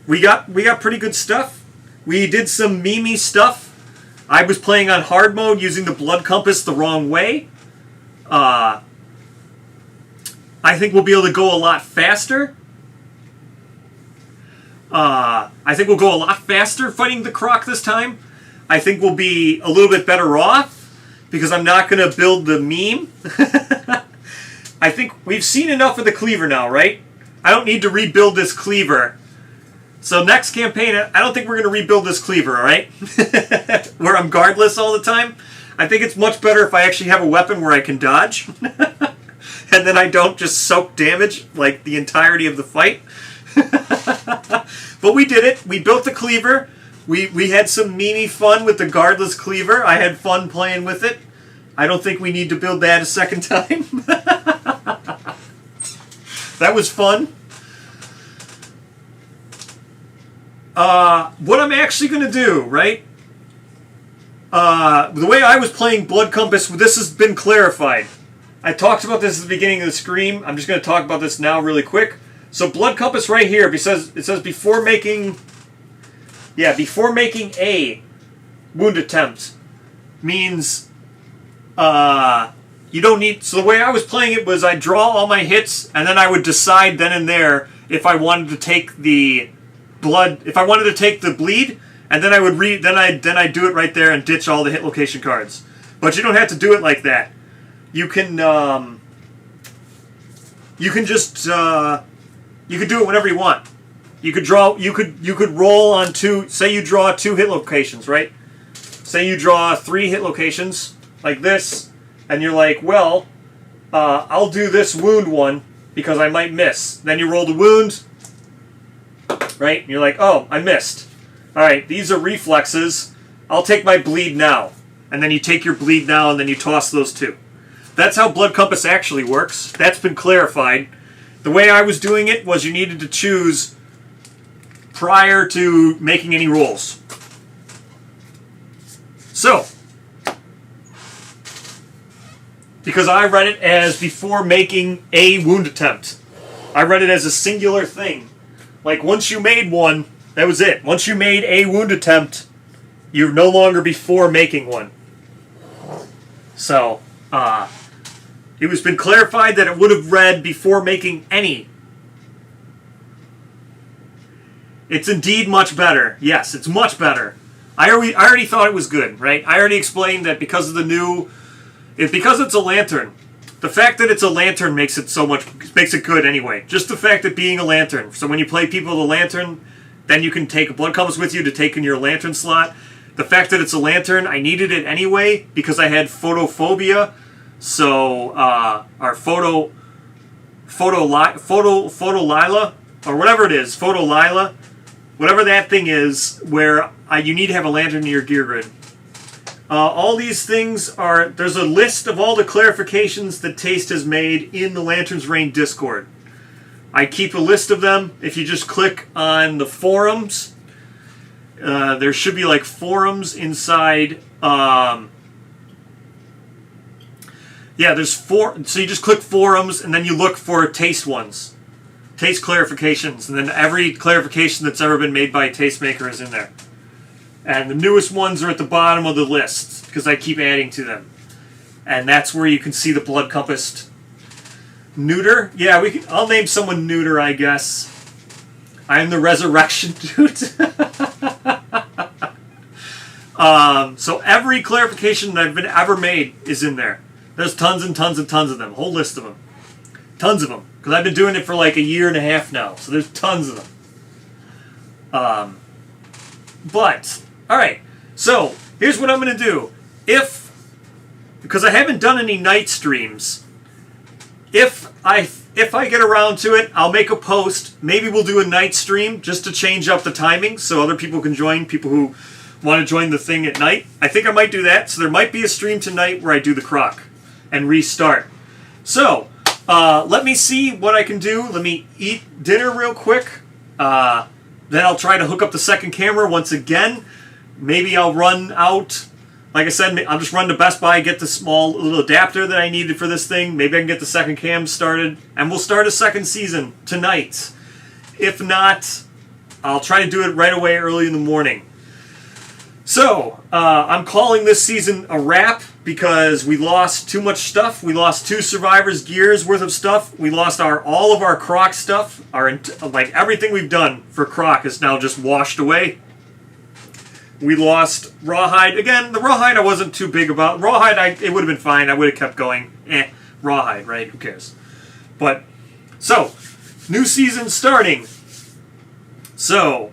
We got pretty good stuff. We did some meme stuff. I was playing on hard mode using the blood compass the wrong way. I think we'll be able to go a lot faster. I think we'll go a lot faster fighting the Croc this time. I think we'll be a little bit better off because I'm not going to build the meme. I think we've seen enough of the cleaver now, right? I don't need to rebuild this cleaver. So next campaign, I don't think we're going to rebuild this cleaver, all right? Where I'm guardless all the time. I think it's much better if I actually have a weapon where I can dodge. And then I don't just soak damage like the entirety of the fight. But we did it. We built the cleaver. We had some meme fun with the guardless cleaver. I had fun playing with it. I don't think we need to build that a second time. That was fun. What I'm actually going to do, right? The way I was playing Blood Compass, this has been clarified. I talked about this at the beginning of the stream. I'm just going to talk about this now really quick. So Blood Compass right here, it says before making a wound attempt means you don't need. So the way I was playing it was I draw all my hits and then I would decide then and there if I wanted to take the blood, if I wanted to take the bleed, and then I would then I do it right there and ditch all the hit location cards. But you don't have to do it like that. You can just you could do it whenever you want. You could draw. You could roll on 2. Say you draw 2 hit locations, right? Say you draw 3 hit locations like this, and you're like, well, I'll do this wound one because I might miss. Then you roll the wound, right? And you're like, oh, I missed. All right, these are reflexes. I'll take my bleed now. And then you take your bleed now and then you toss those two. That's how Blood Compass actually works. That's been clarified. The way I was doing it was you needed to choose prior to making any rolls. So, because I read it as before making a wound attempt. I read it as a singular thing. Like, once you made one, that was it. Once you made a wound attempt, you're no longer before making one. So, it was been clarified that it would have read before making any. It's indeed much better. Yes, it's much better. I already thought it was good, right? I already explained that because of the new... because it's a lantern. The fact that it's a lantern makes it good anyway. Just the fact that being a lantern. So when you play people with a lantern, then you can take a Blood Compass with you to take in your lantern slot. The fact that it's a lantern, I needed it anyway because I had photophobia. So our photolila, or whatever it is, photolila, whatever that thing is, where you need to have a lantern in your gear grid. All these things are, there's a list of all the clarifications that Taste has made in the Lanterns Reign Discord. I keep a list of them. If you just click on the forums, there should be like forums inside. Yeah, there's four. So you just click forums and then you look for Taste ones. Taste clarifications. And then every clarification that's ever been made by a tastemaker is in there. And the newest ones are at the bottom of the list because I keep adding to them. And that's where you can see the Blood Compass neuter. Yeah, I'll name someone neuter, I guess. I am the resurrection dude. So every clarification that I've been ever made is in there. There's tons and tons and tons of them. A whole list of them. Tons of them. Because I've been doing it for like a year and a half now. So there's tons of them. But, alright. So, here's what I'm going to do. Because I haven't done any night streams, if I get around to it, I'll make a post. Maybe we'll do a night stream just to change up the timing so other people can join, people who want to join the thing at night. I think I might do that. So there might be a stream tonight where I do the Croc and restart. So, let me see what I can do. Let me eat dinner real quick. Then I'll try to hook up the second camera once again. Maybe I'll run out. Like I said, I'll just run to Best Buy, get the small little adapter that I needed for this thing. Maybe I can get the second cam started. And we'll start a second season tonight. If not, I'll try to do it right away early in the morning. So, I'm calling this season a wrap because we lost too much stuff. We lost 2 Survivors gears worth of stuff. We lost all of our Croc stuff. Like everything we've done for Croc is now just washed away. We lost Rawhide. Again, the Rawhide I wasn't too big about. Rawhide, it would have been fine. I would have kept going. Rawhide, right? Who cares? But, so, new season starting. So,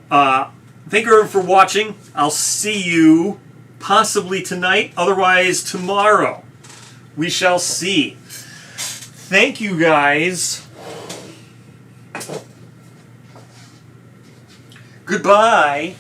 thank you for watching. I'll see you possibly tonight, otherwise tomorrow. We shall see. Thank you guys. Goodbye.